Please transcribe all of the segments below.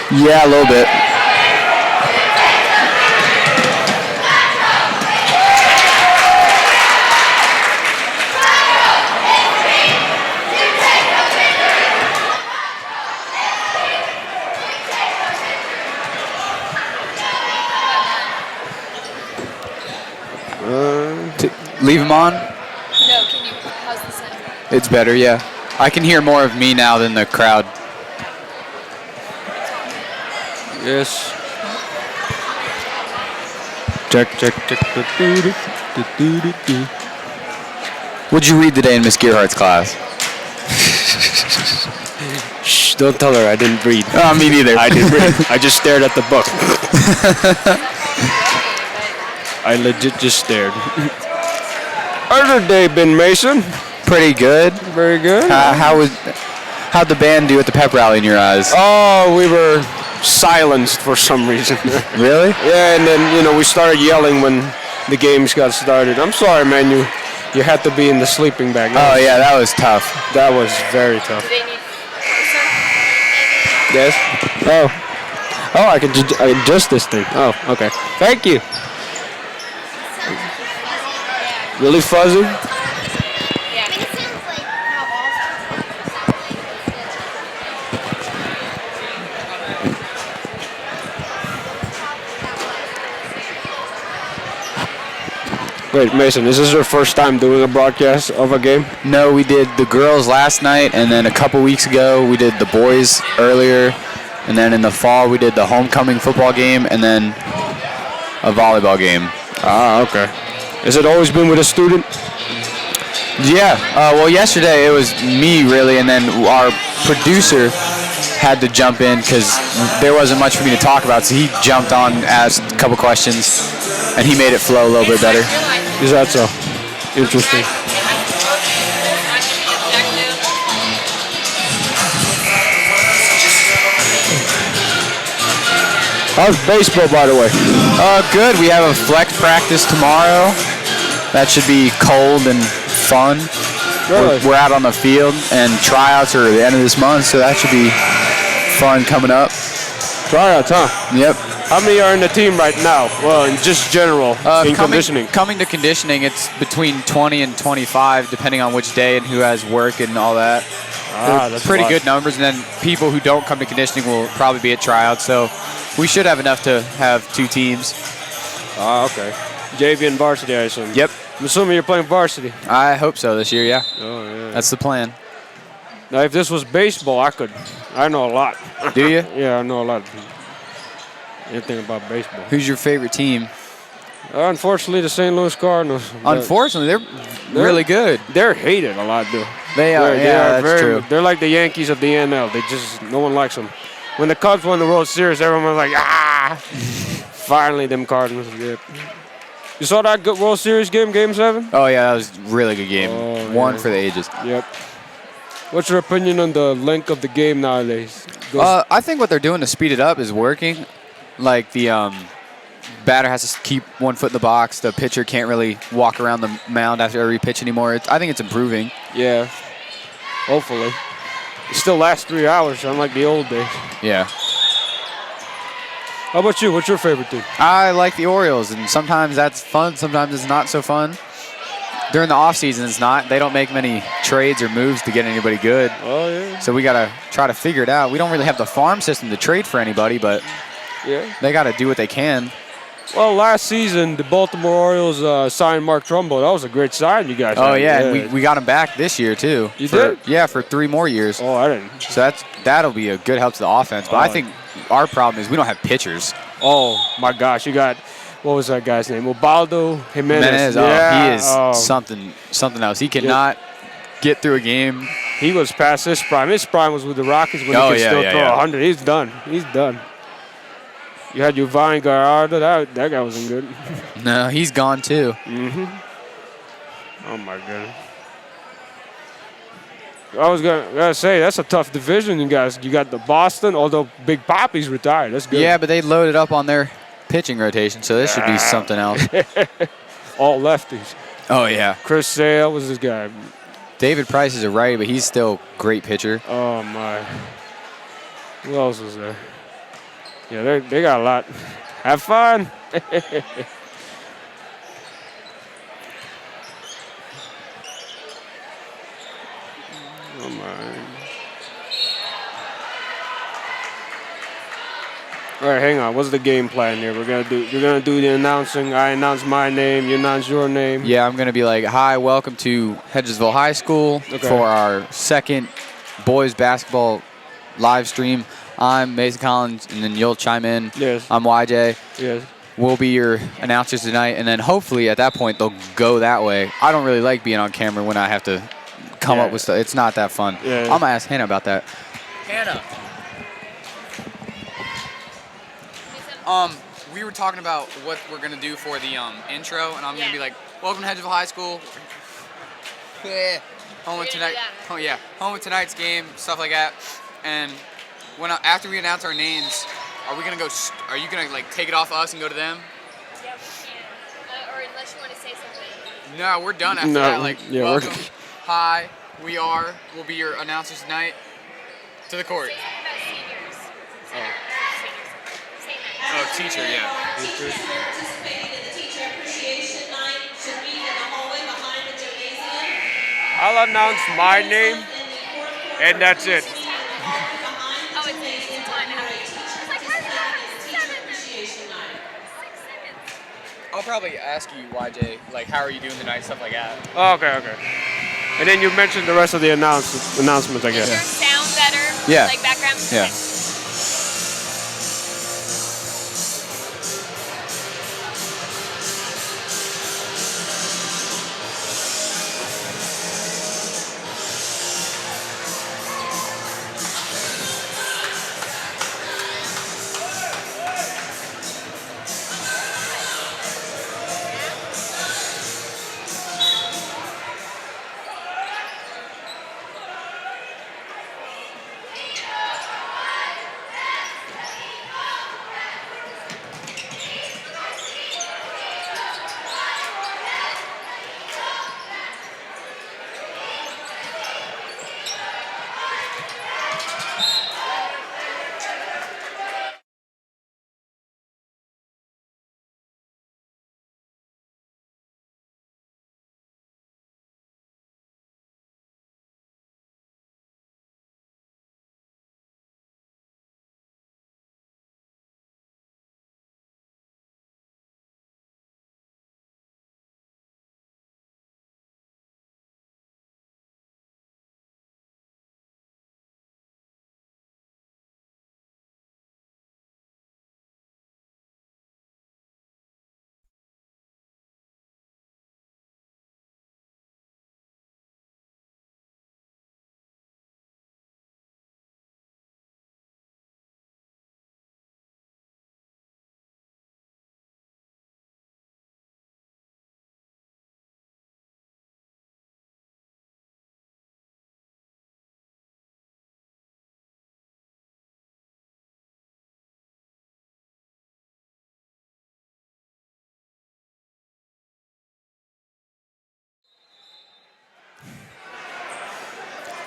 Yeah, a little bit. Leave him on? No, can you pause the sound? It's better, yeah. I can hear more of me now than the crowd. Yes. Check. What'd you read today in Miss Gearhart's class? Shh, don't tell her I didn't read. Oh, me neither. I didn't read. I just stared at the book. I legit just stared. How's your day been, Mason? Pretty good. Very good. How'd the band do at the pep rally in your eyes? Oh, we were silenced for some reason. Really? Yeah, and then, we started yelling when the games got started. I'm sorry, man, you had to be in the sleeping bag. Yeah, that was tough. That was very tough. Do they need Yes? Oh, I can adjust this thing. Oh, okay. Thank you. Really fuzzy? Yeah. Wait, Mason, is this your first time doing a broadcast of a game? No, we did the girls last night, and then a couple weeks ago we did the boys earlier, and then in the fall we did the homecoming football game, and then a volleyball game. Ah, okay. Has it always been with a student? Yeah. Well, yesterday it was me really, and then our producer had to jump in because there wasn't much for me to talk about, so he jumped on, asked a couple questions, and he made it flow a little bit better. Is that so? Interesting. How's baseball, by the way? Good. We have a flex practice tomorrow. That should be cold and fun. Really? We're out on the field, and tryouts are at the end of this month, so that should be fun coming up. Tryouts, huh? Yep. How many are in the team right now? Well, in just general, in conditioning. Coming to conditioning, it's between 20 and 25, depending on which day and who has work and all that. That's pretty good numbers, and then people who don't come to conditioning will probably be at tryouts, so we should have enough to have two teams. Okay. JV and varsity, I assume. Yep. I'm assuming you're playing varsity. I hope so this year, yeah. Oh, yeah. That's the plan. Now, if this was baseball, I know a lot. Do you? Yeah, I know a lot. Anything about baseball. Who's your favorite team? Unfortunately, the St. Louis Cardinals. Unfortunately, they're really good. They're hated a lot, dude. They are. That's true. They're like the Yankees of the NL. No one likes them. When the Cubs won the World Series, everyone was like, ah! Finally, them Cardinals. Yep. You saw that good World Series game, Game 7? Oh, yeah, that was a really good game. One for the ages. Yep. What's your opinion on the length of the game nowadays? I think what they're doing to speed it up is working. Like the batter has to keep 1 foot in the box. The pitcher can't really walk around the mound after every pitch anymore. I think it's improving. Yeah. Hopefully. It still lasts 3 hours, unlike the old days. Yeah. How about you? What's your favorite team? I like the Orioles, and sometimes that's fun. Sometimes it's not so fun. During the off-season, it's not. They don't make many trades or moves to get anybody good. Oh, yeah. So we got to try to figure it out. We don't really have the farm system to trade for anybody, but they got to do what they can. Well, last season, the Baltimore Orioles signed Mark Trumbo. That was a great sign, you guys. Oh, yeah, and we got him back this year, too. You did? Yeah, for 3 more years. Oh, I didn't. So that'll be a good help to the offense. But I think our problem is we don't have pitchers. Oh, my gosh. You got, what was that guy's name? Ubaldo Jimenez. Yeah. He is something else. He cannot get through a game. He was past his prime. His prime was with the Rockies when he could still throw 100. He's done. He's done. You had Yovani Gallardo. That guy wasn't good. No, he's gone too. Mm-hmm. Oh, my goodness. I was gonna say that's a tough division, you guys. You got the Boston, although Big Papi's retired. That's good. Yeah, but they loaded up on their pitching rotation, so this should be something else. All lefties. Oh yeah. Chris Sale was this guy. David Price is a righty, but he's still great pitcher. Oh my. Who else was there? Yeah, they got a lot. Have fun. Oh my. All right, hang on. What's the game plan here? You're gonna do the announcing. I announce my name. You announce your name. Yeah, I'm gonna be like, "Hi, welcome to Hedgesville High School for our second boys basketball live stream. I'm Mason Collins," and then you'll chime in. Yes. I'm YJ. Yes. We'll be your announcers tonight, and then hopefully at that point they'll go that way. I don't really like being on camera when I have to come up with stuff. It's not that fun. Yeah. I'm gonna ask Hannah about that. Hannah. We were talking about what we're gonna do for the intro, and I'm gonna be like, "Welcome to Hedgesville High School. Home with tonight. Oh yeah, home with tonight's game, stuff like that." And when after we announce our names, are we gonna go? Are you gonna like take it off us and go to them? Yeah, we can. Or unless you want to say something. No, we're done after that. Like, welcome. Hi, we'll be your announcers tonight. To the court. Say something about seniors. Oh. Say that. Oh, teacher, yeah. Teachers who are participating in the Teacher Appreciation Night should meet in the hallway behind the gymnasium. I'll announce my name, and that's it. Oh, it's a time. It's like, how did you 6 seconds? I'll probably ask you, YJ, like, how are you doing tonight, stuff like that. Okay. And then you mentioned the rest of the announcements, I guess. Is your sound better? Yeah. Like background? Yeah. Okay.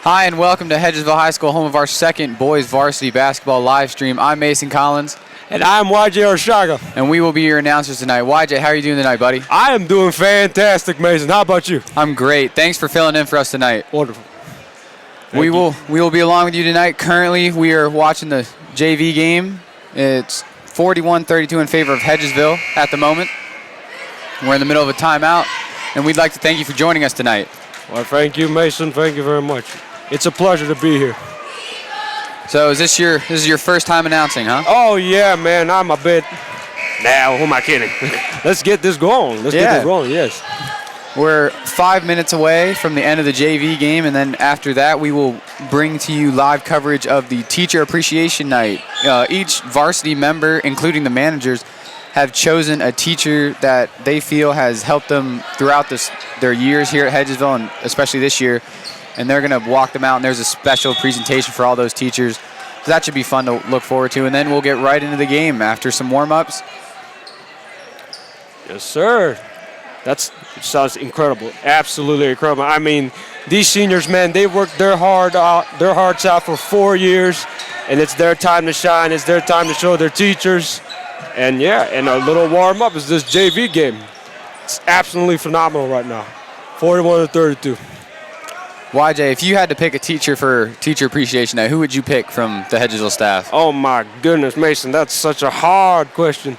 Hi, and welcome to Hedgesville High School, home of our second boys varsity basketball live stream. I'm Mason Collins. And I'm YJ Orshaga. And we will be your announcers tonight. YJ, how are you doing tonight, buddy? I am doing fantastic, Mason. How about you? I'm great. Thanks for filling in for us tonight. Wonderful. We will be along with you tonight. Currently, we are watching the JV game. It's 41-32 in favor of Hedgesville at the moment. We're in the middle of a timeout, and we'd like to thank you for joining us tonight. Well, thank you, Mason. Thank you very much. It's a pleasure to be here. So is this your first time announcing, huh? Oh, yeah, man. I'm a bit... Now, who am I kidding? Let's get this going. Let's get this rolling, yes. We're 5 minutes away from the end of the JV game, and then after that, we will bring to you live coverage of the Teacher Appreciation Night. Each varsity member, including the managers, have chosen a teacher that they feel has helped them throughout their years here at Hedgesville, and especially this year. and they're going to walk them out, and there's a special presentation for all those teachers. So that should be fun to look forward to, and then we'll get right into the game after some warm-ups. Yes, sir. That sounds incredible. Absolutely incredible. I mean, these seniors, man, they worked their hearts out for 4 years, and it's their time to shine. It's their time to show their teachers. And, yeah, and a little warm-up is this JV game. It's absolutely phenomenal right now, 41-32. YJ, if you had to pick a teacher for Teacher Appreciation Night, who would you pick from the Hedgesville staff? Oh, my goodness, Mason, that's such a hard question.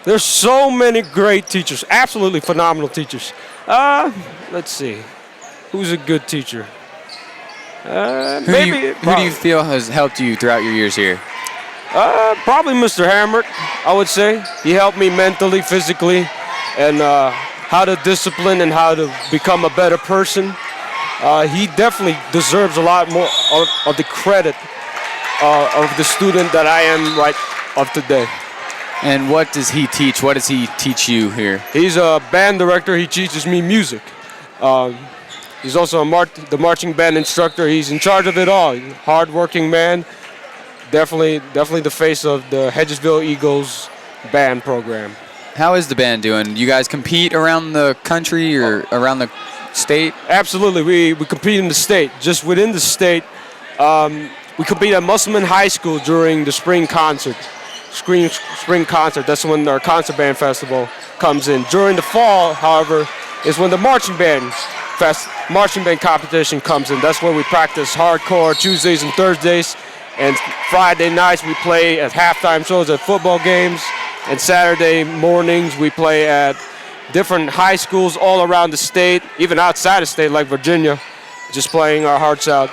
There's so many great teachers, absolutely phenomenal teachers. Let's see. Who's a good teacher? Who do you feel has helped you throughout your years here? Probably Mr. Hammert, I would say. He helped me mentally, physically, and how to discipline and how to become a better person. He definitely deserves a lot more of the credit of the student that I am right of today. And what does he teach? What does he teach you here? He's a band director. He teaches me music. He's also the marching band instructor. He's in charge of it all. Hard-working man. Definitely the face of the Hedgesville Eagles band program. How is the band doing? You guys compete around the country or around the state? Absolutely. We compete in the state. Just within the state, we compete at Musselman High School during the spring concert. Spring concert. That's when our concert band festival comes in. During the fall, however, is when the marching band competition comes in. That's when we practice hardcore Tuesdays and Thursdays, and Friday nights we play at halftime shows at football games, and Saturday mornings we play at different high schools all around the state, even outside the state like Virginia, just playing our hearts out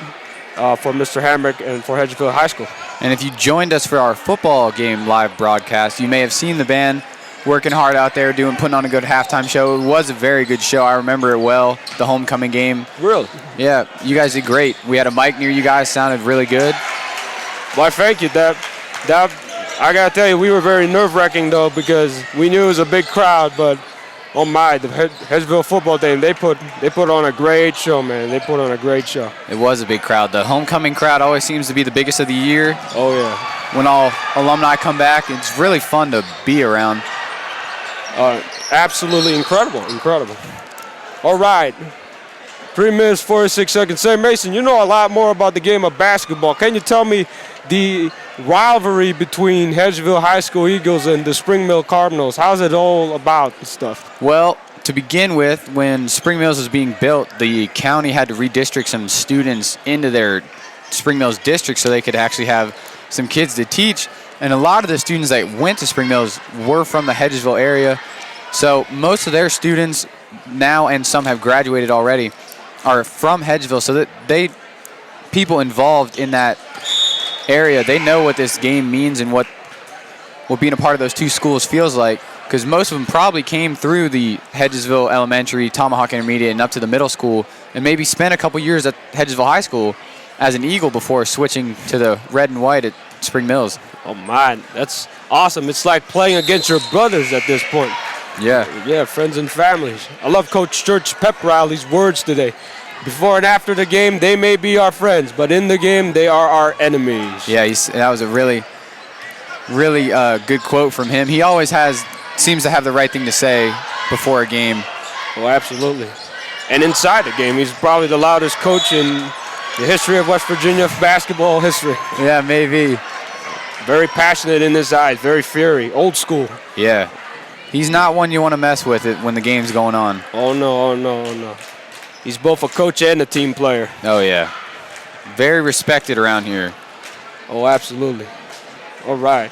for Mr. Hamrick and for Hedgesville High School. And if you joined us for our football game live broadcast, you may have seen the band working hard out there, putting on a good halftime show. It was a very good show. I remember it well, the homecoming game. Really? Yeah, you guys did great. We had a mic near you guys, sounded really good. Well, thank you. That I gotta tell you, we were very nerve-wracking though, because we knew it was a big crowd, but oh my, the Hedgesville football team, they put on a great show, man. They put on a great show. It was a big crowd. The homecoming crowd always seems to be the biggest of the year. Oh yeah. When all alumni come back, it's really fun to be around. Absolutely incredible. All right. 3 minutes, 46 seconds. Say, Mason, you know a lot more about the game of basketball. Can you tell me the rivalry between Hedgesville High School Eagles and the Spring Mill Cardinals? How's it all about and stuff? Well, to begin with, when Spring Mills was being built, the county had to redistrict some students into their Spring Mills district so they could actually have some kids to teach. And a lot of the students that went to Spring Mills were from the Hedgesville area. So most of their students now, and some have graduated already, are from Hedgesville. So that people involved in that area, they know what this game means and what being a part of those two schools feels like, because most of them probably came through the Hedgesville Elementary, Tomahawk Intermediate, and up to the middle school, and maybe spent a couple years at Hedgesville High School as an Eagle before switching to the red and white at Spring Mills. Oh man, that's awesome. It's like playing against your brothers at this point. Yeah, friends and families. I love Coach Church Pep Riley's words today. Before and after the game, they may be our friends, but in the game, they are our enemies. Yeah, that was a really good quote from him. He always seems to have the right thing to say before a game. Oh, absolutely. And inside the game, he's probably the loudest coach in the history of West Virginia basketball history. Yeah, maybe. Very passionate in his eyes, very fiery, old school. Yeah. He's not one you want to mess with when the game's going on. Oh, no. He's both a coach and a team player. Oh, yeah. Very respected around here. Oh, absolutely. All right.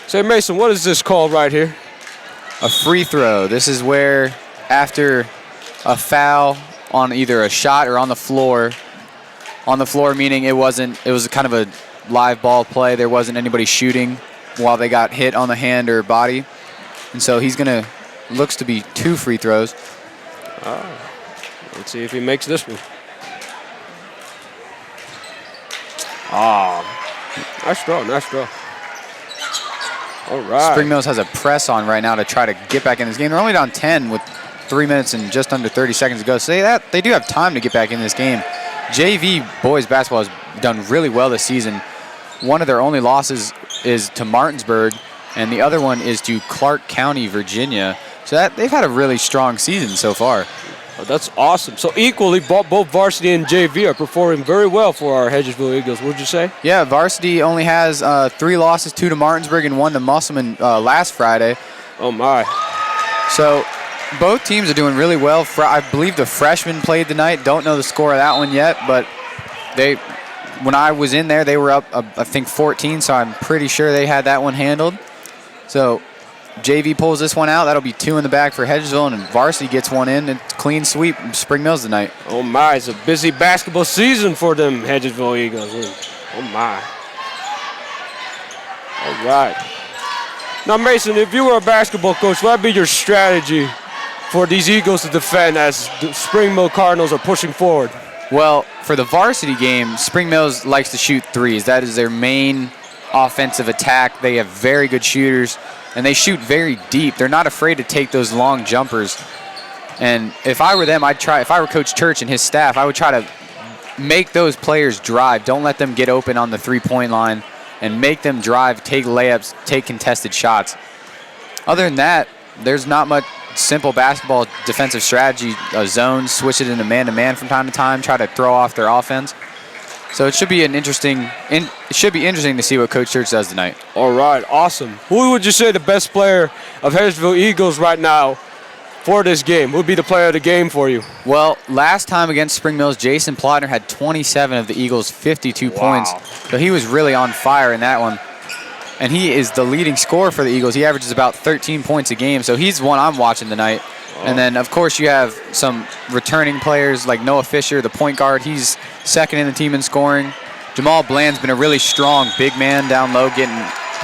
Say, Mason, what is this called right here? A free throw. This is where after a foul on either a shot or on the floor meaning it was kind of a live ball play. There wasn't anybody shooting while they got hit on the hand or body. And so looks to be 2 free throws. Let's see if he makes this one. Nice throw. All right. Spring Mills has a press on right now to try to get back in this game. They're only down 10 with 3 minutes and just under 30 seconds to go. So they do have time to get back in this game. JV boys basketball has done really well this season. One of their only losses is to Martinsburg, and the other one is to Clark County, Virginia. So they've had a really strong season so far. Oh, that's awesome. So equally, both varsity and JV are performing very well for our Hedgesville Eagles, would you say? Yeah, varsity only has 3 losses, 2 to Martinsburg and 1 to Musselman last Friday. Oh, my. So both teams are doing really well. I believe the freshmen played tonight. Don't know the score of that one yet, but when I was in there, they were up, I think, 14, so I'm pretty sure they had that one handled. So JV pulls this one out. That'll be 2 in the bag for Hedgesville, and varsity gets one in. It's clean sweep Spring Mills tonight. Oh, my. It's a busy basketball season for them Hedgesville Eagles. Oh, my. All right. Now, Mason, if you were a basketball coach, what would be your strategy for these Eagles to defend as the Spring Mill Cardinals are pushing forward? Well, for the varsity game, Spring Mills likes to shoot threes. That is their main offensive attack. They have very good shooters, and they shoot very deep. They're not afraid to take those long jumpers. And if I were them, if I were Coach Church and his staff, I would try to make those players drive. Don't let them get open on the three-point line, and make them drive, take layups, take contested shots. Other than that, there's not much simple basketball defensive strategy. A zone, switch it into man-to-man from time to time, try to throw off their offense. So it should be interesting to see what Coach Church does tonight. All right, awesome. Who would you say the best player of Hedgesville Eagles right now for this game? Who would be the player of the game for you? Well, last time against Spring Mills, Jason Plotner had 27 of the Eagles' 52 points. So he was really on fire in that one. And he is the leading scorer for the Eagles. He averages about 13 points a game. So he's one I'm watching tonight. And then, of course, you have some returning players like Noah Fisher, the point guard. He's second in the team in scoring. Jamal Bland's been a really strong big man down low, getting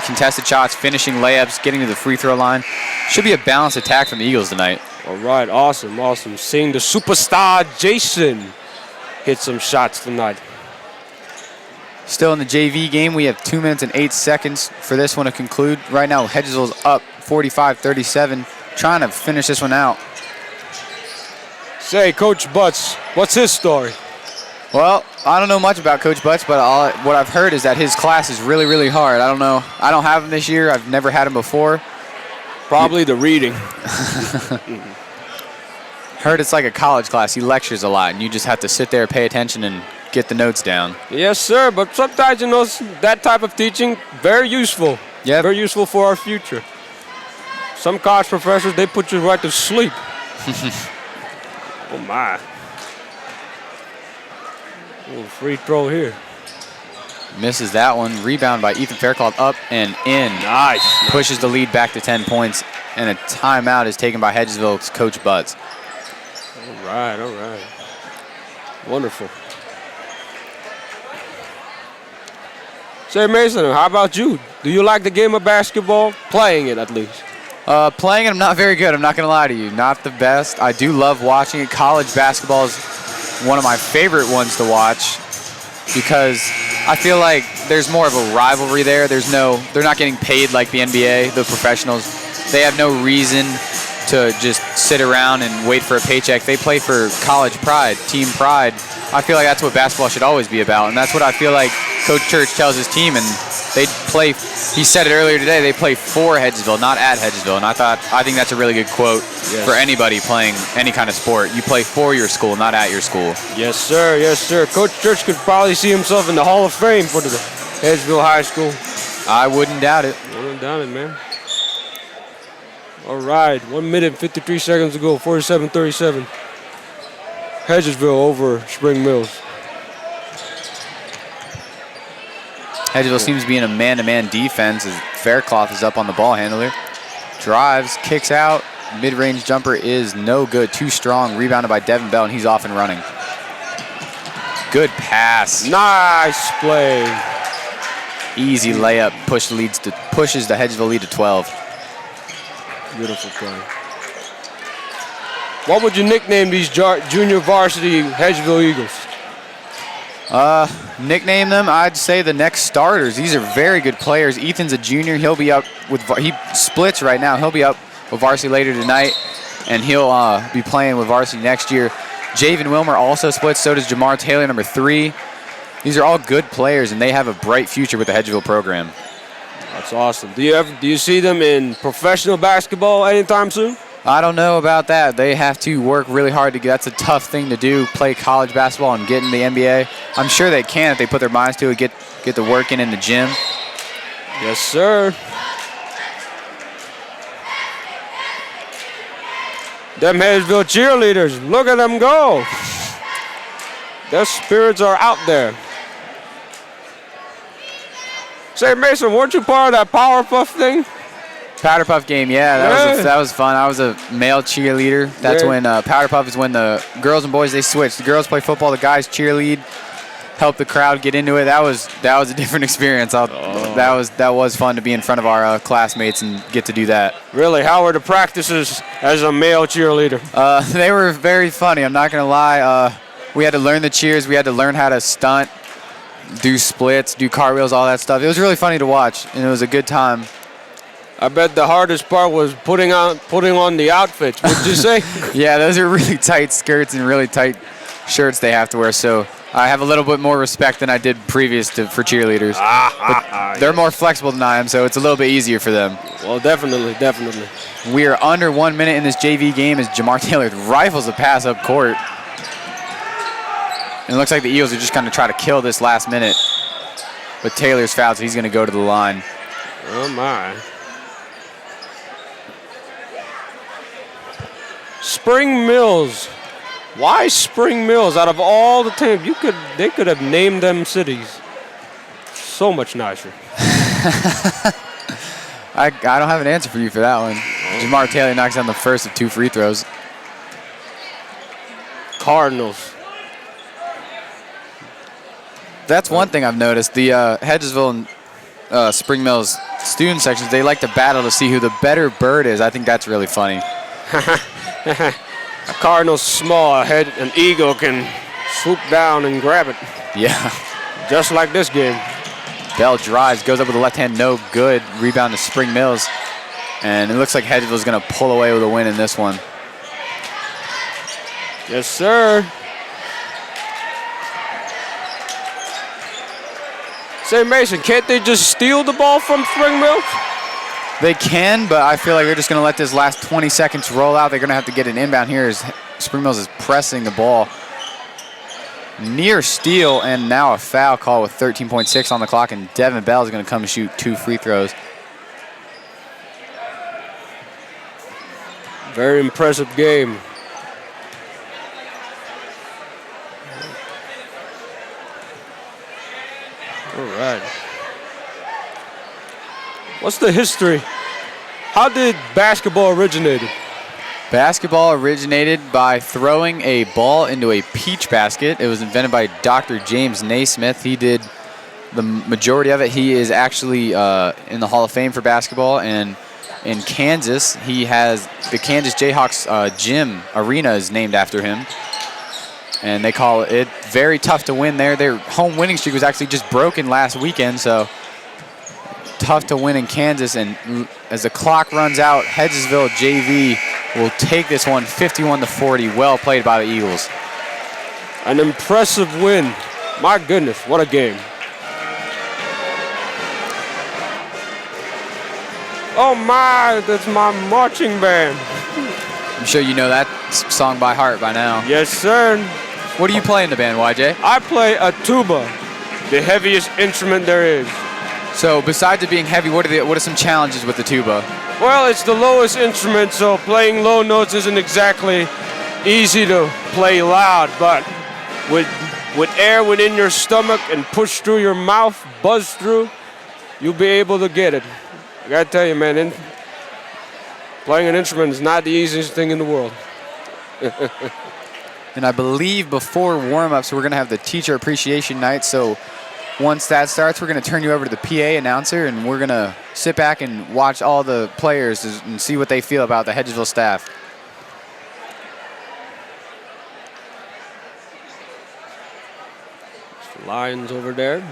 contested shots, finishing layups, getting to the free throw line. Should be a balanced attack from the Eagles tonight. All right, awesome, awesome. Seeing the superstar Jason hit some shots tonight. Still in the JV game, we have 2 minutes and 8 seconds for this one to conclude. Right now, Hedgesville's up 45-37, trying to finish this one out. Say, Coach Butts, what's his story? Well, I don't know much about Coach Butts, but what I've heard is that his class is really, really hard. I don't know. I don't have him this year. I've never had him before. Probably the reading. Heard it's like a college class. He lectures a lot, and you just have to sit there, pay attention, and get the notes down. Yes, sir, but sometimes, you know, that type of teaching, very useful. Yeah. Very useful for our future. Some college professors, they put you right to sleep. Oh, my. Little free throw here. Misses that one. Rebound by Ethan Faircloth, up and in. Nice. Pushes the lead back to 10 points, and a timeout is taken by Hedgesville's Coach Butts. All right, all right. Wonderful. Say, Mason, how about you? Do you like the game of basketball? Playing it, at least. Playing it, I'm not very good. I'm not going to lie to you. Not the best. I do love watching it. College basketball is one of my favorite ones to watch because I feel like there's more of a rivalry there. They're not getting paid like the NBA, the professionals. They have no reason to just sit around and wait for a paycheck. They play for college pride, team pride. I feel like that's what basketball should always be about, and that's what I feel like Coach Church tells his team, and they play, he said it earlier today, they play for Hedgesville, not at Hedgesville, and I think that's a really good quote for anybody playing any kind of sport. You play for your school, not at your school. Yes, sir. Yes, sir. Coach Church could probably see himself in the Hall of Fame for the Hedgesville High School. I wouldn't doubt it. Wouldn't doubt it, man. All right, 1 minute and 53 seconds to go, 47-37. Hedgesville over Spring Mills. Hedgesville seems to be in a man-to-man defense as Faircloth is up on the ball handler. Drives, kicks out. Mid-range jumper is no good. Too strong. Rebounded by Devin Bell, and he's off and running. Good pass. Nice play. Easy layup. Pushes the Hedgesville lead to 12. Beautiful play. What would you nickname these junior varsity Hedgesville Eagles? Nickname them, I'd say the next starters. These are very good players. Ethan's a junior. He'll be up with, he splits right now. He'll be up with varsity later tonight. and he'll be playing with varsity next year. Javen Wilmer also splits. So does Jamar Taylor, number 3. These are all good players, and they have a bright future with the Hedgesville program. That's awesome. Do you see them in professional basketball anytime soon? I don't know about that. They have to work really hard to get. That's a tough thing to do, play college basketball and get in the NBA. I'm sure they can if they put their minds to it, get the work in the gym. Yes, sir. Them Hedgesville cheerleaders, look at them go. Their spirits are out there. Say, Mason, weren't you part of that Power Puff thing? Powder Puff game, yeah, that was fun. I was a male cheerleader. That's when Powder Puff is when the girls and boys, they switch. The girls play football, the guys cheerlead, help the crowd get into it. That was a different experience. That was fun to be in front of our classmates and get to do that. Really, how were the practices as a male cheerleader? They were very funny. I'm not gonna lie. We had to learn the cheers. We had to learn how to stunt, do splits, do cartwheels, all that stuff. It was really funny to watch, and it was a good time. I bet the hardest part was putting on the outfits. What'd you say? Yeah, those are really tight skirts and really tight shirts they have to wear. So I have a little bit more respect than I did previous for cheerleaders. But they're more flexible than I am, so it's a little bit easier for them. Well, definitely. We are under 1 minute in this JV game as Jamar Taylor rifles a pass up court. And it looks like the Eagles are just going to try to kill this last minute. But Taylor's fouled, so he's going to go to the line. Oh, my. Spring Mills. Why Spring Mills? Out of all the teams, they could have named them cities. So much nicer. I don't have an answer for you for that one. Jamar Taylor knocks down the first of 2 free throws. Cardinals. That's one thing I've noticed. The Hedgesville and Spring Mills student sections, they like to battle to see who the better bird is. I think that's really funny. A Cardinal's small, an eagle can swoop down and grab it. Yeah. Just like this game. Bell drives, goes up with the left hand, no good. Rebound to Spring Mills. And it looks like Hedgesville's going to pull away with a win in this one. Yes, sir. Say, Mason, can't they just steal the ball from Spring Mills? They can, but I feel like they're just going to let this last 20 seconds roll out. They're going to have to get an inbound here as Spring Mills is pressing the ball. Near steal, and now a foul call with 13.6 on the clock, and Devin Bell is going to come and shoot 2 free throws. Very impressive game. All right. What's the history? How did basketball originate? Basketball originated by throwing a ball into a peach basket. It was invented by Dr. James Naismith. He did the majority of it. He is actually in the Hall of Fame for basketball. And in Kansas, he has the Kansas Jayhawks gym arena is named after him. And they call it very tough to win there. Their home winning streak was actually just broken last weekend, so tough to win in Kansas. And as the clock runs out, Hedgesville JV will take this one 51-40. Well played by the Eagles. An impressive win. My goodness, what a game. Oh my, that's my marching band. I'm sure you know that song by heart by now. Yes, sir. What do you play in the band, YJ? I play a tuba, the heaviest instrument there is. So besides it being heavy, what are some challenges with the tuba? Well, it's the lowest instrument, so playing low notes isn't exactly easy to play loud, but with air within your stomach and push through your mouth, buzz through, you'll be able to get it. I gotta tell you, man, playing an instrument is not the easiest thing in the world. And I believe before warm-ups, we're going to have the teacher appreciation night. So once that starts, we're going to turn you over to the PA announcer, and we're going to sit back and watch all the players and see what they feel about the Hedgesville staff. Lions over there.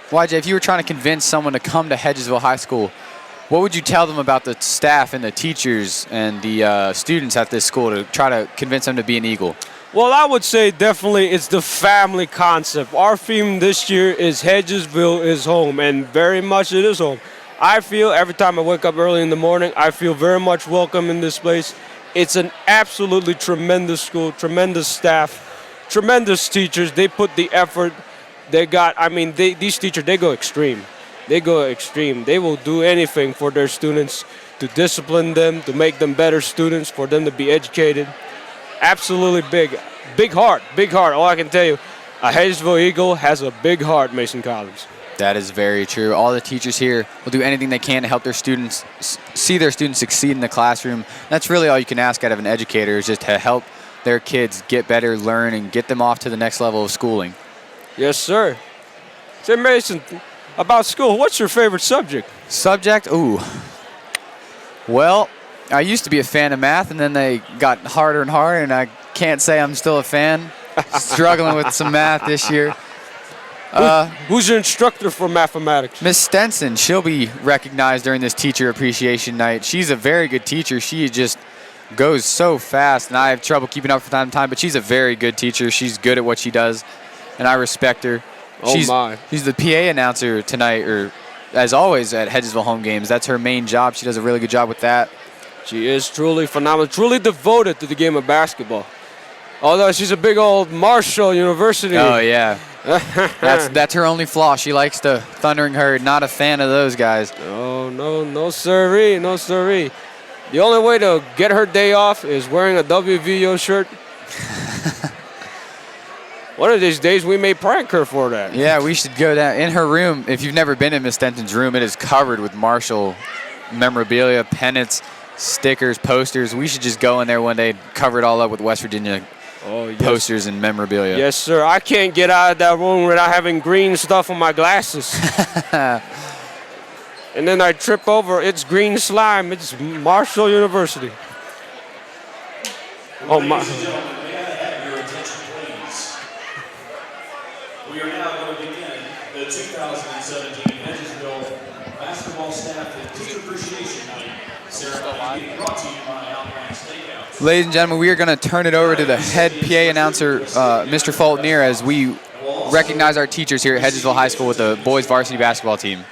YJ, if you were trying to convince someone to come to Hedgesville High School, what would you tell them about the staff and the teachers and the students at this school to try to convince them to be an Eagle? Well, I would say definitely it's the family concept. Our theme this year is Hedgesville is home, and very much it is home. I feel every time I wake up early in the morning, I feel very much welcome in this place. It's an absolutely tremendous school, tremendous staff, tremendous teachers. They put the effort. They got, I mean, these teachers, they go extreme. They go extreme. They will do anything for their students to discipline them, to make them better students, for them to be educated. Absolutely big heart. All I can tell you, a Hedgesville Eagle has a big heart, Mason Collins. That is very true. All the teachers here will do anything they can to help their students see their students succeed in the classroom. That's really all you can ask out of an educator, is just to help their kids get better, learn, and get them off to the next level of schooling. Yes, sir. Say, Mason, about school, what's your favorite subject? Subject? Ooh. Well, I used to be a fan of math, and then they got harder and harder, and I can't say I'm still a fan. Struggling with some math this year. Who's your instructor for mathematics? Miss Stenson, she'll be recognized during this teacher appreciation night. She's a very good teacher. She just goes so fast, and I have trouble keeping up from time to time, but she's a very good teacher. She's good at what she does, and I respect her. She's the PA announcer tonight, or as always at Hedgesville home games. That's her main job. She does a really good job with that. She is truly phenomenal, truly devoted to the game of basketball. Although she's a big old Marshall University. Oh, yeah. That's her only flaw. She likes the Thundering Herd. Not a fan of those guys. No sirree, no sirree. The only way to get her day off is wearing a WVO shirt. One of these days, we may prank her for that. Yeah, we should go down. In her room, if you've never been in Miss Stenson's room, it is covered with Marshall memorabilia, pennants, stickers, posters. We should just go in there one day, cover it all up with West Virginia posters and memorabilia. Yes, sir. I can't get out of that room without having green stuff on my glasses. And then I trip over. It's green slime. It's Marshall University. Oh, my. We are now going to begin the 2017 Hedgesville Basketball Staff and Teacher Appreciation Night ceremony, being brought to you by Alpine Steakhouse. Ladies and gentlemen, we are going to turn it over to the head PA announcer, Mr. Fultonier, as we recognize our teachers here at Hedgesville High School with the boys varsity basketball team.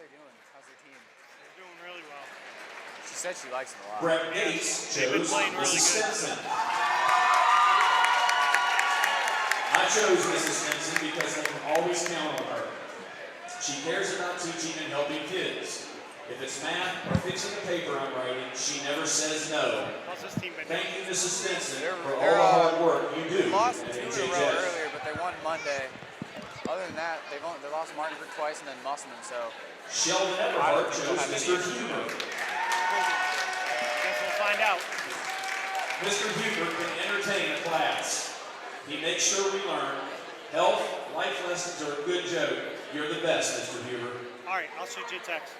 they doing? How's their team? They're doing really well. She said she likes them a lot. Brett Gates They've been chose playing really Mrs. good. Stinson. I chose Mrs. Stinson because I can always count on her. She cares about teaching and helping kids. If it's math or fixing a paper I'm writing, she never says no. How's this team been? Thank you, Mrs. Stinson, They're- for all they're, the hard work you do They lost at 2 in a row HHS. earlier, but they won Monday. Other than that, they lost Martinsburg twice and then Musselman, so Sheldon I don't Everhart think chose they'll have Mr. any Huber. Guess we'll find out. Mr. Huber can entertain a class. He makes sure we learn. Health, life lessons are a good joke. You're the best, Mr. Huber. All right, I'll shoot you a text.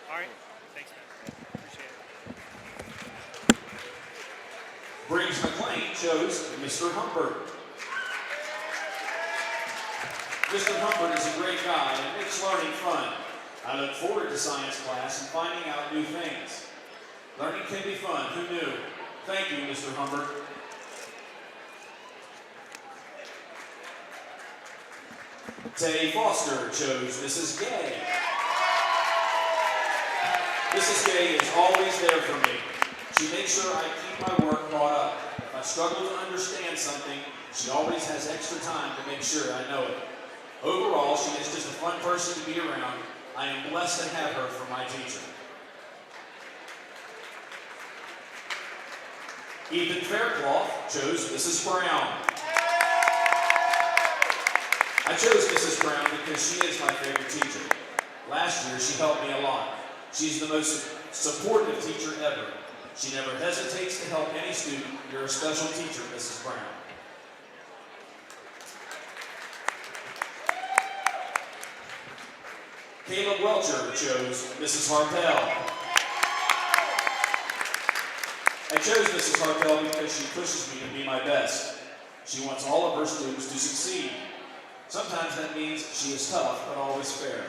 All right. Thanks, man. Appreciate it. Briggs McLean chose Mr. Humbert. Mr. Humbert is a great guy and makes learning fun. I look forward to science class and finding out new things. Learning can be fun, who knew? Thank you, Mr. Humbert. Tay Foster chose Mrs. Gay. Mrs. Gay is always there for me. She makes sure I keep my work caught up. If I struggle to understand something, she always has extra time to make sure I know it. Overall, she is just a fun person to be around. I am blessed to have her for my teacher. Ethan Faircloth chose Mrs. Brown. I chose Mrs. Brown because she is my favorite teacher. Last year, she helped me a lot. She's the most supportive teacher ever. She never hesitates to help any student. You're a special teacher, Mrs. Brown. Caleb Welcher chose Mrs. Harpel. I chose Mrs. Harpel because she pushes me to be my best. She wants all of her students to succeed. Sometimes that means she is tough, but always fair.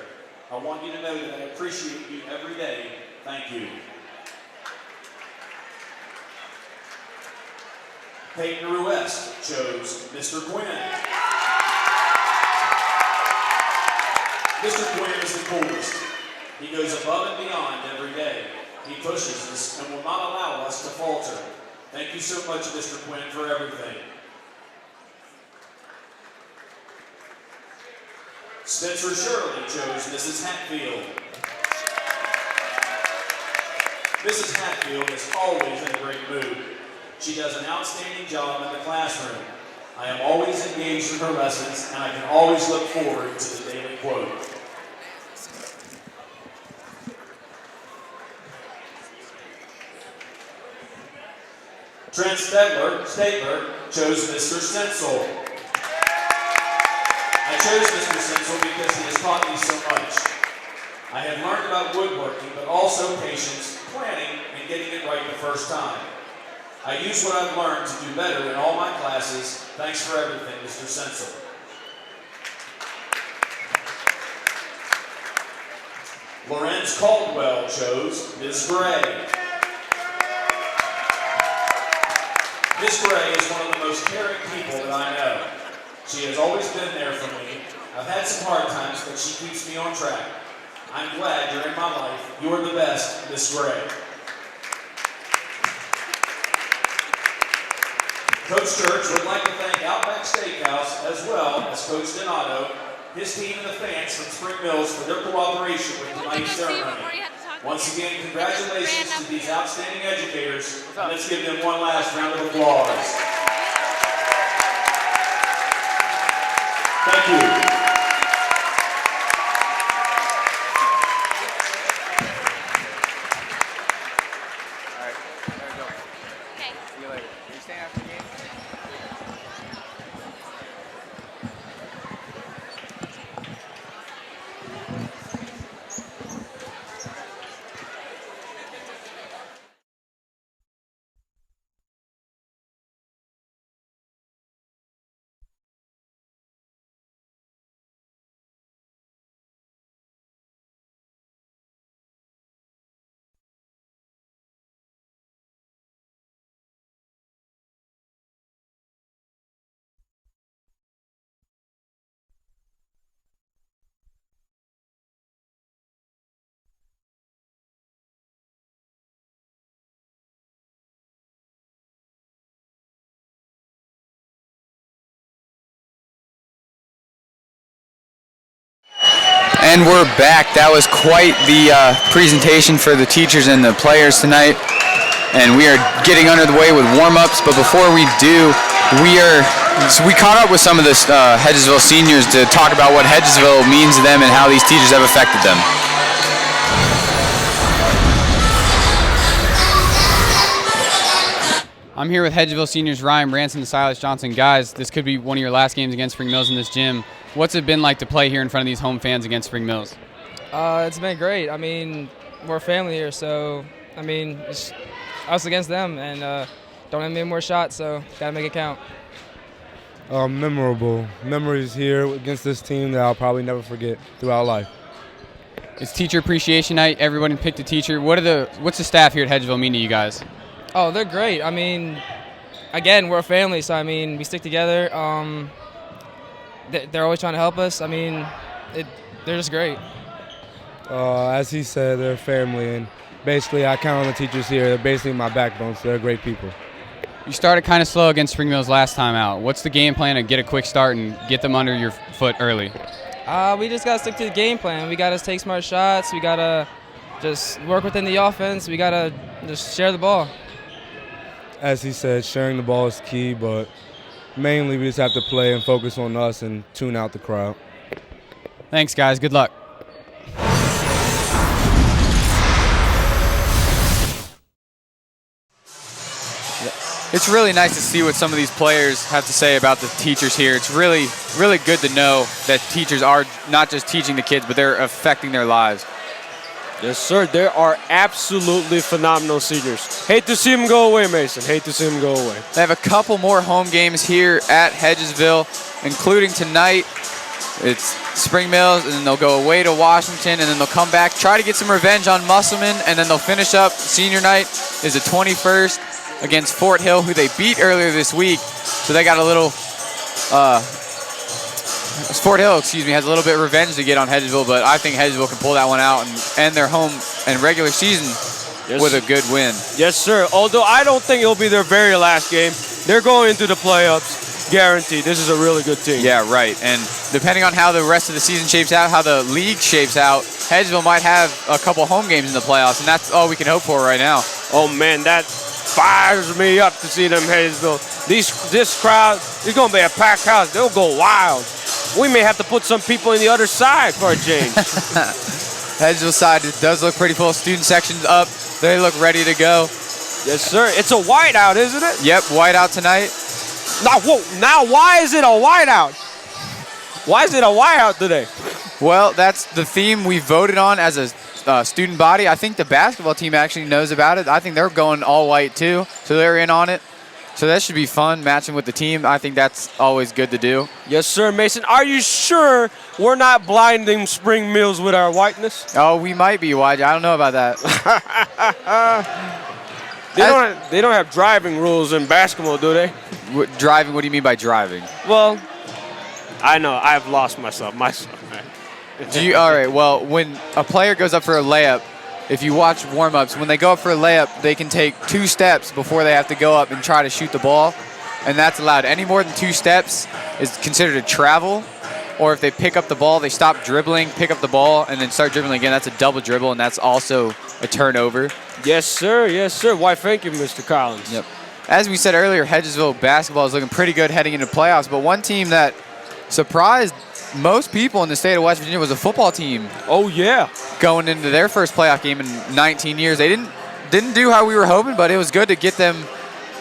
I want you to know that I appreciate you every day. Thank you. Peyton Ruest chose Mr. Quinn. Mr. Quinn is the coolest. He goes above and beyond every day. He pushes us and will not allow us to falter. Thank you so much, Mr. Quinn, for everything. Spencer Shirley chose Mrs. Hatfield. Mrs. Hatfield is always in a great mood. She does an outstanding job in the classroom. I am always engaged in her lessons, and I can always look forward to the daily quote. Trent Stabler chose Mr. Stencil. I chose Mr. Stencil because he has taught me so much. I have learned about woodworking, but also patience, planning, and getting it right the first time. I use what I've learned to do better in all my classes. Thanks for everything, Mr. Stencil. Lorenz Caldwell chose Ms. Gray. Ms. Gray is one of the most caring people that I know. She has always been there for me. I've had some hard times, but she keeps me on track. I'm glad you're in my life. You're the best, Ms. Gray. Coach Church would like to thank Outback Steakhouse as well as Coach Donato, his team, and the fans from Spring Mills for their cooperation with tonight's ceremony. Once again, congratulations to these outstanding educators, and let's give them one last round of applause. Thank you. And we're back. That was quite the presentation for the teachers and the players tonight. And we are getting under the way with warm-ups. But before we do, we caught up with some of the Hedgesville seniors to talk about what Hedgesville means to them and how these teachers have affected them. I'm here with Hedgesville seniors Ryan Branson and Silas Johnson. Guys, this could be one of your last games against Spring Mills in this gym. What's it been like to play here in front of these home fans against Spring Mills? It's been great. I mean, we're family here, so, I mean, it's us against them, and don't have many more shots, so gotta make it count. Memorable. Memories here against this team that I'll probably never forget throughout life. It's Teacher Appreciation Night. Everybody picked a teacher. What's the staff here at Hedgesville mean to you guys? Oh, they're great. I mean, again, we're a family, so, I mean, we stick together. They're always trying to help us. I mean, they're just great. As he said, they're family, and basically I count on the teachers here. They're basically my backbone, so they're great people. You started kind of slow against Spring Mills last time out. What's the game plan to get a quick start and get them under your foot early? We just got to stick to the game plan. We got to take smart shots. We got to just work within the offense. We got to just share the ball. As he said, sharing the ball is key, but mainly we just have to play and focus on us and tune out the crowd. Thanks, guys. Good luck. It's really nice to see what some of these players have to say about the teachers here. It's really, really good to know that teachers are not just teaching the kids, but they're affecting their lives. Yes, sir. They are absolutely phenomenal seniors. Hate to see them go away, Mason. Hate to see them go away. They have a couple more home games here at Hedgesville, including tonight. It's Spring Mills, and then they'll go away to Washington, and then they'll come back, try to get some revenge on Musselman, and then they'll finish up. Senior night is the 21st against Fort Hill, who they beat earlier this week. So they got a little Fort Hill, has a little bit of revenge to get on Hedgesville, but I think Hedgesville can pull that one out and end their home and regular season with a good win. Yes, sir. Although I don't think it'll be their very last game. They're going into the playoffs, guaranteed. This is a really good team. Yeah, right. And depending on how the rest of the season shapes out, how the league shapes out, Hedgesville might have a couple home games in the playoffs, and that's all we can hope for right now. Oh, man, that fires me up to see them Hedgesville. This crowd is going to be a packed house. They'll go wild. We may have to put some people in the other side for a change. Hedgesville side does look pretty full. Student section's up. They look ready to go. Yes, sir. It's a whiteout, isn't it? Yep, whiteout tonight. Now why is it a whiteout? Why is it a whiteout today? Well, that's the theme we voted on as a student body. I think the basketball team actually knows about it. I think they're going all white too, so they're in on it. So that should be fun, matching with the team. I think that's always good to do. Yes, sir, Mason. Are you sure we're not blinding Spring Mills with our whiteness? Oh, we might be, YJ. I don't know about that. They don't have driving rules in basketball, do they? Driving? What do you mean by driving? Well, I know. I've lost myself. All right, well, when a player goes up for a layup, if you watch warm-ups, when they go up for a layup, they can take 2 steps before they have to go up and try to shoot the ball, and that's allowed. Any more than 2 steps is considered a travel, or if they pick up the ball, they stop dribbling, pick up the ball, and then start dribbling again. That's a double dribble, and that's also a turnover. Yes, sir. Yes, sir. Why, thank you, Mr. Collins. Yep. As we said earlier, Hedgesville basketball is looking pretty good heading into playoffs, but one team that surprised most people in the state of West Virginia was a football team. Oh, yeah. Going into their first playoff game in 19 years. They didn't do how we were hoping, but it was good to get them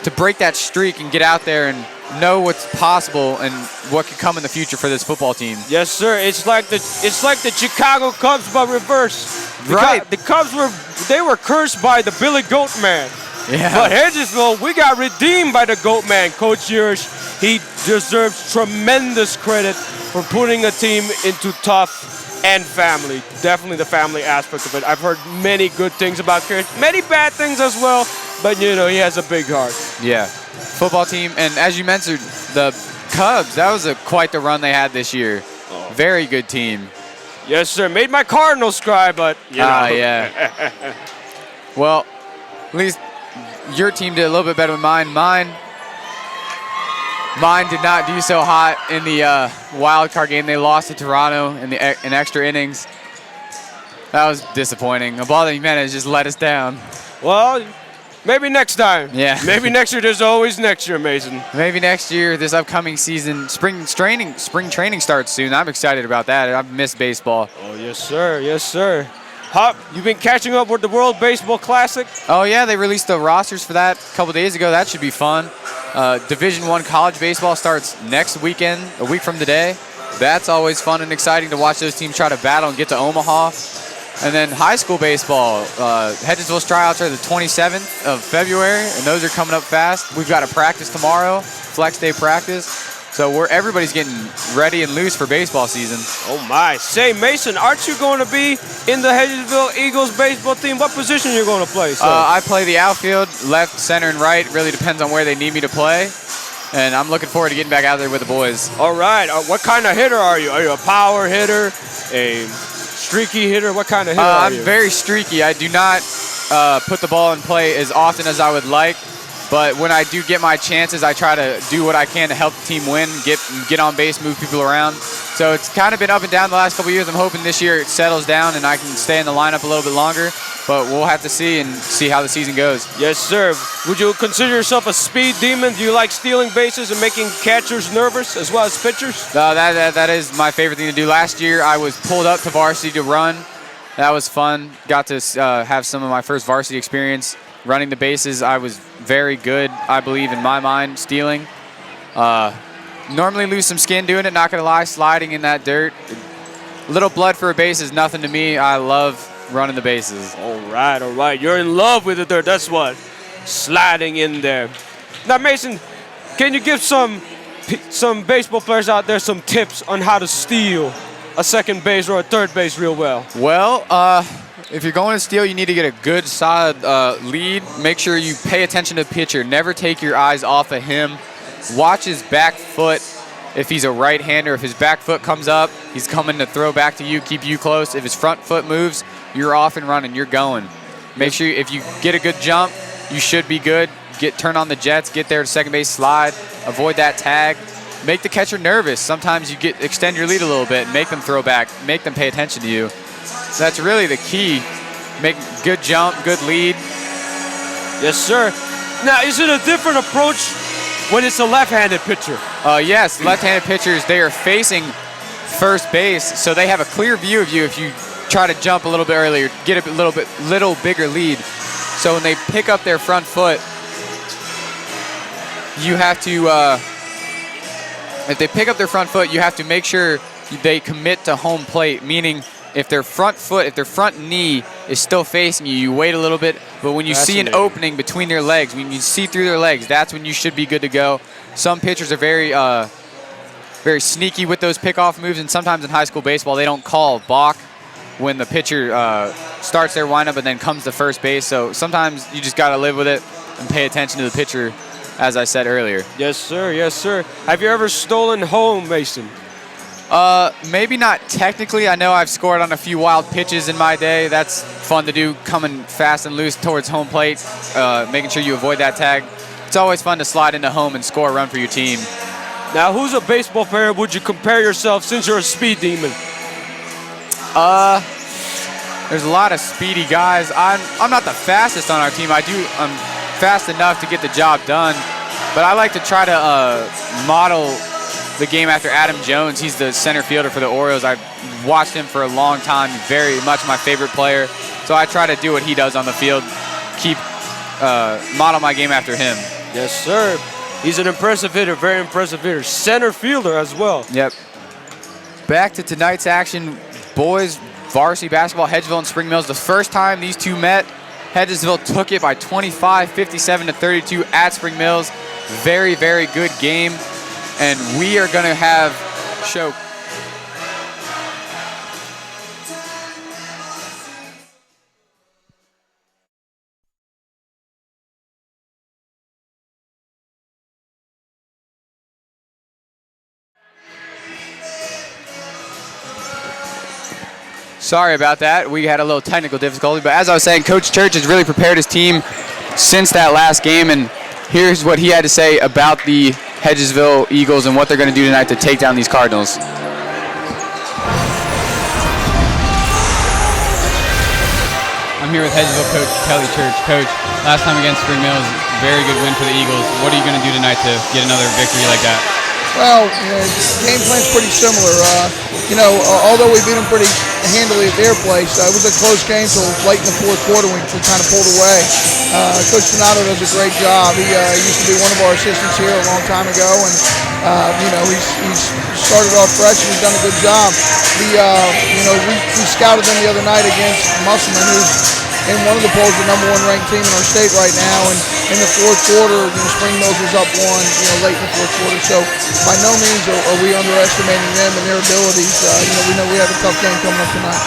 to break that streak and get out there and know what's possible and what could come in the future for this football team. Yes, sir. It's like the Chicago Cubs, but reverse. Right. The Cubs were cursed by the Billy Goat Man. Yeah. But Hedgesville, we got redeemed by the Goat Man. Coach Yurish, he deserves tremendous credit for putting a team into tough and family. Definitely the family aspect of it. I've heard many good things about Coach, many bad things as well, but you know, he has a big heart. Yeah. Football team, and as you mentioned, the Cubs, that was quite the run they had this year. Oh. Very good team. Yes, sir. Made my Cardinals cry, but you know. Yeah. Well, at least your team did a little bit better than mine. Mine did not do so hot in the wild card game. They lost to Toronto in extra innings. That was disappointing. A ball that Jimenez just let us down. Well, maybe next time. Yeah. Maybe next year. There's always next year, Mason. Maybe next year, this upcoming season, spring training starts soon. I'm excited about that. I've missed baseball. Oh, yes, sir. Yes, sir. Hop, you've been catching up with the World Baseball Classic? Oh, yeah, they released the rosters for that a couple days ago. That should be fun. Division I college baseball starts next weekend, a week from today. That's always fun and exciting to watch those teams try to battle and get to Omaha. And then high school baseball, Hedgesville's tryouts are the 27th of February, and those are coming up fast. We've got a practice tomorrow, flex day practice. So everybody's getting ready and loose for baseball season. Oh, my. Say, Mason, aren't you going to be in the Hedgesville Eagles baseball team? What position are you going to play? I play the outfield, left, center, and right. It really depends on where they need me to play. And I'm looking forward to getting back out there with the boys. All right. What kind of hitter are you? Are you a power hitter, a streaky hitter? What kind of hitter are you? I'm very streaky. I do not put the ball in play as often as I would like. But when I do get my chances, I try to do what I can to help the team win, get on base, move people around. So it's kind of been up and down the last couple of years. I'm hoping this year it settles down and I can stay in the lineup a little bit longer. But we'll have to see how the season goes. Yes, sir. Would you consider yourself a speed demon? Do you like stealing bases and making catchers nervous as well as pitchers? That is my favorite thing to do. Last year, I was pulled up to varsity to run. That was fun. Got to have some of my first varsity experience running the bases. I was very good, I believe, in my mind, stealing. Normally lose some skin doing it, not going to lie, sliding in that dirt. Little blood for a base is nothing to me. I love running the bases. All right. You're in love with the dirt. That's what. Sliding in there. Now, Mason, can you give some baseball players out there some tips on how to steal a second base or a third base real well? Well, if you're going to steal, you need to get a good, solid lead. Make sure you pay attention to the pitcher. Never take your eyes off of him. Watch his back foot. If he's a right-hander, if his back foot comes up, he's coming to throw back to you, keep you close. If his front foot moves, you're off and running. You're going. Make sure if you get a good jump, you should be good. Turn on the jets, get there to second base, slide, avoid that tag. Make the catcher nervous. Sometimes you extend your lead a little bit, make them throw back, make them pay attention to you. So that's really the key. Make good jump, good lead. Yes, sir. Now, is it a different approach when it's a left-handed pitcher? Yes, left-handed pitchers, they are facing first base, so they have a clear view of you if you try to jump a little bit earlier, get a little bigger lead. So when they pick up their front foot, you have to, if they pick up their front foot, you have to make sure they commit to home plate, meaning if their front knee is still facing you, you wait a little bit, but when you see an opening between their legs, when you see through their legs, that's when you should be good to go. Some pitchers are very sneaky with those pickoff moves, and sometimes in high school baseball, they don't call balk when the pitcher starts their windup and then comes to first base. So sometimes you just got to live with it and pay attention to the pitcher, as I said earlier. Yes, sir. Yes, sir. Have you ever stolen home, Mason? Maybe not technically. I know I've scored on a few wild pitches in my day. That's fun to do, coming fast and loose towards home plate, making sure you avoid that tag. It's always fun to slide into home and score a run for your team. Now, who's a baseball player would you compare yourself since you're a speed demon? There's a lot of speedy guys. I'm not the fastest on our team. I'm fast enough to get the job done, but I like to try to model the game after Adam Jones. He's the center fielder for the Orioles. I've watched him for a long time. Very much my favorite player. So I try to do what he does on the field, model my game after him. Yes, sir. He's an impressive hitter, very impressive hitter. Center fielder as well. Yep. Back to tonight's action. Boys varsity basketball, Hedgesville and Spring Mills. The first time these two met, Hedgesville took it by 25, 57-32 at Spring Mills. Very, very good game. And we are going to have show. Sorry about that. We had a little technical difficulty. But as I was saying, Coach Church has really prepared his team since that last game. And here's what he had to say about the Hedgesville Eagles and what they're going to do tonight to take down these Cardinals. here with Hedgesville coach Kelly Church. Coach, last time against Spring Mills, very good win for the Eagles. What are you going to do tonight to get another victory like that? Well, game plan's pretty similar. Although we beat them pretty handily at their place, it was a close game till late in the fourth quarter when we kind of pulled away. Coach Donato does a great job. He used to be one of our assistants here a long time ago, and he's started off fresh and he's done a good job. We scouted them the other night against Musselman, who's in one of the polls the #1 ranked team in our state right now, and in the fourth quarter, Spring Mills was up 1, late in the fourth quarter. So by no means are we underestimating them and their abilities. We know we have a tough game coming up tonight.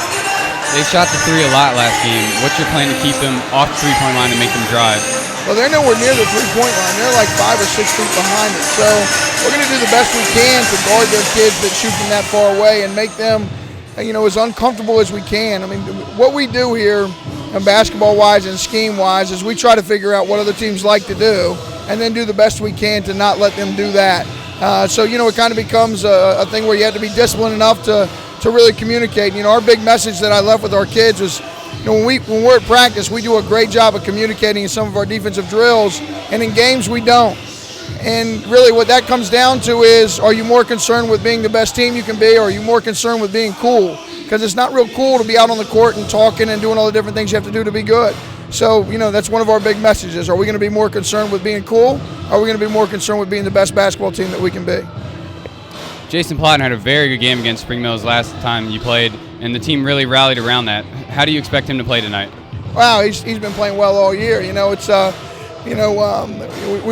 They shot the three a lot last game. What's your plan to keep them off the three-point line and make them drive? Well, they're nowhere near the three-point line. They're like 5 or 6 feet behind it. So we're going to do the best we can to guard their kids that shoot from that far away and make them, as uncomfortable as we can. I mean, what we do here, basketball-wise and scheme-wise, is we try to figure out what other teams like to do and then do the best we can to not let them do that. It kind of becomes a thing where you have to be disciplined enough to really communicate. Our big message that I left with our kids was, when we're at practice, we do a great job of communicating in some of our defensive drills, and in games we don't. And really what that comes down to is, are you more concerned with being the best team you can be, or are you more concerned with being cool? Because it's not real cool to be out on the court and talking and doing all the different things you have to do to be good. So, that's one of our big messages. Are we going to be more concerned with being cool? Or are we going to be more concerned with being the best basketball team that we can be? Jason Plotton had a very good game against Spring Mills last time you played, and the team really rallied around that. How do you expect him to play tonight? Wow, he's been playing well all year. We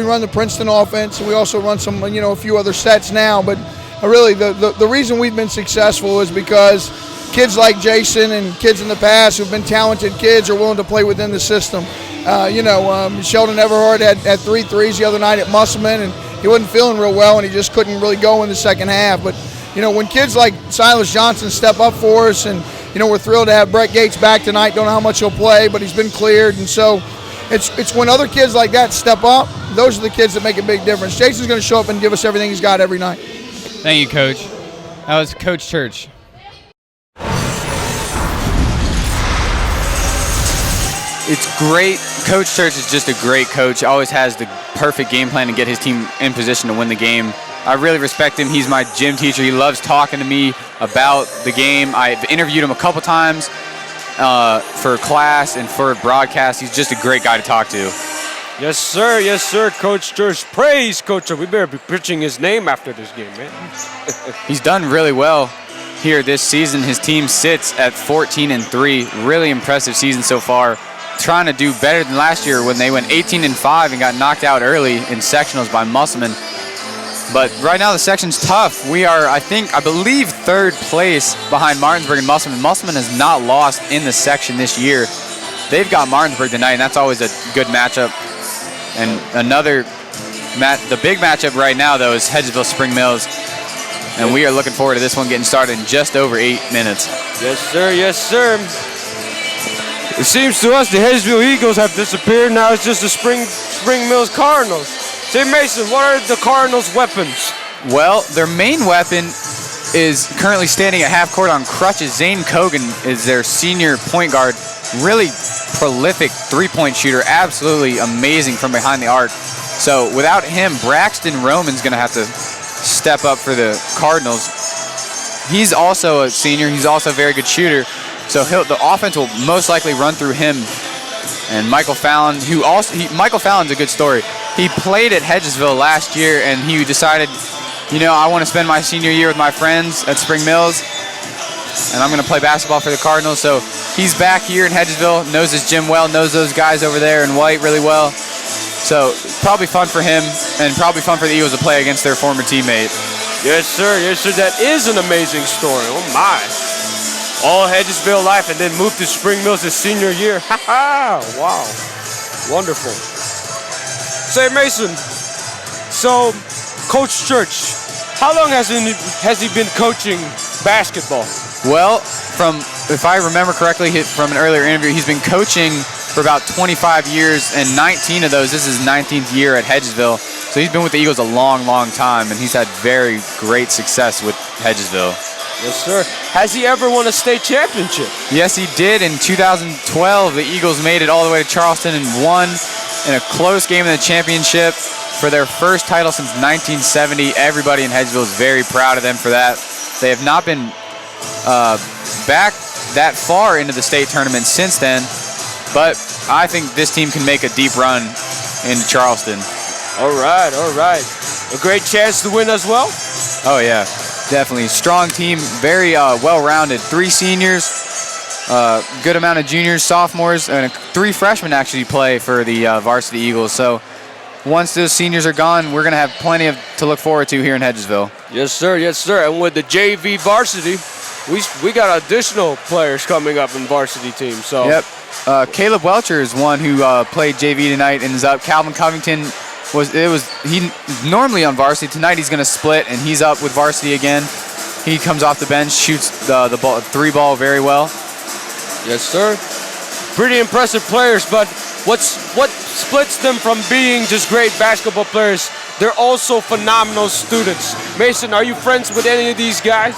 run the Princeton offense, and we also run some, a few other sets now. But really, the reason we've been successful is because kids like Jason and kids in the past who've been talented kids are willing to play within the system. Sheldon Everhart had 3 threes the other night at Musselman, and he wasn't feeling real well, and he just couldn't really go in the second half. But, when kids like Silas Johnson step up for us, and, we're thrilled to have Brett Gates back tonight. Don't know how much he'll play, but he's been cleared. And so it's when other kids like that step up, those are the kids that make a big difference. Jason's going to show up and give us everything he's got every night. Thank you, Coach. That was Coach Church. It's great. Coach Church is just a great coach. Always has the perfect game plan to get his team in position to win the game. I really respect him. He's my gym teacher. He loves talking to me about the game. I've interviewed him a couple times for class and for broadcast. He's just a great guy to talk to. Yes, sir. Yes, sir. Coach Church. Praise Coach Church. We better be pitching his name after this game, man. He's done really well here this season. His team sits at 14-3. Really impressive season so far. Trying to do better than last year when they went 18-5 and got knocked out early in sectionals by Musselman. But right now the section's tough. We are, I believe, 3rd place behind Martinsburg and Musselman. Musselman has not lost in the section this year. They've got Martinsburg tonight, and that's always a good matchup. And the big matchup right now, though, is Hedgesville Spring Mills. And we are looking forward to this one getting started in just over 8 minutes. Yes, sir. Yes, sir. It seems to us the Hedgesville Eagles have disappeared. Now it's just the Spring Mills Cardinals. Say, Mason, what are the Cardinals' weapons? Well, their main weapon is currently standing at half court on crutches. Zane Cogan is their senior point guard. Really prolific three-point shooter. Absolutely amazing from behind the arc. So without him, Braxton Roman's going to have to step up for the Cardinals. He's also a senior. He's also a very good shooter. So the offense will most likely run through him and Michael Fallon, Michael Fallon's a good story. He played at Hedgesville last year, and he decided, I want to spend my senior year with my friends at Spring Mills, and I'm going to play basketball for the Cardinals. So he's back here in Hedgesville, knows his gym well, knows those guys over there in white really well. So probably fun for him, and probably fun for the Eagles to play against their former teammate. Yes, sir. Yes, sir. That is an amazing story. Oh, my. All Hedgesville life and then moved to Spring Mills his senior year. Ha ha! Wow. Wonderful. Say, Mason, so Coach Church, how long has he been coaching basketball? Well, if I remember correctly from an earlier interview, he's been coaching for about 25 years, and 19 of those, this is his 19th year at Hedgesville. So he's been with the Eagles a long, long time, and he's had very great success with Hedgesville. Yes, sir. Has he ever won a state championship? Yes, he did. In 2012, the Eagles made it all the way to Charleston and won in a close game in the championship for their first title since 1970. Everybody in Hedgesville is very proud of them for that. They have not been back that far into the state tournament since then, but I think this team can make a deep run into Charleston. All right, all right. A great chance to win as well? Oh, yeah, definitely. Strong team, very well-rounded. 3 seniors, good amount of juniors, sophomores, and 3 freshmen actually play for the varsity Eagles. So once those seniors are gone, we're going to have plenty to look forward to here in Hedgesville. Yes, sir, yes, sir. And with the JV varsity, we got additional players coming up in varsity team. So. Yep. Caleb Welcher is one who played JV tonight and is up. Calvin Covington he normally on varsity. Tonight he's going to split and he's up with varsity again. He comes off the bench, shoots the ball, 3-ball very well. Yes, sir. Pretty impressive players, but what splits them from being just great basketball players? They're also phenomenal students. Mason, are you friends with any of these guys?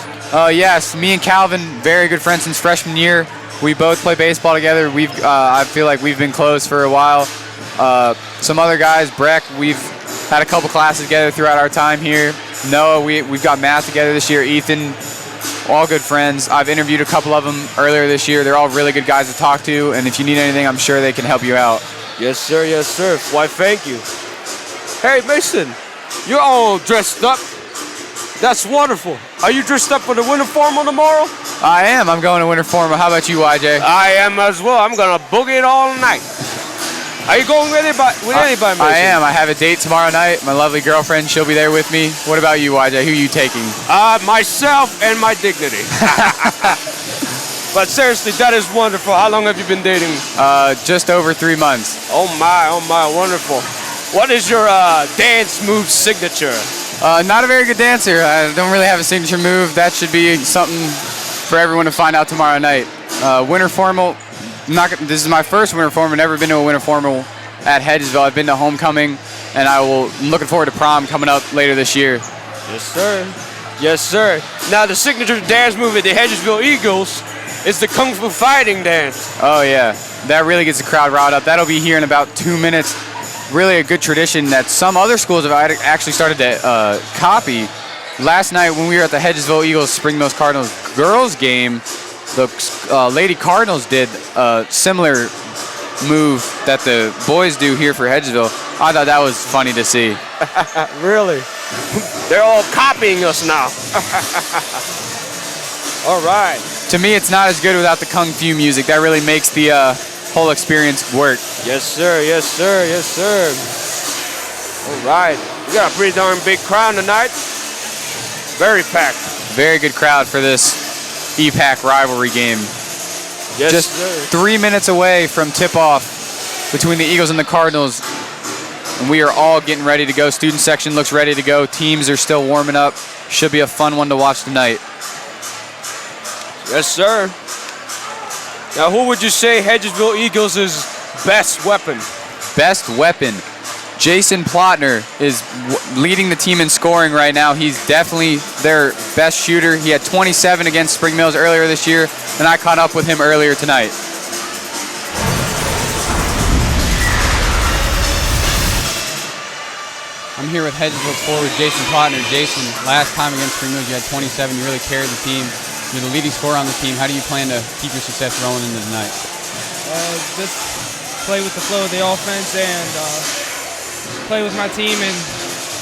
Yes, me and Calvin, very good friends since freshman year. We both play baseball together. I feel like we've been close for a while. Some other guys, Breck, we've had a couple classes together throughout our time here. Noah, we've got math together this year. Ethan, all good friends. I've interviewed a couple of them earlier this year. They're all really good guys to talk to, and if you need anything, I'm sure they can help you out. Yes, sir, yes, sir. Why, thank you. Hey, Mason, you're all dressed up. That's wonderful. Are you dressed up for the winter formal tomorrow? I am. I'm going to winter formal. How about you, YJ? I am as well. I'm going to boogie it all night. Are you going with anybody, Mason? I am. I have a date tomorrow night. My lovely girlfriend, she'll be there with me. What about you, YJ? Who are you taking? Myself and my dignity. But seriously, that is wonderful. How long have you been dating? Just over 3 months. Oh my, wonderful. What is your dance move signature? Not a very good dancer. I don't really have a signature move. That should be something for everyone to find out tomorrow night. Winter formal. This is my first winter formal. I've never been to a winter formal at Hedgesville. I've been to homecoming, and I'm looking forward to prom coming up later this year. Yes, sir. Yes, sir. Now, the signature dance move at the Hedgesville Eagles is the Kung Fu fighting dance. Oh, yeah. That really gets the crowd riled up. That'll be here in about 2 minutes. Really a good tradition that some other schools have actually started to copy. Last night when we were at the Hedgesville Eagles Spring Mills Cardinals girls game, the Lady Cardinals did a similar move that the boys do here for Hedgesville. I thought that was funny to see. Really? They're all copying us now. All right. To me, it's not as good without the Kung Fu music. That really makes the whole experience work. Yes, sir. Yes, sir. Yes, sir. All right. We got a pretty darn big crowd tonight. Very packed. Very good crowd for this EPAC rivalry game. Yes, Just sir. 3 minutes away from tip-off between the Eagles and the Cardinals. And we are all getting ready to go. Student section looks ready to go. Teams are still warming up. Should be a fun one to watch tonight. Yes, sir. Now, who would you say Hedgesville Eagles' best weapon? Best weapon. Jason Plotner is leading the team in scoring right now. He's definitely their best shooter. He had 27 against Spring Mills earlier this year, and I caught up with him earlier tonight. I'm here with Hedgesville forward Jason Plotner. Jason, last time against Spring Mills, you had 27. You really carried the team. You're the leading scorer on the team. How do you plan to keep your success rolling into tonight? Just play with the flow of the offense and play with my team and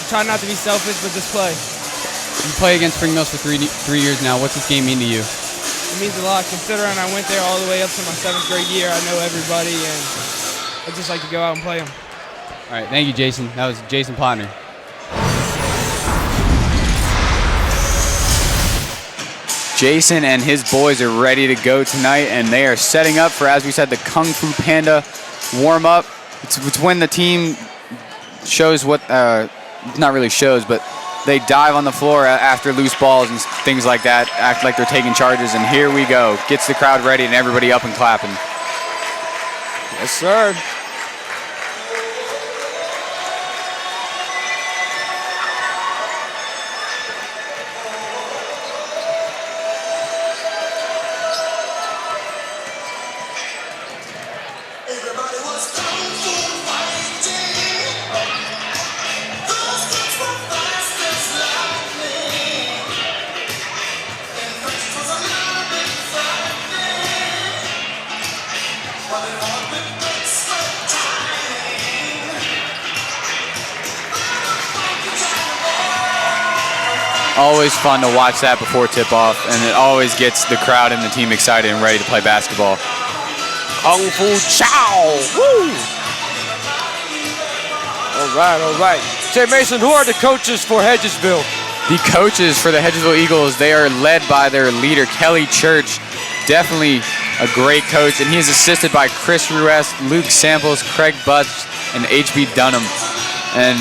try not to be selfish, but just play. You play against Spring Mills for three years now. What's this game mean to you? It means a lot, considering I went there all the way up to my 7th grade year. I know everybody, and I just like to go out and play them. All right, thank you, Jason. That was Jason Plotner. Jason and his boys are ready to go tonight, and they are setting up for, as we said, the Kung Fu Panda warm-up. It's when the team shows what, not really shows, but they dive on the floor after loose balls and things like that, act like they're taking charges, and here we go. Gets the crowd ready and everybody up and clapping. Yes, sir. always fun to watch that before tip-off, and it always gets the crowd and the team excited and ready to play basketball. Kung Fu Chow. Woo! All right. Say, Mason, who are the coaches for Hedgesville? The coaches for the Hedgesville Eagles, they are led by their leader, Kelly Church. Definitely a great coach, and he is assisted by Chris Ruess, Luke Samples, Craig Butts, and H.B. Dunham. And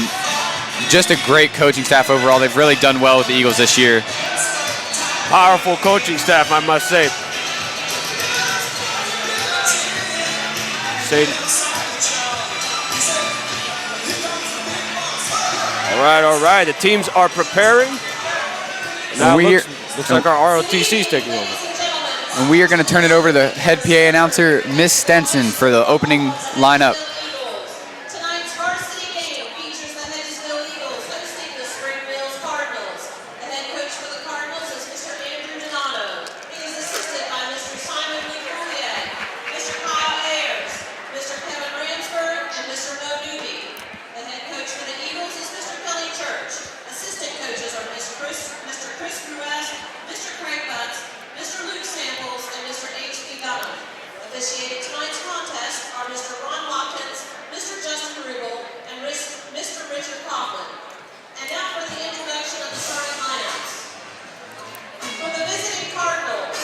just a great coaching staff overall. They've really done well with the Eagles this year. Powerful coaching staff, I must say. All right. The teams are preparing. Now it looks like our ROTC is taking over. And we are going to turn it over to the head PA announcer, Miss Stenson, for the opening lineup. Tonight's varsity game features the Hedgesville Eagles hosting the Spring Mills Cardinals. The head coach for the Cardinals is Mr. Andrew Donato. He is assisted by Mr. Simon Lecoulier, Mr. Kyle Ayers, Mr. Kevin Ramsberg, and Mr. Mo Newby. The head coach for the Eagles is Mr. Kelly Church. Assistant coaches are Mr. Chris Ruess, Mr. Craig Butts, Mr. Luke Samples, and Mr. H.P. Dunham. Officiating tonight's contest are Mr. Ron Watkins, Mr. Justin Rubel, and Mr. Richard Coughlin. And now for the introduction of the starting lineups. For the visiting Cardinals,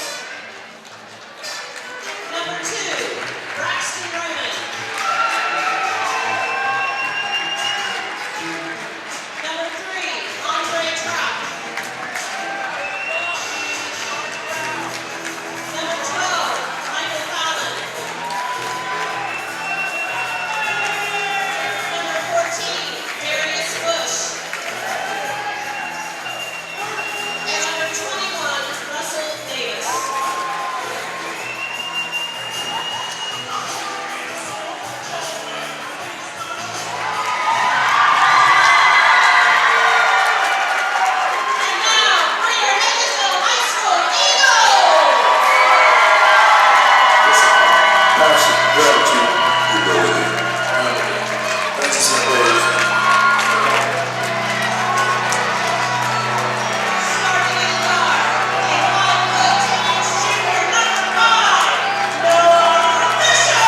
number 2, Braxton Roman. Number 3, Andre Trout. Number 12, Michael Fallon. Number 14, Darius Bush. And number 21, Russell Davis. And now for your Hedgesville High School Eagles! Passion, gratitude, humility, harmony. That's a simple Starting in guard, a 5'10" junior number 5, Noah Fisher.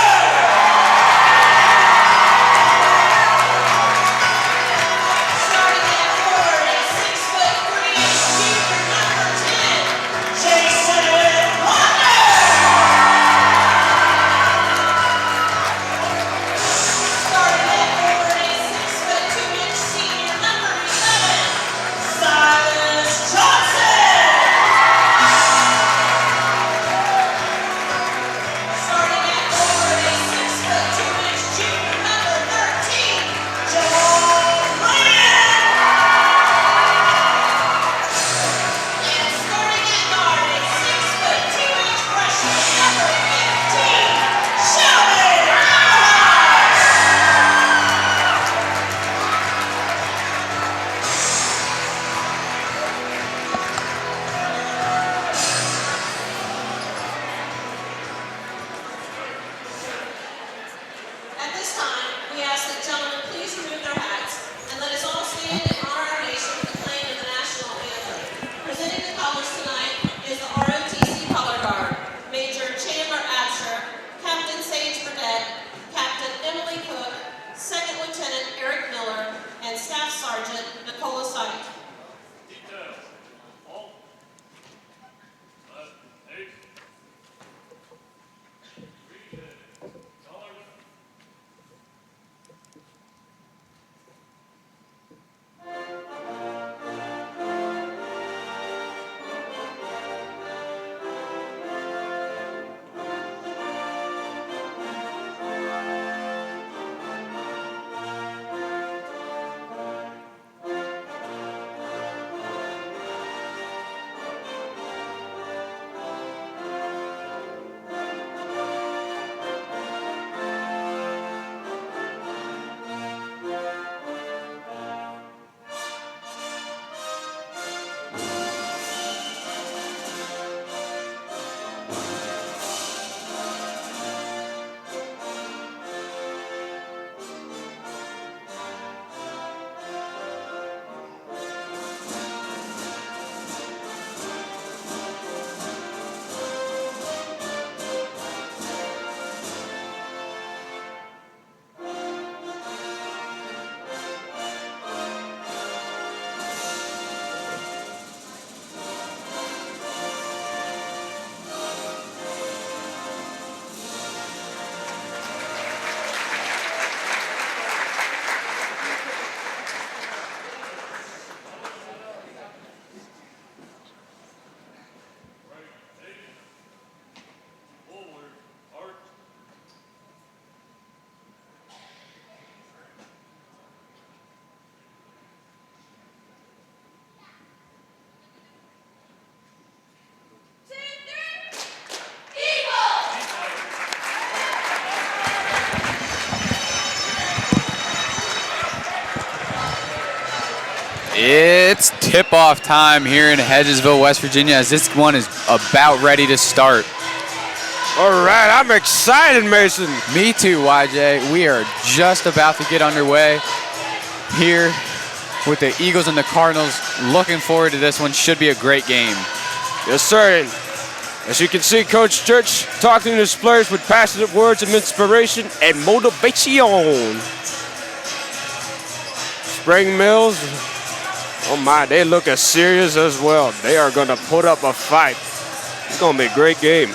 Starting at forward, a 6'3" junior number 10, Jason Wonder. Starting at forward, a 6'2" senior number 11, Silas Johnson. Starting at forward, a 6'2" junior number 13, Joel Ryan. And starting at guard, a 6'2" freshman number 15, Shelby Rouse. At this time, we ask that gentlemen please remove their hats and let us all stand and honor our nation with the playing of the national anthem. Presenting the colors tonight is the ROTC color guard, Major Chandler Absher, Captain Sage Burdett, Captain Emily Cook, Second Lieutenant Eric Miller, and Staff Sergeant Nicola Sykes. It's tip-off time here in Hedgesville, West Virginia, as this one is about ready to start. All right, I'm excited, Mason. Me too, YJ. We are just about to get underway here with the Eagles and the Cardinals. Looking forward to this one. Should be a great game. Yes, sir. And as you can see, Coach Church talking to his players with passionate words of inspiration and motivation. Spring Mills, oh my, they look as serious as well. They are going to put up a fight. It's going to be a great game.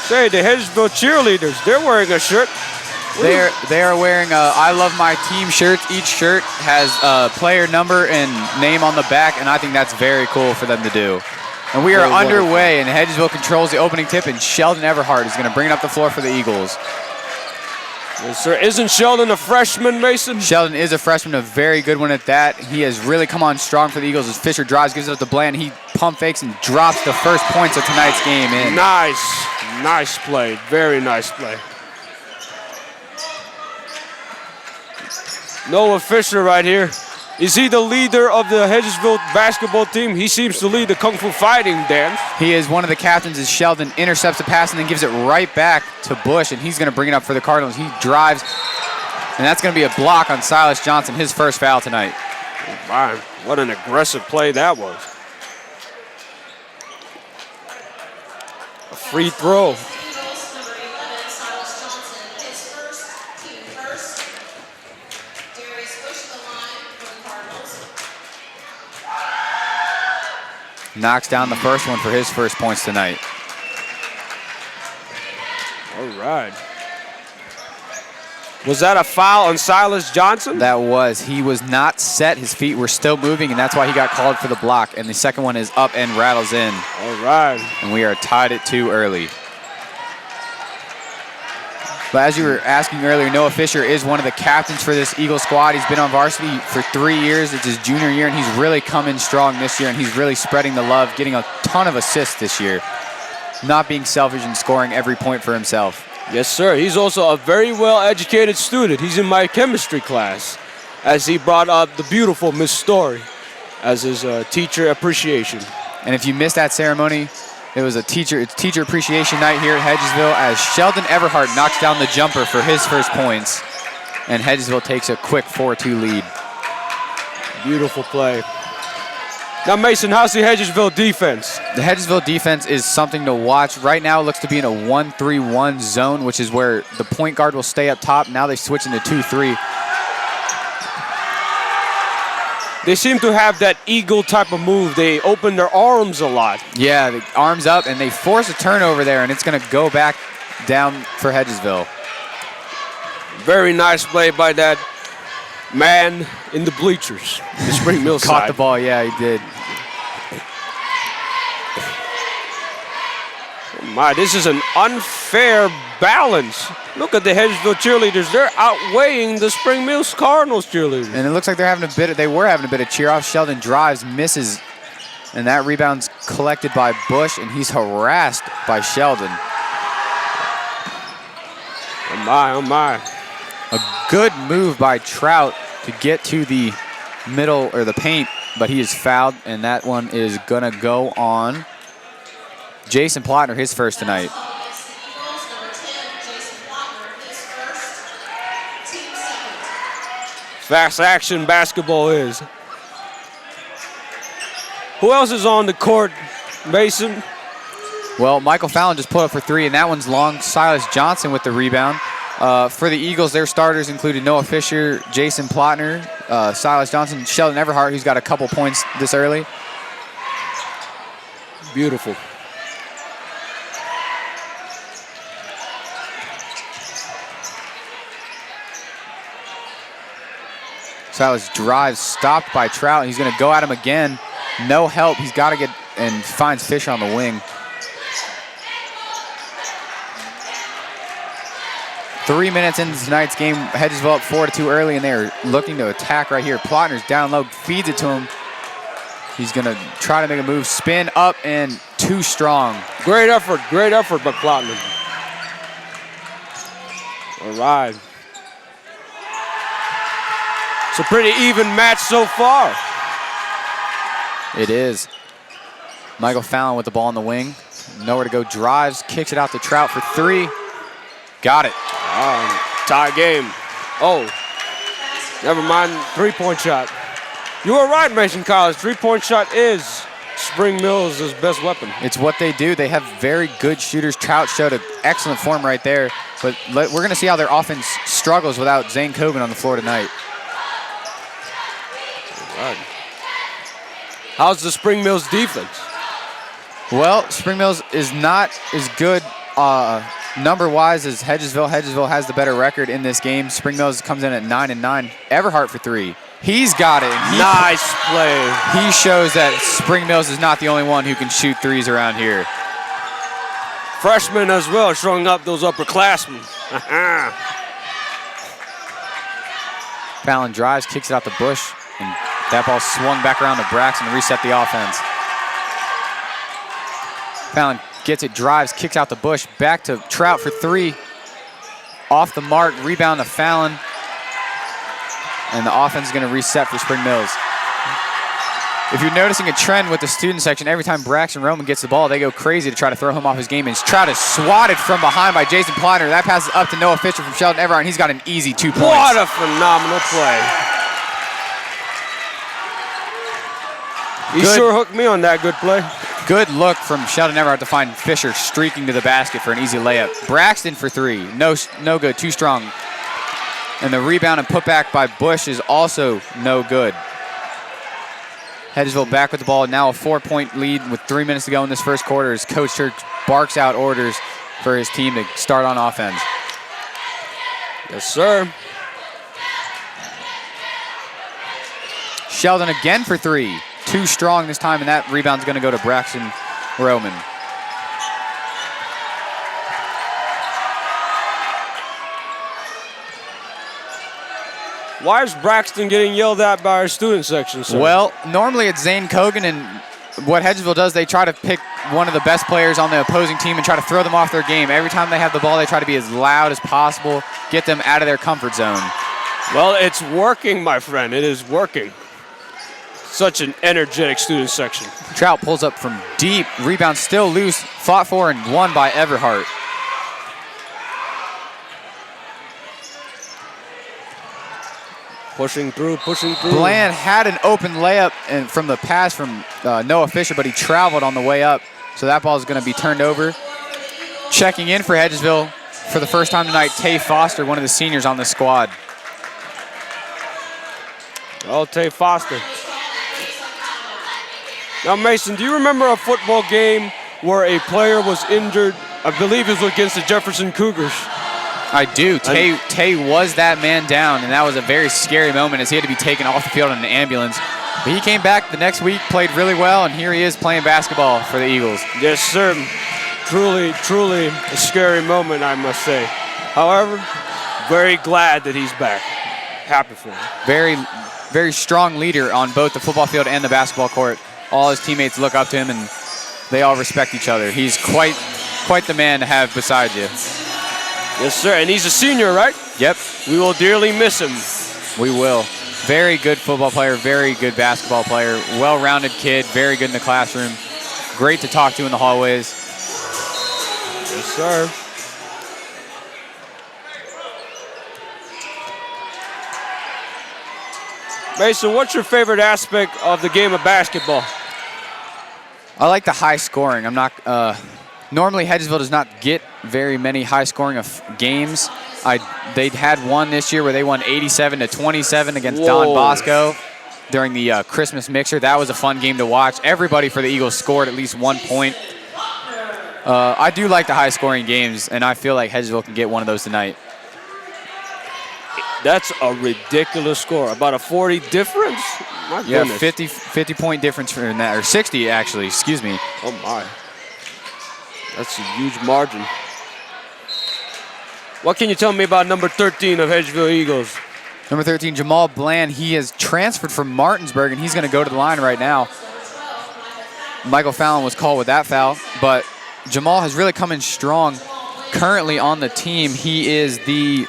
Say, the Hedgesville cheerleaders, they're wearing a shirt. They are wearing I Love My Team shirts. Each shirt has a player number and name on the back, and I think that's very cool for them to do. And we are underway, and Hedgesville controls the opening tip, and Sheldon Everhart is going to bring it up the floor for the Eagles. Yes, sir. Isn't Sheldon a freshman, Mason? Sheldon is a freshman, a very good one at that. He has really come on strong for the Eagles as Fisher drives, gives it up to Bland. He pump fakes and drops the first points of tonight's game in. Nice play. Very nice play. Noah Fisher right here. Is he the leader of the Hedgesville basketball team? He seems to lead the Kung Fu fighting dance. He is one of the captains as Sheldon intercepts the pass and then gives it right back to Bush, and he's going to bring it up for the Cardinals. He drives, and that's going to be a block on Silas Johnson, his first foul tonight. Oh my, what an aggressive play that was. A free throw. Knocks down the first one for his first points tonight. All right. Was that a foul on Silas Johnson? That was. He was not set. His feet were still moving, and that's why he got called for the block. And the second one is up and rattles in. All right. And we are tied at 2 early. But as you were asking earlier, Noah Fisher is one of the captains for this Eagle squad. He's been on varsity for 3 years. It's his junior year, and he's really come in strong this year, and he's really spreading the love, getting a ton of assists this year. Not being selfish and scoring every point for himself. Yes, sir. He's also a very well-educated student. He's in my chemistry class, as he brought up the beautiful Miss Story as his teacher appreciation. And if you missed that ceremony, it was it's teacher appreciation night here at Hedgesville as Sheldon Everhart knocks down the jumper for his first points. And Hedgesville takes a quick 4-2 lead. Beautiful play. Now, Mason, how's the Hedgesville defense? The Hedgesville defense is something to watch. Right now, it looks to be in a 1-3-1 zone, which is where the point guard will stay up top. Now they switch into 2-3. They seem to have that eagle type of move. They open their arms a lot. Yeah, the arms up, and they force a turnover there, and it's going to go back down for Hedgesville. Very nice play by that man in the bleachers, the Spring Mill side. Caught the ball, yeah, he did. Oh my, this is an unfair balance. Look at the Hedgesville cheerleaders. They're outweighing the Spring Mills Cardinals cheerleaders. And it looks like they were having a bit of cheer off. Sheldon drives, misses, and that rebound's collected by Bush, and he's harassed by Sheldon. Oh my, oh my. A good move by Trout to get to the middle or the paint, but he is fouled, and that one is gonna go on Jason Plotner, his first tonight. Fast action basketball is. Who else is on the court, Mason? Well, Michael Fallon just put up for 3, and that one's long. Silas Johnson with the rebound. For the Eagles, their starters included Noah Fisher, Jason Plotner, Silas Johnson, Sheldon Everhart, who's got a couple points this early. Beautiful. Silas drives, stopped by Trout. He's going to go at him again. No help. He's got to get and finds Fisher on the wing. 3 minutes into tonight's game, Hedgesville up 4-2 early, and they're looking to attack right here. Plotner's down low, feeds it to him. He's going to try to make a move, spin up, and too strong. Great effort by Plotner. All right. It's a pretty even match so far. It is. Michael Fallon with the ball on the wing. Nowhere to go, drives, kicks it out to Trout for 3. Got it. Tie game. Oh, never mind, 3-point shot. You were right, Mason College. 3-point shot is Spring Mills' best weapon. It's what they do. They have very good shooters. Trout showed an excellent form right there. But we're going to see how their offense struggles without Zane Cogan on the floor tonight. All right. How's the Spring Mills defense? Well, Spring Mills is not as good number-wise as Hedgesville. Hedgesville has the better record in this game. Spring Mills comes in at 9-9. Everhart for 3. He's got it. Nice play. He shows that Spring Mills is not the only one who can shoot threes around here. Freshmen as well, showing up those upperclassmen. Fallon drives, kicks it out the bush, and that ball swung back around to Braxton to reset the offense. Fallon gets it, drives, kicks out the bush, back to Trout for 3. Off the mark, rebound to Fallon. And the offense is going to reset for Spring Mills. If you're noticing a trend with the student section, every time Braxton Roman gets the ball, they go crazy to try to throw him off his game. And Trout is swatted from behind by Jason Pliner. That passes up to Noah Fisher from Sheldon Everhart, and he's got an easy 2 points. What a phenomenal play. He sure hooked me on that good play. Good look from Sheldon Everhart to find Fisher streaking to the basket for an easy layup. Braxton for 3. No good, too strong. And the rebound and putback by Bush is also no good. Hedgesville back with the ball. Now a 4-point lead with 3 minutes to go in this first quarter as Coach Church barks out orders for his team to start on offense. Yes, sir. Sheldon again for 3. Too strong this time, and that rebound's going to go to Braxton Roman. Why is Braxton getting yelled at by our student section, sir? Well, normally it's Zane Cogan, and what Hedgesville does, they try to pick one of the best players on the opposing team and try to throw them off their game. Every time they have the ball, they try to be as loud as possible, get them out of their comfort zone. Well, it's working, my friend. It is working. Such an energetic student section. Trout pulls up from deep, rebound still loose, fought for and won by Everhart. Pushing through. Bland had an open layup and from the pass from Noah Fisher, but he traveled on the way up. So that ball is going to be turned over. Checking in for Hedgesville for the first time tonight, Tay Foster, one of the seniors on the squad. Oh, Tay Foster. Now, Mason, do you remember a football game where a player was injured? I believe it was against the Jefferson Cougars. I do. Tay was that man down, and that was a very scary moment as he had to be taken off the field in an ambulance. But he came back the next week, played really well, and here he is playing basketball for the Eagles. Yes, sir. Truly, truly a scary moment, I must say. However, very glad that he's back. Happy for him. Very, very strong leader on both the football field and the basketball court. All his teammates look up to him, and they all respect each other. He's quite the man to have beside you. Yes, sir, and he's a senior, right? Yep. We will dearly miss him. We will. Very good football player, very good basketball player, well-rounded kid, very good in the classroom. Great to talk to in the hallways. Yes, sir. Mason, what's your favorite aspect of the game of basketball? I like the high scoring. I'm not... Normally, Hedgesville does not get very many high-scoring games. They had one this year where they won 87-27 against Don Bosco during the Christmas mixer. That was a fun game to watch. Everybody for the Eagles scored at least 1 point. I do like the high-scoring games, and I feel like Hedgesville can get one of those tonight. That's a ridiculous score. About a 40 difference? My goodness. 50-point difference from that, or 60 actually, excuse me. Oh, my. That's a huge margin. What can you tell me about number 13 of Hedgesville Eagles? Number 13, Jamal Bland. He has transferred from Martinsburg, and he's going to go to the line right now. Michael Fallon was called with that foul, but Jamal has really come in strong. currently on the team. He is the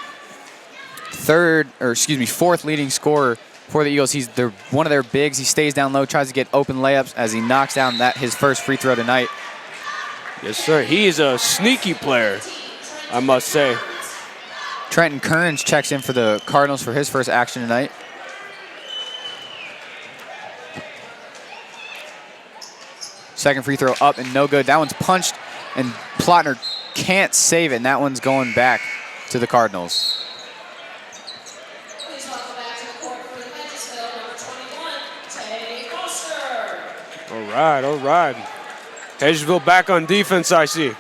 fourth leading scorer for the Eagles. He's one of their bigs. He stays down low, tries to get open layups as he knocks down his first free throw tonight. Yes, sir. He is a sneaky player, I must say. Trenton Kearns checks in for the Cardinals for his first action tonight. Second free throw up and no good. That one's punched, and Plotner can't save it, and that one's going back to the Cardinals. Please welcome back to the court for the Hedgesville, number 21, Tay Foster. All right. Hedgesville back on defense, I see.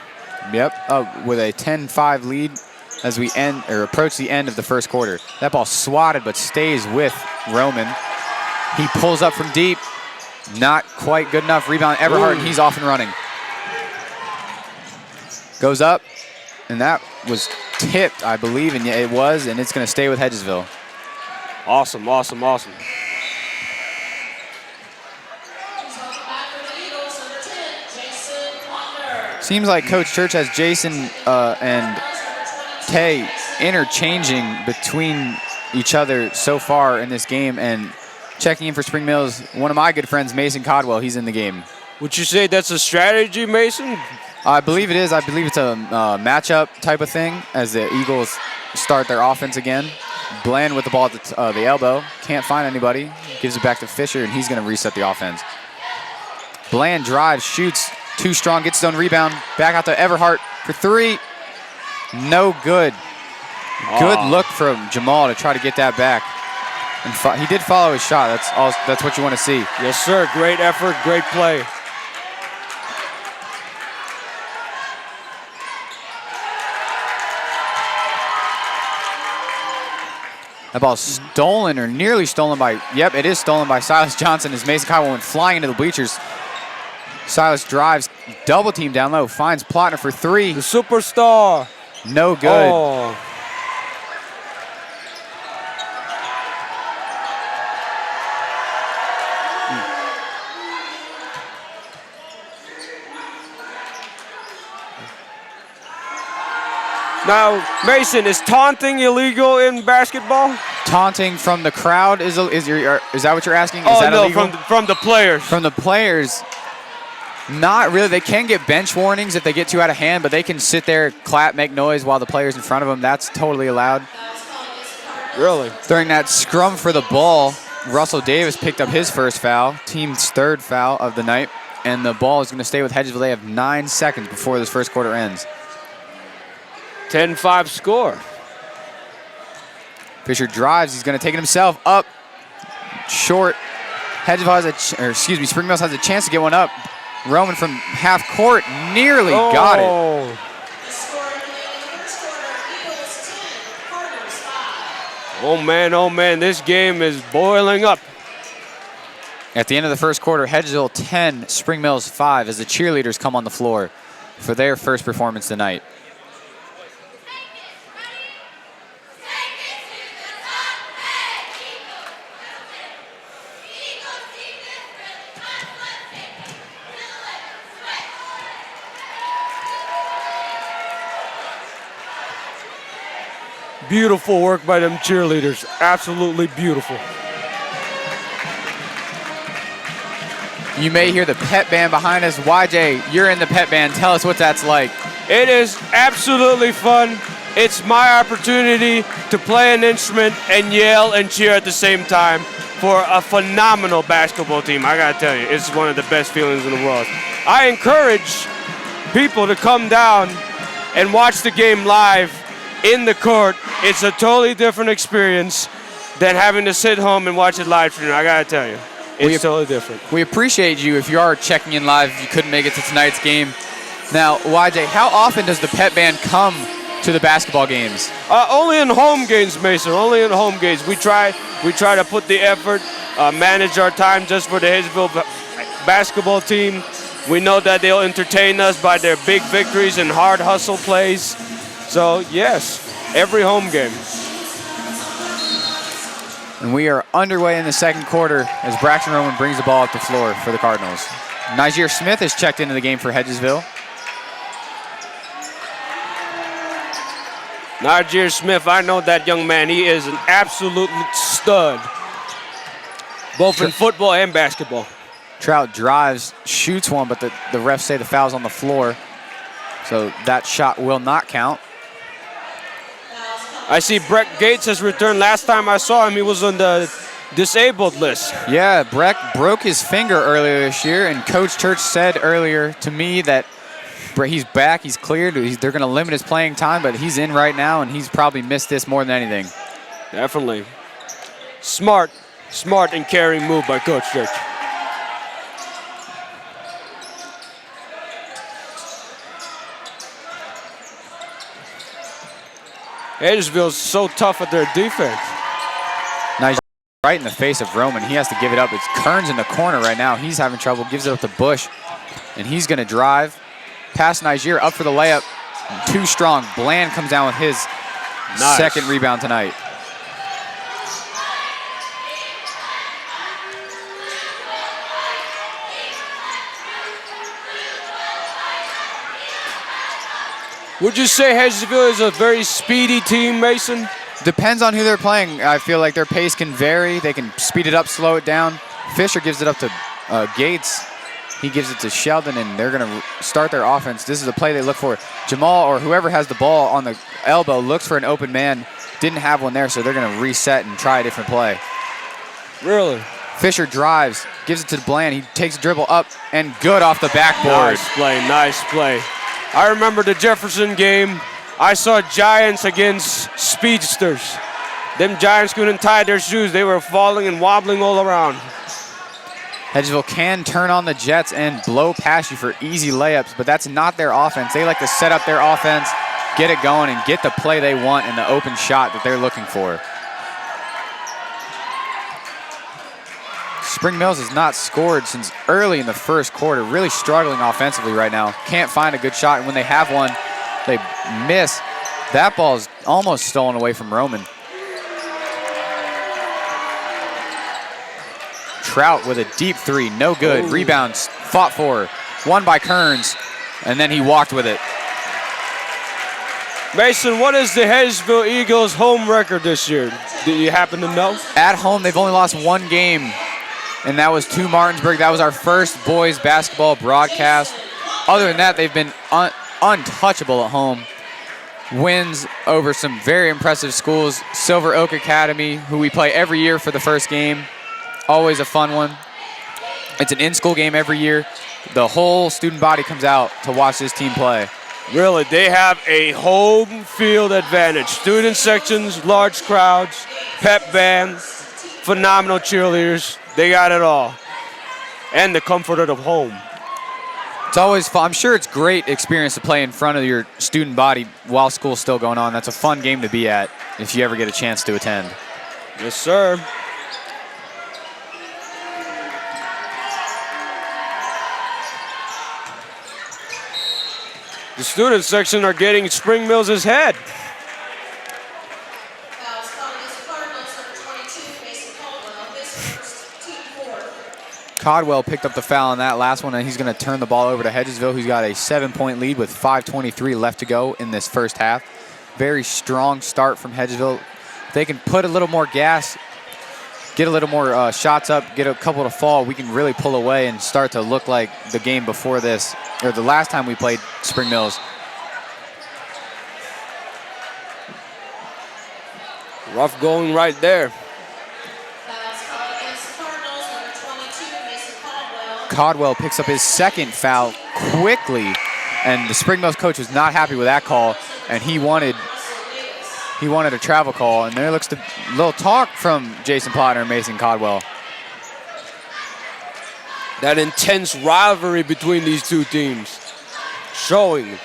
Yep, with a 10-5 lead as we approach the end of the first quarter. That ball swatted but stays with Roman. He pulls up from deep. Not quite good enough. Rebound Everhart, and he's off and running. Goes up, and that was tipped, I believe, and it was, and it's going to stay with Hedgesville. Awesome. Seems like Coach Church has Jason and Tay interchanging between each other so far in this game, and checking in for Spring Mills, one of my good friends, Mason Codwell, he's in the game. Would you say that's a strategy, Mason? I believe it is. I believe it's a matchup type of thing as the Eagles start their offense again. Bland with the ball at the elbow. Can't find anybody. Gives it back to Fisher, and he's going to reset the offense. Bland drives, shoots, too strong, gets his own rebound. Back out to Everhart for three. No good. Good look from Jamal to try to get that back. And he did follow his shot. That's what you want to see. Yes, sir. Great effort, great play. That ball's stolen or nearly stolen by, yep, it is stolen by Silas Johnson as Mason Codwell went flying into the bleachers. Silas drives, double team down low, finds Plotner for three. The superstar. No good. Oh. Now, Mason, is taunting illegal in basketball? Taunting from the crowd is that what you're asking? Is that no, illegal? from the players. From the players, not really. They can get bench warnings if they get too out of hand, but they can sit there, clap, make noise while the player's in front of them. That's totally allowed. Really? During that scrum for the ball, Russell Davis picked up his first foul, team's third foul of the night, and the ball is going to stay with Hedgesville. They have 9 seconds before this first quarter ends. 10-5 score. Fisher drives. He's going to take it himself. Up. Short. Hedgesville has Spring Mills has a chance to get one up. Roman from half court nearly got it. Oh, man. This game is boiling up. At the end of the first quarter, Hedgesville 10, Spring Mills 5 as the cheerleaders come on the floor for their first performance tonight. Beautiful work by them cheerleaders. Absolutely beautiful. You may hear the pep band behind us. YJ, you're in the pep band. Tell us what that's like. It is absolutely fun. It's my opportunity to play an instrument and yell and cheer at the same time for a phenomenal basketball team. I gotta tell you, it's one of the best feelings in the world. I encourage people to come down and watch the game live in the court. It's a totally different experience than having to sit home and watch it live stream. I gotta tell you, it's totally different. We appreciate you if you are checking in live, if you couldn't make it to tonight's game. Now, YJ, how often does the pep band come to the basketball games? Only in home games, Mason. Only in home games. We try to put the effort, manage our time just for the Hedgesville basketball team. We know that they'll entertain us by their big victories and hard hustle plays. So, yes, every home game. And we are underway in the second quarter as Braxton Roman brings the ball up the floor for the Cardinals. Nizier Smith has checked into the game for Hedgesville. Najir Smith, I know that young man. He is an absolute stud, both in football and basketball. Trout drives, shoots one, but the refs say the foul's on the floor. So that shot will not count. I see Breck Gates has returned. Last time I saw him, he was on the disabled list. Yeah, Breck broke his finger earlier this year, and Coach Church said earlier to me that he's back, he's cleared. They're going to limit his playing time, but he's in right now, and he's probably missed this more than anything. Definitely. Smart and caring move by Coach Church. Hedgesville's so tough at their defense. Nice right in the face of Roman. He has to give it up. It's Kearns in the corner right now. He's having trouble, gives it up to Bush, and he's going to drive. Pass Niger up for the layup. Too strong. Bland comes down with his second rebound tonight. Would you say Hedgesville is a very speedy team, Mason? Depends on who they're playing. I feel like their pace can vary. They can speed it up, slow it down. Fisher gives it up to Gates. He gives it to Sheldon, and they're going to start their offense. This is a play they look for. Jamal or whoever has the ball on the elbow looks for an open man. Didn't have one there, so they're going to reset and try a different play. Really? Fisher drives, gives it to Bland. He takes a dribble up and good off the backboard. Nice play. I remember the Jefferson game. I saw Giants against speedsters. Them Giants couldn't tie their shoes. They were falling and wobbling all around. Hedgesville can turn on the Jets and blow past you for easy layups, but that's not their offense. They like to set up their offense, get it going, and get the play they want and the open shot that they're looking for. Spring Mills has not scored since early in the first quarter, really struggling offensively right now. Can't find a good shot, and when they have one, they miss. That ball's almost stolen away from Roman. Trout with a deep three, no good. Oh. Rebounds, fought for, won by Kearns, and then he walked with it. Mason, what is the Hedgesville Eagles home record this year? Do you happen to know? At home, they've only lost one game, and that was to Martinsburg. That was our first boys basketball broadcast. Other than that, they've been untouchable at home. Wins over some very impressive schools. Silver Oak Academy, who we play every year for the first game. Always a fun one. It's an in-school game every year. The whole student body comes out to watch this team play. Really, they have a home field advantage. Student sections, large crowds, pep band, phenomenal cheerleaders. They got it all. And the comfort of home. It's always fun. I'm sure it's a great experience to play in front of your student body while school's still going on. That's a fun game to be at if you ever get a chance to attend. Yes, sir. The student section are getting Spring Mills' head. Fouls called against the Cardinals, number 22, Mason Caldwell, his first, team fourth. Codwell picked up the foul on that last one, and he's going to turn the ball over to Hedgesville, who's got a 7-point lead with 5:23 left to go in this first half. Very strong start from Hedgesville. If they can put a little more gas, get a little more shots up, get a couple to fall, we can really pull away and start to look like the game before this, or the last time we played Spring Mills. Rough going right there. Fouls called against the Cardinals, number 22, Mason Caldwell. Codwell picks up his second foul quickly, and the Spring Mills coach was not happy with that call, and he wanted a travel call, and there looks to little talk from Jason Plotner and Mason Codwell. That intense rivalry between these two teams showing.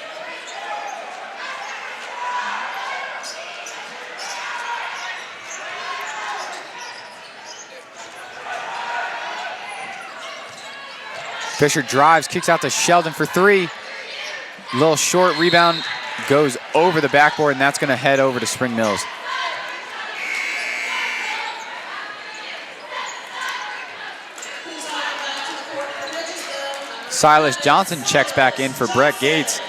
Fisher drives, kicks out to Sheldon for three. Little short rebound, goes over the backboard, and that's going to head over to Spring Mills. Silas Johnson checks back in for Brett Gates.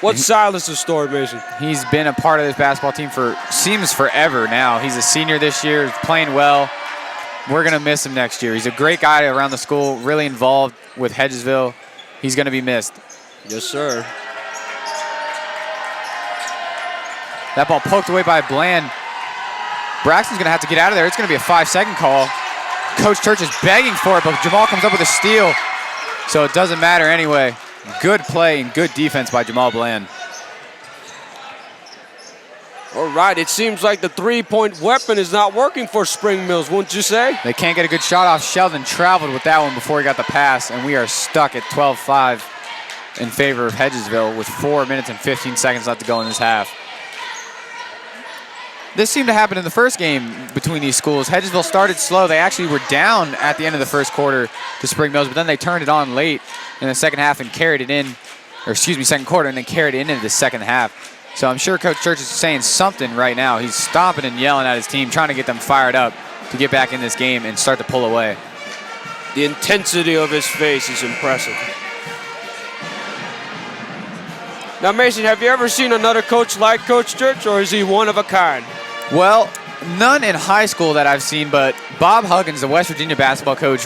What's Silas' story, Mason? He's been a part of this basketball team for seems forever now. He's a senior this year, he's playing well. We're going to miss him next year. He's a great guy around the school, really involved with Hedgesville. He's going to be missed. Yes, sir. That ball poked away by Bland. Braxton's going to have to get out of there. It's going to be a 5-second call. Coach Church is begging for it, but Jamal comes up with a steal, so it doesn't matter anyway. Good play and good defense by Jamal Bland. All right, it seems like the three-point weapon is not working for Spring Mills, wouldn't you say? They can't get a good shot off. Sheldon traveled with that one before he got the pass, and we are stuck at 12-5 in favor of Hedgesville with 4 minutes and 15 seconds left to go in this half. This seemed to happen in the first game between these schools. Hedgesville started slow. They actually were down at the end of the first quarter to Spring Mills, but then they turned it on late in the second half and carried it in, or excuse me, second quarter, and then carried it into the second half. So I'm sure Coach Church is saying something right now. He's stomping and yelling at his team, trying to get them fired up to get back in this game and start to pull away. The intensity of his face is impressive. Now, Mason, have you ever seen another coach like Coach Church, or is he one of a kind? Well, none in high school that I've seen, but Bob Huggins, the West Virginia basketball coach,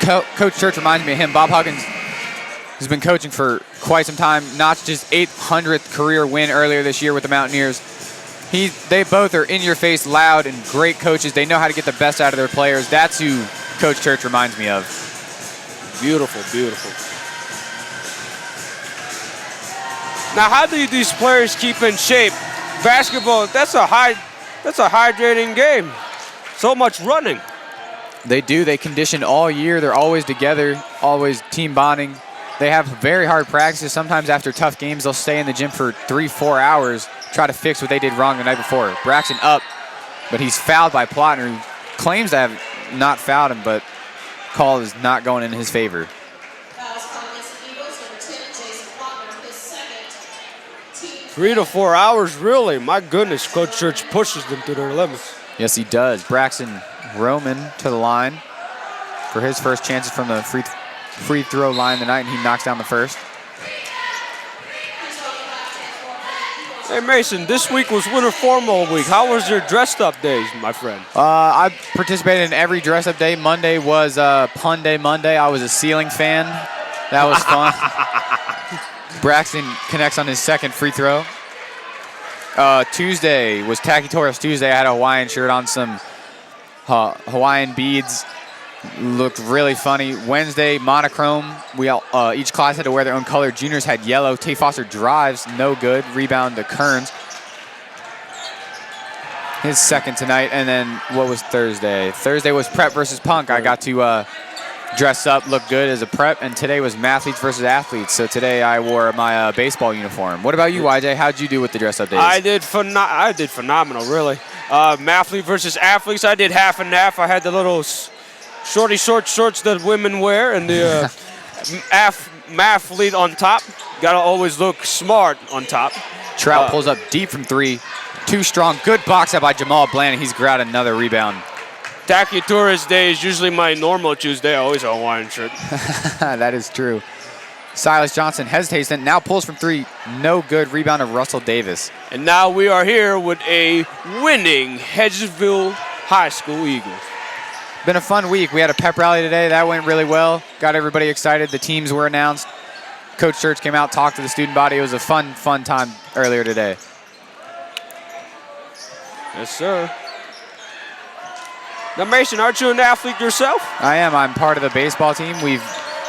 Coach Church reminds me of him. Bob Huggins has been coaching for quite some time, notched his 800th career win earlier this year with the Mountaineers. They both are in-your-face, loud, and great coaches. They know how to get the best out of their players. That's who Coach Church reminds me of. Beautiful, beautiful. Now, how do these players keep in shape? Basketball, that's a hydrating game. So much running. They do. They condition all year. They're always together, always team bonding. They have very hard practices. Sometimes after tough games, they'll stay in the gym for 3-4 hours, try to fix what they did wrong the night before. Braxton up, but he's fouled by Plotner, who claims to have not fouled him, but call is not going in his favor. Fouls called against the Eagles, number 10, Jason Plotner, his second. 3 to 4 hours, really? My goodness, Coach Church pushes them to their limits. Yes, he does. Braxton Roman to the line for his first chances from the free throw line tonight, and he knocks down the first. Hey, Mason, this week was Winter Formal Week. How was your dressed-up days, my friend? I participated in every dress-up day. Monday was Pun Day Monday. I was a ceiling fan. That was fun. Braxton connects on his second free throw. Tuesday was Tacky Torres Tuesday. I had a Hawaiian shirt on, some Hawaiian beads. Looked really funny. Wednesday, monochrome. We all, each class had to wear their own color. Juniors had yellow. Tay Foster drives, no good. Rebound to Kearns. His second tonight. And then what was Thursday? Thursday was prep versus punk. I got to dress up, look good as a prep. And today was mathletes versus athletes. So today I wore my baseball uniform. What about you, YJ? How'd you do with the dress-up days? I did phenomenal, really. Mathlete versus athletes, I did half and half. I had the little shorty short shorts that women wear, and the mathlete on top. Gotta always look smart on top. Trout pulls up deep from three. Too strong. Good box out by Jamal Bland, and he's grabbed another rebound. Tacky Torres Day is usually my normal Tuesday. I always have a Hawaiian shirt. That is true. Silas Johnson hesitates, then now pulls from three. No good. Rebound of Russell Davis. And now we are here with a winning Hedgesville High School Eagles. Been a fun week. We had a pep rally today. That went really well. Got everybody excited. The teams were announced. Coach Church came out, talked to the student body. It was a fun time earlier today. Yes, sir. Now, Mason, aren't you an athlete yourself? I am. I'm part of the baseball team. We've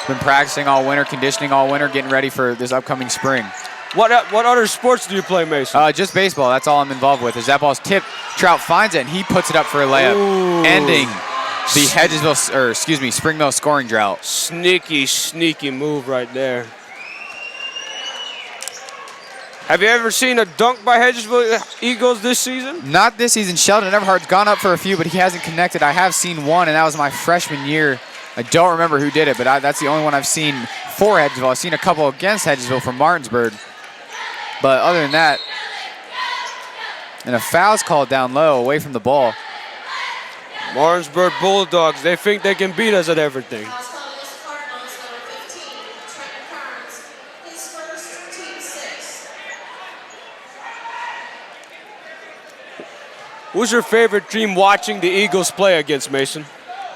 been practicing all winter, conditioning all winter, getting ready for this upcoming spring. What other sports do you play, Mason? Just baseball. That's all I'm involved with. As that ball's tipped, Trout finds it, and he puts it up for a layup, ending the Spring Mill scoring drought. Sneaky, sneaky move right there. Have you ever seen a dunk by Hedgesville Eagles this season? Not this season. Sheldon Everhart's gone up for a few, but he hasn't connected. I have seen one, and that was my freshman year. I don't remember who did it, but that's the only one I've seen for Hedgesville. I've seen a couple against Hedgesville from Martinsburg. But other than that, and a foul's called down low away from the ball. Martinsburg Bulldogs, they think they can beat us at everything. Who's your favorite team watching the Eagles play against, Mason?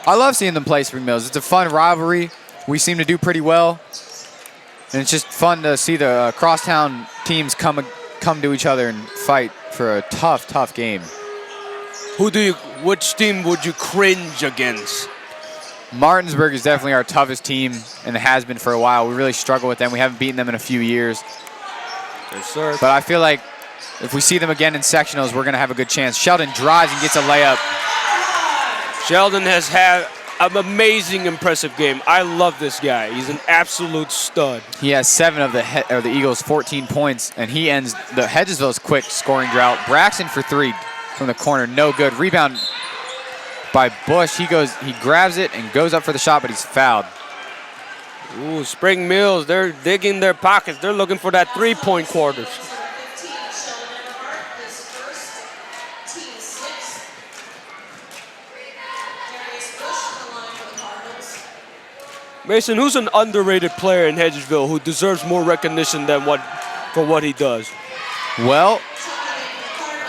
I love seeing them play Spring Mills. It's a fun rivalry. We seem to do pretty well. And it's just fun to see the crosstown teams come to each other and fight for a tough game. Which team would you cringe against? Martinsburg is definitely our toughest team, and it has been for a while. We really struggle with them. We haven't beaten them in a few years. Yes, sir. But I feel like if we see them again in sectionals, we're going to have a good chance. Sheldon drives and gets a layup. Sheldon has had an amazing, impressive game. I love this guy. He's an absolute stud. He has 7 of the Eagles' 14 points, and he ends the Hedgesville's quick scoring drought. Braxton for 3 from the corner, no good. Rebound by Bush. He grabs it and goes up for the shot, but he's fouled. Ooh, Spring Mills, they're digging their pockets. They're looking for that 3-point quarters. Mason, who's an underrated player in Hedgesville who deserves more recognition than for what he does? Well,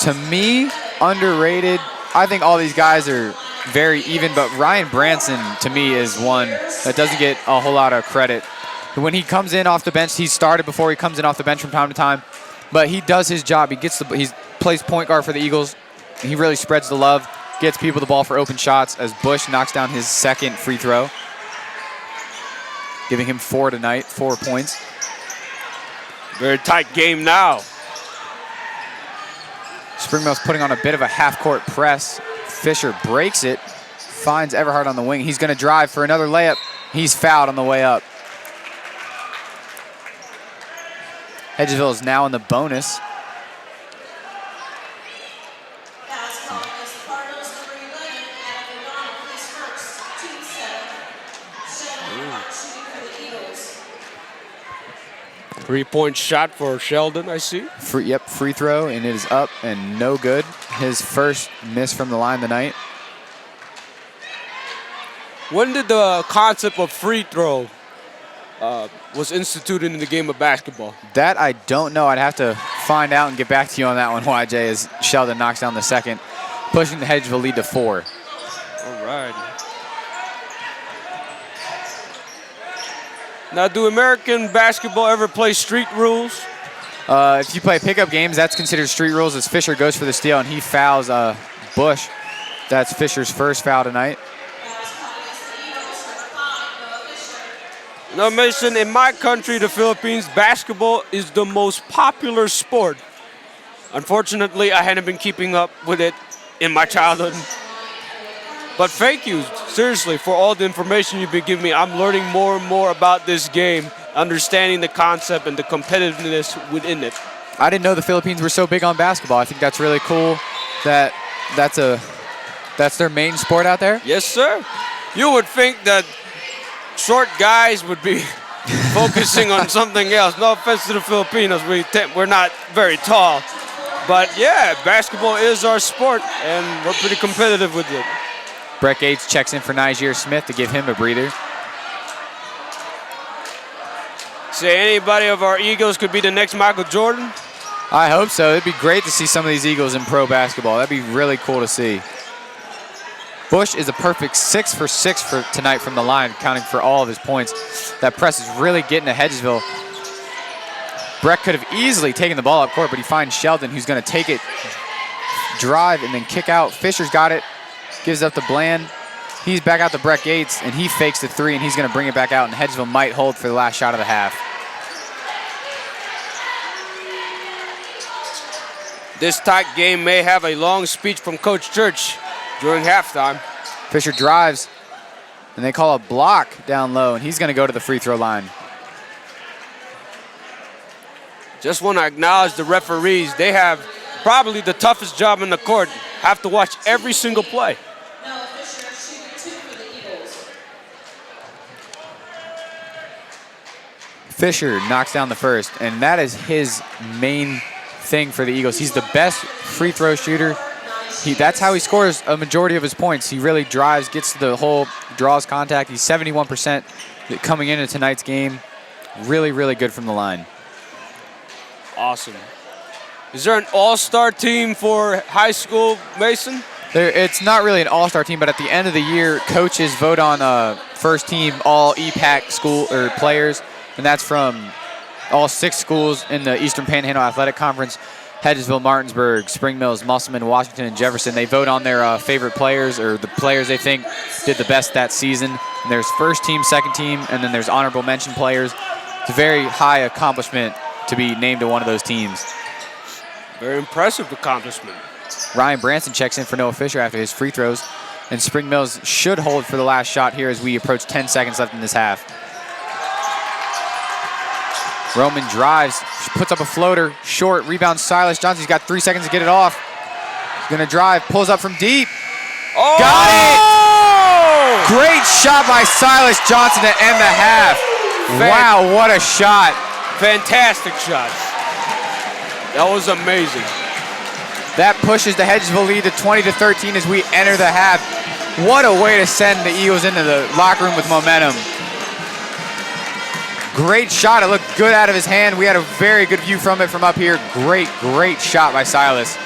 to me, underrated. I think all these guys are very even, but Ryan Branson, to me, is one that doesn't get a whole lot of credit. When he comes in off the bench, he started before he comes in off the bench from time to time, but he does his job. He plays point guard for the Eagles. He really spreads the love, gets people the ball for open shots as Bush knocks down his second free throw, giving him 4 tonight, 4 points. Very tight game now. Spring Mills putting on a bit of a half-court press. Fisher breaks it, finds Everhart on the wing. He's going to drive for another layup. He's fouled on the way up. Hedgesville is now in the bonus. Three-point shot for Sheldon, I see. Free throw, and it is up and no good. His first miss from the line tonight. When did the concept of free throw was instituted in the game of basketball? That I don't know. I'd have to find out and get back to you on that one, YJ, as Sheldon knocks down the second, pushing the Hedgesville lead to 4. All right. Now, do American basketball ever play street rules? If you play pickup games, that's considered street rules as Fisher goes for the steal and he fouls Bush. That's Fisher's first foul tonight. Now, Mason, in my country, the Philippines, basketball is the most popular sport. Unfortunately, I hadn't been keeping up with it in my childhood. But thank you, seriously, for all the information you've been giving me. I'm learning more and more about this game, understanding the concept and the competitiveness within it. I didn't know the Philippines were so big on basketball. I think that's really cool that that's their main sport out there. Yes, sir. You would think that short guys would be focusing on something else. No offense to the Filipinos, we're not very tall. But yeah, basketball is our sport, and we're pretty competitive with it. Brett Gates checks in for Niger Smith to give him a breather. Say anybody of our Eagles could be the next Michael Jordan? I hope so. It'd be great to see some of these Eagles in pro basketball. That'd be really cool to see. Bush is a perfect 6 for 6 for tonight from the line, counting for all of his points. That press is really getting to Hedgesville. Brett could have easily taken the ball up court, but he finds Sheldon, who's going to take it, drive, and then kick out. Fisher's got it, gives up to Bland. He's back out to Brett Gates, and he fakes the 3, and he's going to bring it back out, and Hedgesville might hold for the last shot of the half. This tight game may have a long speech from Coach Church during halftime. Fisher drives, and they call a block down low, and he's going to go to the free throw line. Just want to acknowledge the referees. They have probably the toughest job in the court. Have to watch every single play. Fisher knocks down the first, and that is his main thing for the Eagles. He's the best free throw shooter. That's how he scores a majority of his points. He really drives, gets to the hole, draws contact. He's 71% coming into tonight's game. Really, really good from the line. Awesome. Is there an all-star team for high school, Mason? It's not really an all-star team, but at the end of the year, coaches vote on first team all EPAC school or players, and that's from all 6 schools in the Eastern Panhandle Athletic Conference: Hedgesville, Martinsburg, Spring Mills, Musselman, Washington, and Jefferson. They vote on their favorite players or the players they think did the best that season. And there's first team, second team, and then there's honorable mention players. It's a very high accomplishment to be named to one of those teams. Very impressive accomplishment. Ryan Branson checks in for Noah Fisher after his free throws, and Spring Mills should hold for the last shot here as we approach 10 seconds left in this half. Roman drives, puts up a floater, short, rebounds Silas Johnson. He's got 3 seconds to get it off. He's gonna drive, pulls up from deep. Oh! Got it! Great shot by Silas Johnson to end the half. Wow, what a shot. Fantastic shot. That was amazing. That pushes the Hedgesville lead to 20-13 as we enter the half. What a way to send the Eagles into the locker room with momentum. Great shot. It looked good out of his hand. We had a very good view from it from up here. Great shot by Silas.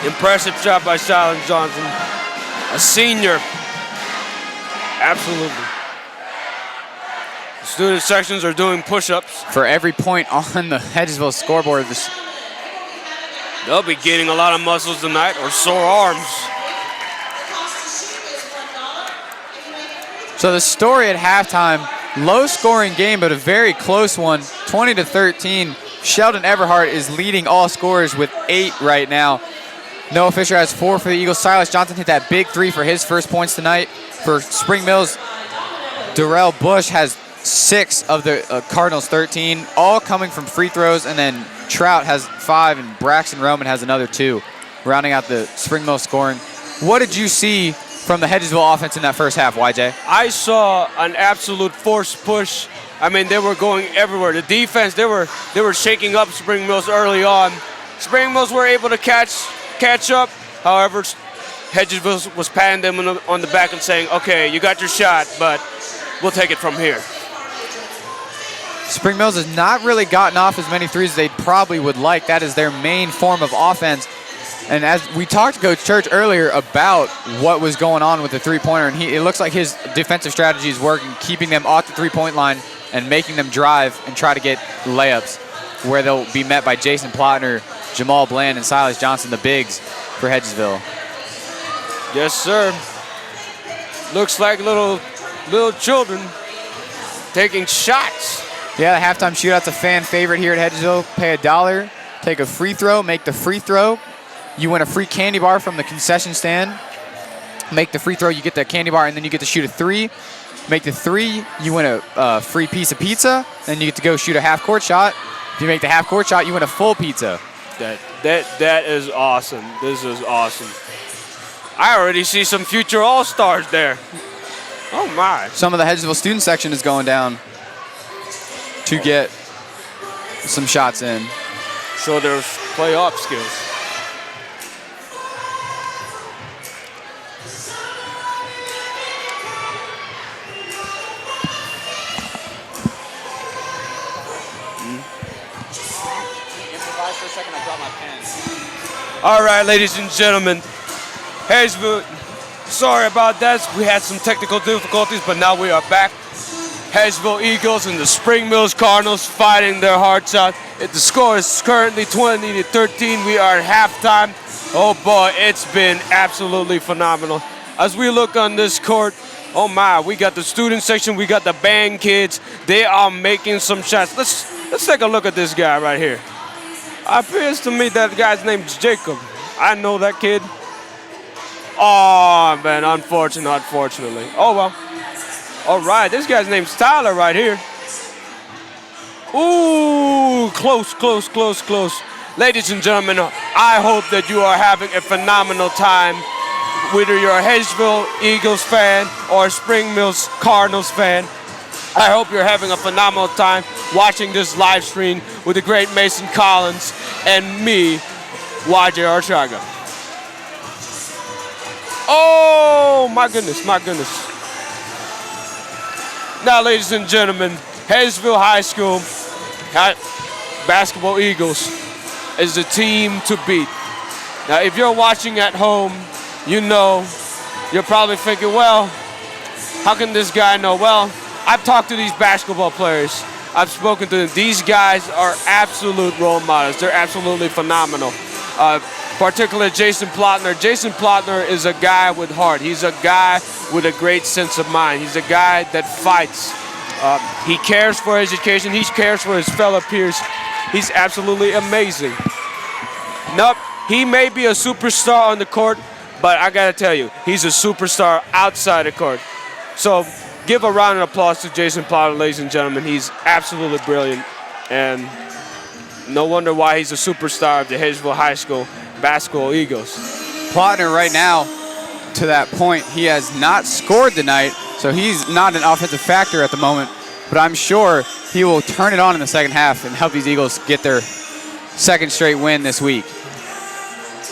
Impressive shot by Silas Johnson. A senior. Absolutely. The student sections are doing push-ups. For every point on the Hedgesville scoreboard, they'll be gaining a lot of muscles tonight, or sore arms. So the story at halftime, low-scoring game, but a very close one, 20-13. Sheldon Everhart is leading all scorers with 8 right now. Noah Fisher has 4 for the Eagles. Silas Johnson hit that big 3 for his first points tonight. For Spring Mills, Darrell Bush has 6 of the Cardinals' 13, all coming from free throws, and then Trout has 5, and Braxton Roman has another 2, rounding out the Spring Mills scoring. What did you see from the Hedgesville offense in that first half, YJ? I saw an absolute force push. I mean, they were going everywhere. The defense, they were shaking up Spring Mills early on. Spring Mills were able to catch up. However, Hedgesville was patting them on the back and saying, okay, you got your shot, but we'll take it from here. Spring Mills has not really gotten off as many threes as they probably would like. That is their main form of offense. And as we talked to Coach Church earlier about what was going on with the three-pointer, and it looks like his defensive strategy is working, keeping them off the three-point line and making them drive and try to get layups, where they'll be met by Jason Plotner, Jamal Bland, and Silas Johnson, the bigs for Hedgesville. Yes, sir. Looks like little children taking shots. Yeah, the halftime shootout's a fan favorite here at Hedgesville. Pay $1, take a free throw, make the free throw. You win a free candy bar from the concession stand. Make the free throw, you get the candy bar, and then you get to shoot a 3. Make the 3, you win a free piece of pizza. Then you get to go shoot a half-court shot. If you make the half-court shot, you win a full pizza. That is awesome. This is awesome. I already see some future All-Stars there. Oh, my. Some of the Hedgesville student section is going down to get some shots in. So there's playoff skills. Improvise for a second, I dropped my pen. All right, ladies and gentlemen. Hedgesville, sorry about that. We had some technical difficulties, but now we are back. Hedgesville Eagles and the Spring Mills Cardinals fighting their hearts out. The score is currently 20-13. We are at halftime. Oh boy, it's been absolutely phenomenal. As we look on this court, oh my, we got the student section, we got the band kids. They are making some shots. Let's take a look at this guy right here. Appears to me that guy's name's Jacob. I know that kid. Oh man, unfortunately. Oh well. All right, this guy's name's Tyler right here. Ooh, close. Ladies and gentlemen, I hope that you are having a phenomenal time, whether you're a Hedgesville Eagles fan or a Spring Mills Cardinals fan. I hope you're having a phenomenal time watching this live stream with the great Mason Collins and me, YJ Archaga. Oh, my goodness. Now, ladies and gentlemen, Hedgesville High School basketball Eagles is the team to beat. Now, if you're watching at home, you know, you're probably thinking, well, how can this guy know? Well, I've talked to these basketball players. I've spoken to them. These guys are absolute role models. They're absolutely phenomenal. Particularly Jason Plotner. Jason Plotner is a guy with heart. He's a guy with a great sense of mind. He's a guy that fights. He cares for education. He cares for his fellow peers. He's absolutely amazing. Nope, he may be a superstar on the court, but I gotta tell you, he's a superstar outside the court. So give a round of applause to Jason Plotner, ladies and gentlemen. He's absolutely brilliant, and no wonder why he's a superstar of the Hedgesville High School Basketball Eagles. Plotner right now, to that point, he has not scored tonight, so he's not an offensive factor at the moment, but I'm sure he will turn it on in the second half and help these Eagles get their second straight win this week.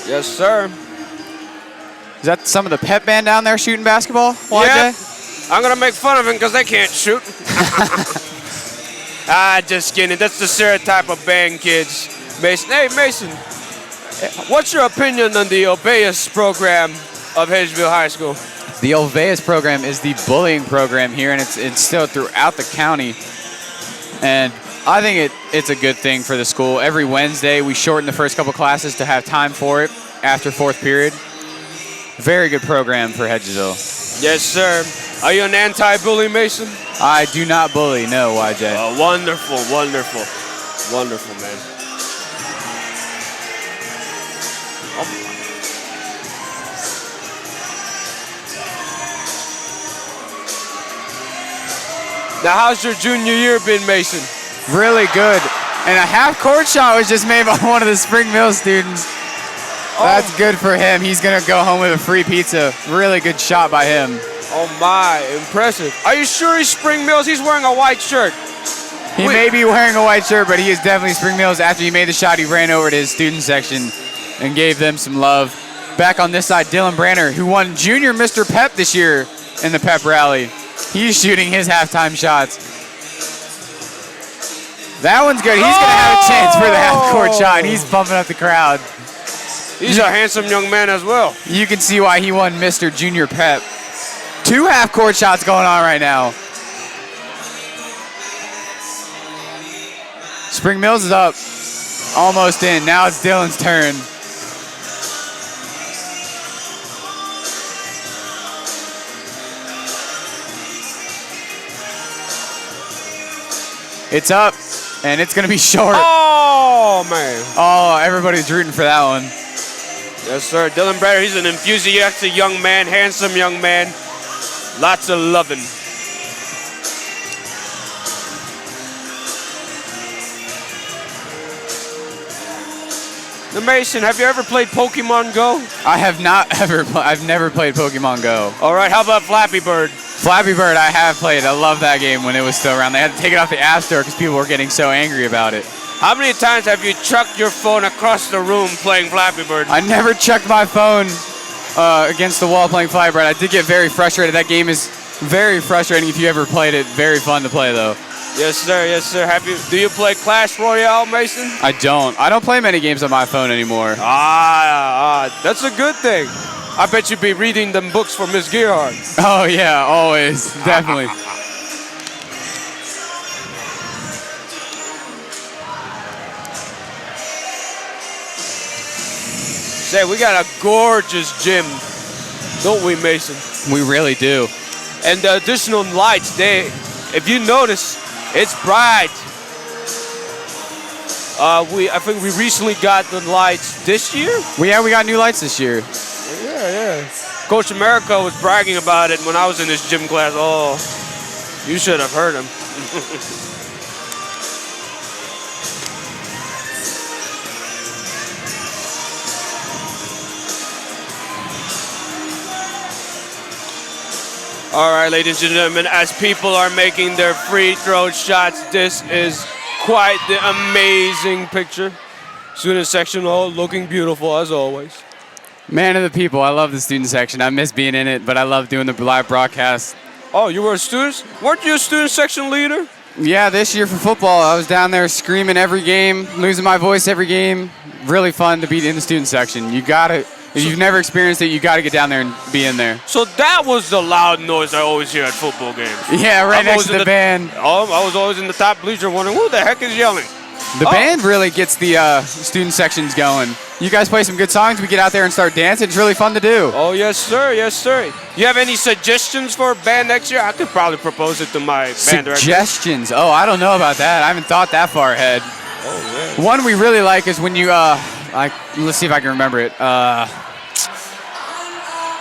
Yes, sir. Is that some of the pep band down there shooting basketball, YJ? Yeah. I'm going to make fun of them because they can't shoot. Just kidding. That's the stereotype of band kids. Mason. Hey, Mason, what's your opinion on the Obeas program of Hedgesville High School? The Oveas program is the bullying program here, and it's still throughout the county. And I think it's a good thing for the school. Every Wednesday, we shorten the first couple classes to have time for it after fourth period. Very good program for Hedgesville. Yes, sir. Are you an anti-bully, Mason? I do not bully, no, YJ. Wonderful, wonderful. Wonderful, man. Now, how's your junior year been, Mason? Really good. And a half-court shot was just made by one of the Spring Mill students. That's good for him. He's going to go home with a free pizza. Really good shot by him. Oh, my. Impressive. Are you sure he's Spring Mills? He's wearing a white shirt. He may be wearing a white shirt, but he is definitely Spring Mills. After he made the shot, he ran over to his student section and gave them some love. Back on this side, Dylan Branner, who won Junior Mr. Pep this year in the Pep Rally. He's shooting his halftime shots. That one's good. He's going to have a chance for the half-court shot, and he's bumping up the crowd. He's a handsome young man as well. You can see why he won Mr. Junior Pep. 2 half-court shots going on right now. Spring Mills is up. Almost in. Now it's Dylan's turn. It's up, and it's going to be short. Oh, man. Oh, everybody's rooting for that one. Yes, sir. Dylan Branner, he's an enthusiastic young man, handsome young man. Lots of loving. Now, Mason, have you ever played Pokemon Go? I have not ever. I've never played Pokemon Go. All right, how about Flappy Bird? Flappy Bird, I have played. I love that game when it was still around. They had to take it off the App Store because people were getting so angry about it. How many times have you chucked your phone across the room playing Flappy Bird? I never chucked my phone against the wall playing Flappy Bird. I did get very frustrated. That game is very frustrating if you ever played it. Very fun to play, though. Yes, sir. Yes, sir. Do you play Clash Royale, Mason? I don't. I don't play many games on my phone anymore. That's a good thing. I bet you'd be reading them books for Miss Gearhart. Oh, yeah, always. Definitely. Say, we got a gorgeous gym, don't we, Mason? We really do. And the additional lights, if you notice, it's bright. I think we recently got the lights this year. We got new lights this year. Yeah. Coach America was bragging about it when I was in his gym class. Oh, you should have heard him. All right, ladies and gentlemen, as people are making their free throw shots, this is quite the amazing picture. Student section all looking beautiful as always. Man of the people, I love the student section. I miss being in it, but I love doing the live broadcast. Oh, you were a student? Weren't you a student section leader? Yeah, this year for football, I was down there screaming every game, losing my voice every game. really fun to be in the student section. You gotta, if you've never experienced it, you gotta get down there and be in there. So that was the loud noise I always hear at football games. Yeah, right next to the band. I was always in the top bleacher wondering, who the heck is yelling? The band really gets the student sections going. You guys play some good songs. We get out there and start dancing. It's really fun to do. Oh, yes, sir. Yes, sir. You have any suggestions for a band next year? I could probably propose it to my band director. Suggestions? Oh, I don't know about that. I haven't thought that far ahead. Oh, yeah. One we really like is when you, let's see if I can remember it.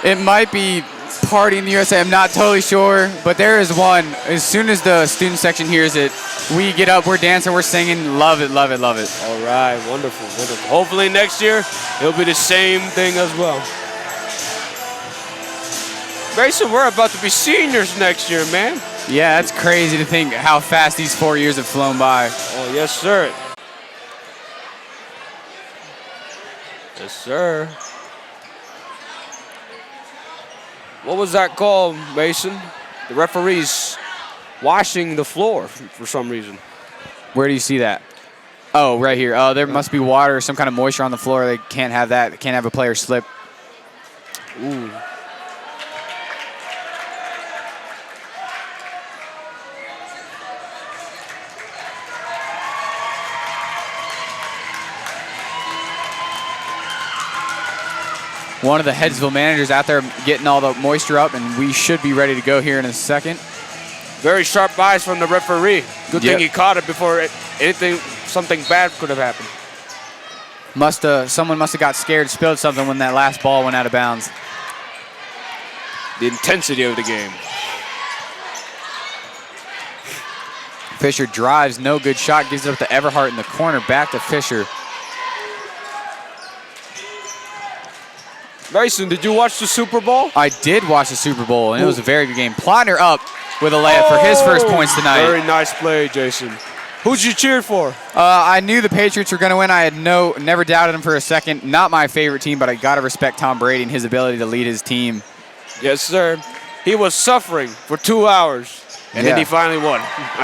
It might be Party in the USA. I'm not totally sure, but there is one. As soon as the student section hears it, we get up, we're dancing, we're singing. Love it, love it, love it. All right, wonderful, wonderful. Hopefully next year it'll be the same thing as well. Grayson, we're about to be seniors next year, man. Yeah, that's crazy to think how fast these 4 years have flown by. Oh, yes, sir. Yes, sir. What was that called, Mason? The referee's washing the floor for some reason. Where do you see that? Oh, right here. Oh, there must be water or some kind of moisture on the floor. They can't have that. They can't have a player slip. Ooh. One of the Hedgesville managers out there getting all the moisture up, and we should be ready to go here in a second. Very sharp eyes from the referee. Good thing he caught it before something bad could have happened. Someone must have got scared, spilled something when that last ball went out of bounds. The intensity of the game. Fisher drives, no good shot, gives it up to Everhart in the corner, back to Fisher. Mason, did you watch the Super Bowl? I did watch the Super Bowl, and it was a very good game. Plotner up with a layup for his first points tonight. Very nice play, Jason. Who'd you cheer for? I knew the Patriots were going to win. I had never doubted them for a second. Not my favorite team, but I got to respect Tom Brady and his ability to lead his team. Yes, sir. He was suffering for 2 hours, and then he finally won.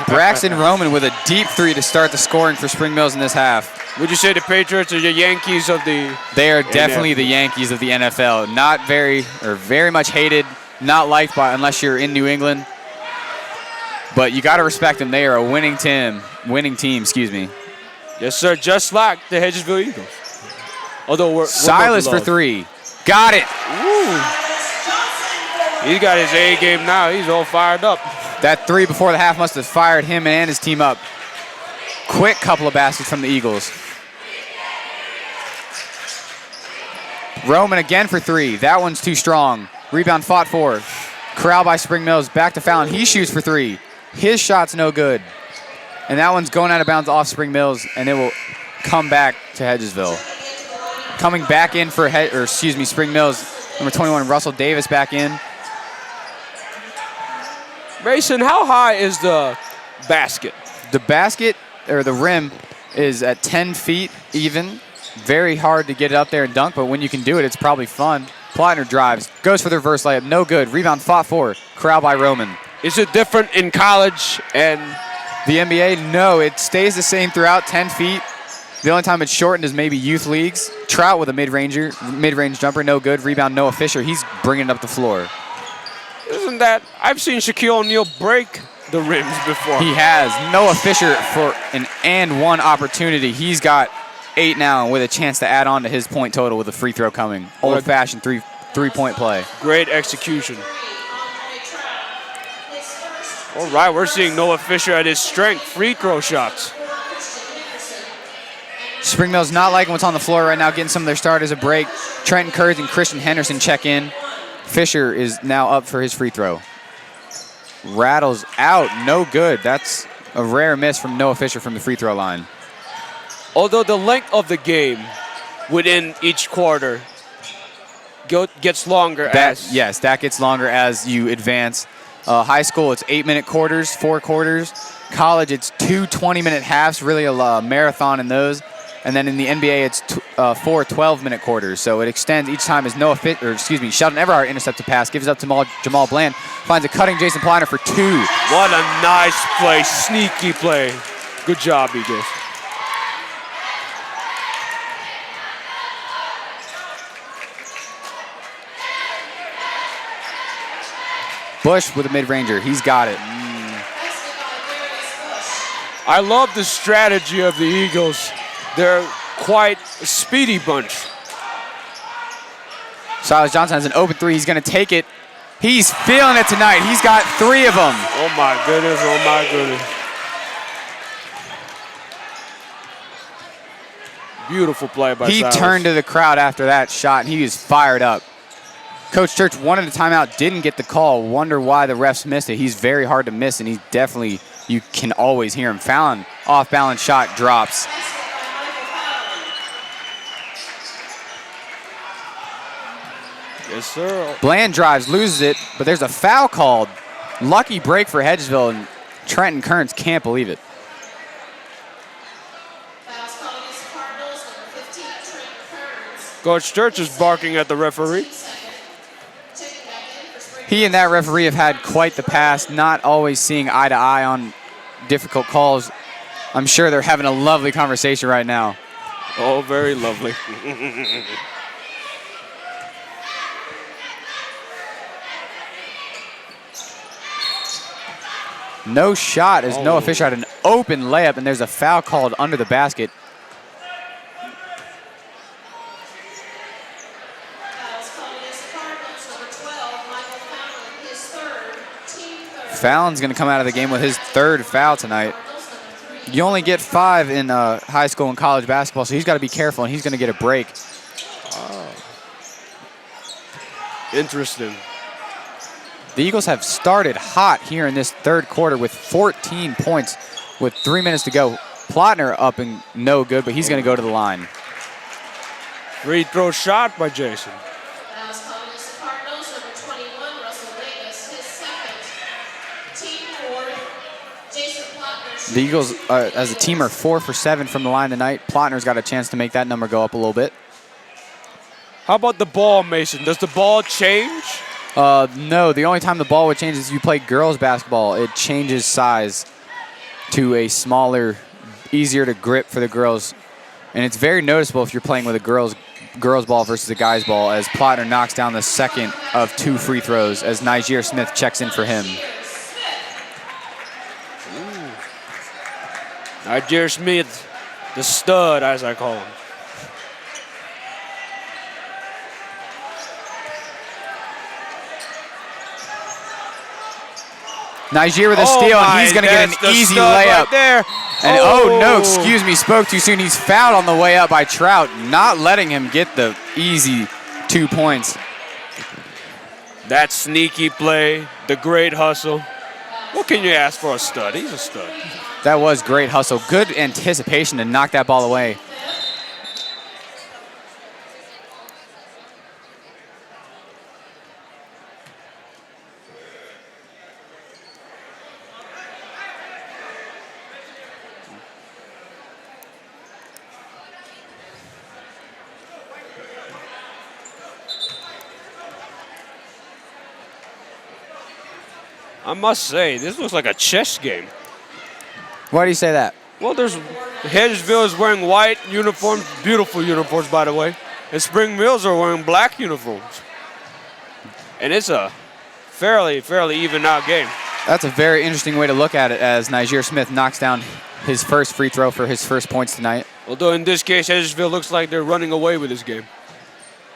Braxton Roman with a deep three to start the scoring for Spring Mills in this half. Would you say the Patriots are the Yankees of the... They are definitely the Yankees of the NFL. Not very much hated, not liked by unless you're in New England. But you got to respect them. They are a winning team, excuse me. Yes, sir. Just like the Hedgesville Eagles. Although we're Silas for three. Got it. Ooh. He's got his A game now. He's all fired up. That three before the half must have fired him and his team up. Quick couple of baskets from the Eagles. Roman again for three. That one's too strong. Rebound fought for. Corral by Spring Mills. Back to Fallon. He shoots for three. His shot's no good. And that one's going out of bounds off Spring Mills, and it will come back to Hedgesville. Coming back in for Spring Mills. Number 21, Russell Davis back in. Mason, how high is the basket? The basket, or the rim, is at 10 feet even. Very hard to get it up there and dunk, but when you can do it, it's probably fun. Plotner drives, goes for the reverse layup, no good. Rebound fought for, Corral by Roman. Is it different in college and the NBA? No, it stays the same throughout, 10 feet. The only time it's shortened is maybe youth leagues. Trout with a mid-range jumper, no good. Rebound, Noah Fisher, he's bringing it up the floor. Isn't that, I've seen Shaquille O'Neal break the rims before. He has. Noah Fisher for an and one opportunity. He's got 8 now with a chance to add on to his point total with a free throw coming. Old-fashioned three-point play. Great execution. All right, we're seeing Noah Fisher at his strength. Free throw shots. Spring Mills not liking what's on the floor right now, getting some of their starters a break. Trenton Kurtz and Christian Henderson check in. Fisher is now up for his free throw. Rattles out, no good. That's a rare miss from Noah Fisher from the free throw line. Although the length of the game within each quarter gets longer Yes, that gets longer as you advance. High school, it's 8-minute quarters, 4 quarters. College, it's 2 20-minute halves, really a marathon in those. And then in the NBA, it's 4 12-minute quarters. So it extends each time as Sheldon Everhart intercepts a pass, gives it up to Jamal Bland, finds a cutting Jason Pliner for 2. What a nice play, sneaky play. Good job, Eagles. Bush with a mid-ranger. He's got it. I love the strategy of the Eagles. They're quite a speedy bunch. Silas Johnson has an open three. He's going to take it. He's feeling it tonight. He's got 3 of them. Oh, my goodness. Oh, my goodness. Beautiful play by Silas. He turned to the crowd after that shot, and he was fired up. Coach Church wanted a timeout, didn't get the call. Wonder why the refs missed it. He's very hard to miss, and he's definitely, you can always hear him. Fallon, off-balance shot, drops. Yes, sir. Bland drives, loses it, but there's a foul called. Lucky break for Hedgesville, and Trenton Kearns can't believe it. Coach Church is barking at the referee. He and that referee have had quite the past, not always seeing eye to eye on difficult calls. I'm sure they're having a lovely conversation right now. Oh, very lovely. No shot as Noah Fisher had an open layup, and there's a foul called under the basket. Fallon's going to come out of the game with his 3rd foul tonight. You only get 5 in high school and college basketball, so he's got to be careful, and he's going to get a break. Oh. Interesting. The Eagles have started hot here in this 3rd quarter with 14 points with 3 minutes to go. Plotner up and no good, but he's going to go to the line. Free throw shot by Jason. The Eagles, as a team, are 4 for 7 from the line tonight. Plotner's got a chance to make that number go up a little bit. How about the ball, Mason? Does the ball change? No, the only time the ball would change is if you play girls basketball. It changes size to a smaller, easier to grip for the girls. And it's very noticeable if you're playing with a girls ball versus a guys ball, as Plotner knocks down the 2nd of 2 free throws as Niger Smith checks in for him. Niger Smith, the stud, as I call him. Niger with a steal, and he's going to get an easy layup. Right there. And oh no, excuse me, spoke too soon. He's fouled on the way up by Trout, not letting him get the easy 2 points. That sneaky play, the great hustle. What can you ask for a stud? He's a stud. That was great hustle. Good anticipation to knock that ball away. I must say, this looks like a chess game. Why do you say that? Well, Hedgesville is wearing white uniforms, beautiful uniforms, by the way, and Spring Mills are wearing black uniforms. And it's a fairly even out game. That's a very interesting way to look at it, as Niger Smith knocks down his first free throw for his first points tonight. Although in this case, Hedgesville looks like they're running away with this game.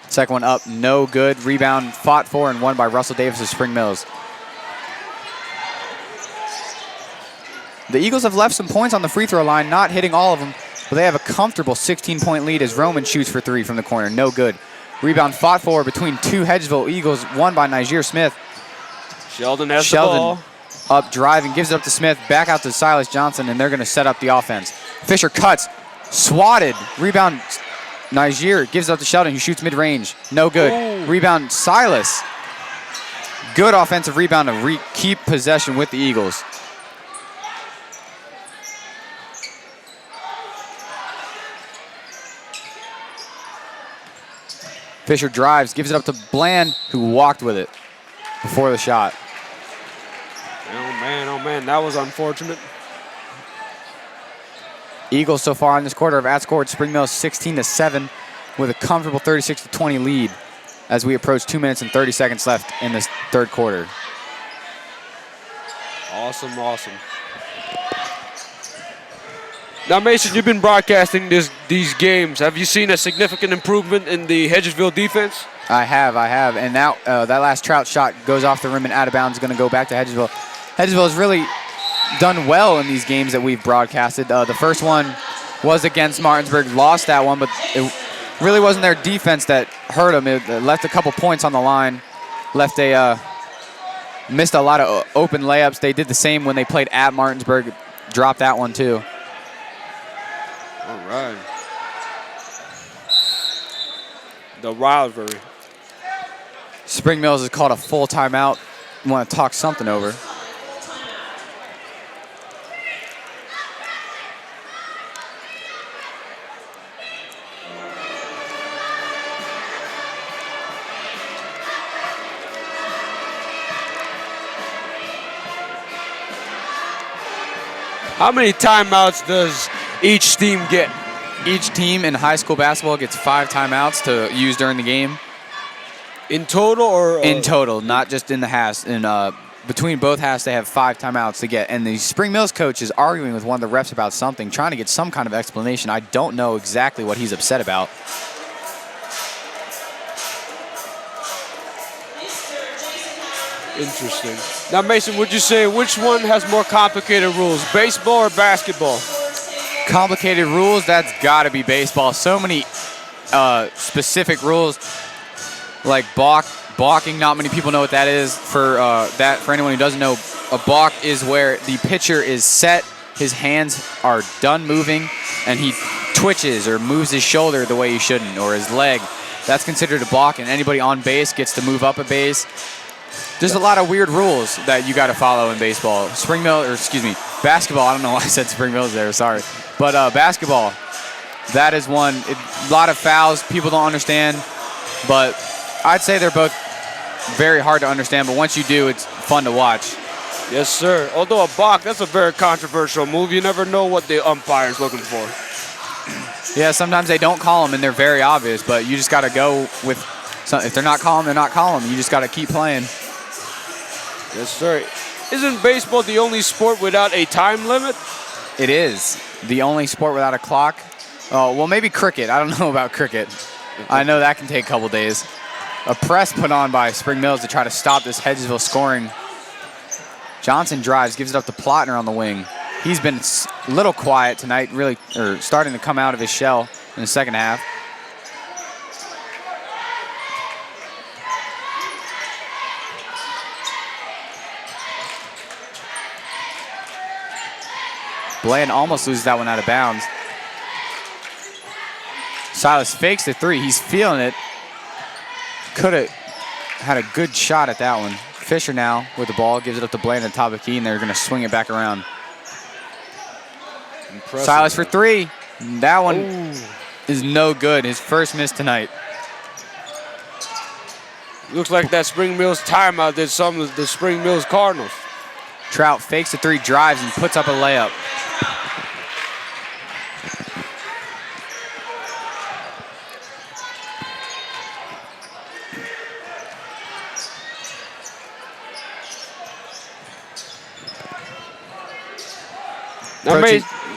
Second one up, no good. Rebound fought for and won by Russell Davis of Spring Mills. The Eagles have left some points on the free throw line, not hitting all of them, but they have a comfortable 16-point lead as Roman shoots for 3 from the corner. No good. Rebound fought for between 2 Hedgesville Eagles, won by Niger Smith. Sheldon has the ball. Up driving, gives it up to Smith, back out to Silas Johnson, and they're going to set up the offense. Fisher cuts, swatted. Rebound, Niger gives it up to Sheldon, who shoots mid-range. No good. Ooh. Rebound, Silas. Good offensive rebound to keep possession with the Eagles. Fisher drives, gives it up to Bland, who walked with it before the shot. Oh man, that was unfortunate. Eagles so far in this quarter have outscored Spring Mills 16-7 with a comfortable 36-20 lead as we approach 2 minutes and 30 seconds left in this 3rd quarter. Awesome, awesome. Now, Mason, you've been broadcasting these games. Have you seen a significant improvement in the Hedgesville defense? I have. And now that last Trout shot goes off the rim and out of bounds, going to go back to Hedgesville. Hedgesville has really done well in these games that we've broadcasted. The first one was against Martinsburg, lost that one, but it really wasn't their defense that hurt them. It left a couple points on the line, missed a lot of open layups. They did the same when they played at Martinsburg, dropped that one too. All right. The rivalry. Spring Mills has called a full timeout. You want to talk something over. How many timeouts does each team get? Each team in high school basketball gets 5 timeouts to use during the game. In total, or in total, not just in the halves. Between both halves, they have 5 timeouts to get. And the Spring Mills coach is arguing with one of the refs about something, trying to get some kind of explanation. I don't know exactly what he's upset about. Interesting. Now, Mason, would you say which one has more complicated rules, baseball or basketball? Complicated rules, that's got to be baseball. So many specific rules, like balking. Not many people know what that is. For anyone who doesn't know, a balk is where the pitcher is set, his hands are done moving, and he twitches or moves his shoulder the way he shouldn't, or his leg. That's considered a balk, and anybody on base gets to move up a base. There's a lot of weird rules that you got to follow in baseball. Basketball. I don't know why I said Spring Mills there. Sorry, but basketball. That is one. A lot of fouls. People don't understand, but I'd say they're both very hard to understand. But once you do, it's fun to watch. Yes, sir. Although a balk, that's a very controversial move. You never know what the umpire's looking for. Yeah, sometimes they don't call them and they're very obvious, but you just got to go with. If they're not calling, they're not calling. You just got to keep playing. Yes, sir. Isn't baseball the only sport without a time limit? It is the only sport without a clock. Oh, well, maybe cricket. I don't know about cricket. I know that can take a couple days. A press put on by Spring Mills to try to stop this Hedgesville scoring. Johnson drives, gives it up to Plotner on the wing. He's been a little quiet tonight, starting to come out of his shell in the second half. Bland almost loses that one out of bounds. Silas fakes the 3. He's feeling it. Could have had a good shot at that one. Fisher now with the ball, gives it up to Bland at the top of the key, and they're going to swing it back around. Impressive. Silas for 3. That one is no good. His first miss tonight. Looks like that Spring Mills timeout did some of the Spring Mills Cardinals. Trout fakes the 3, drives, and puts up a layup.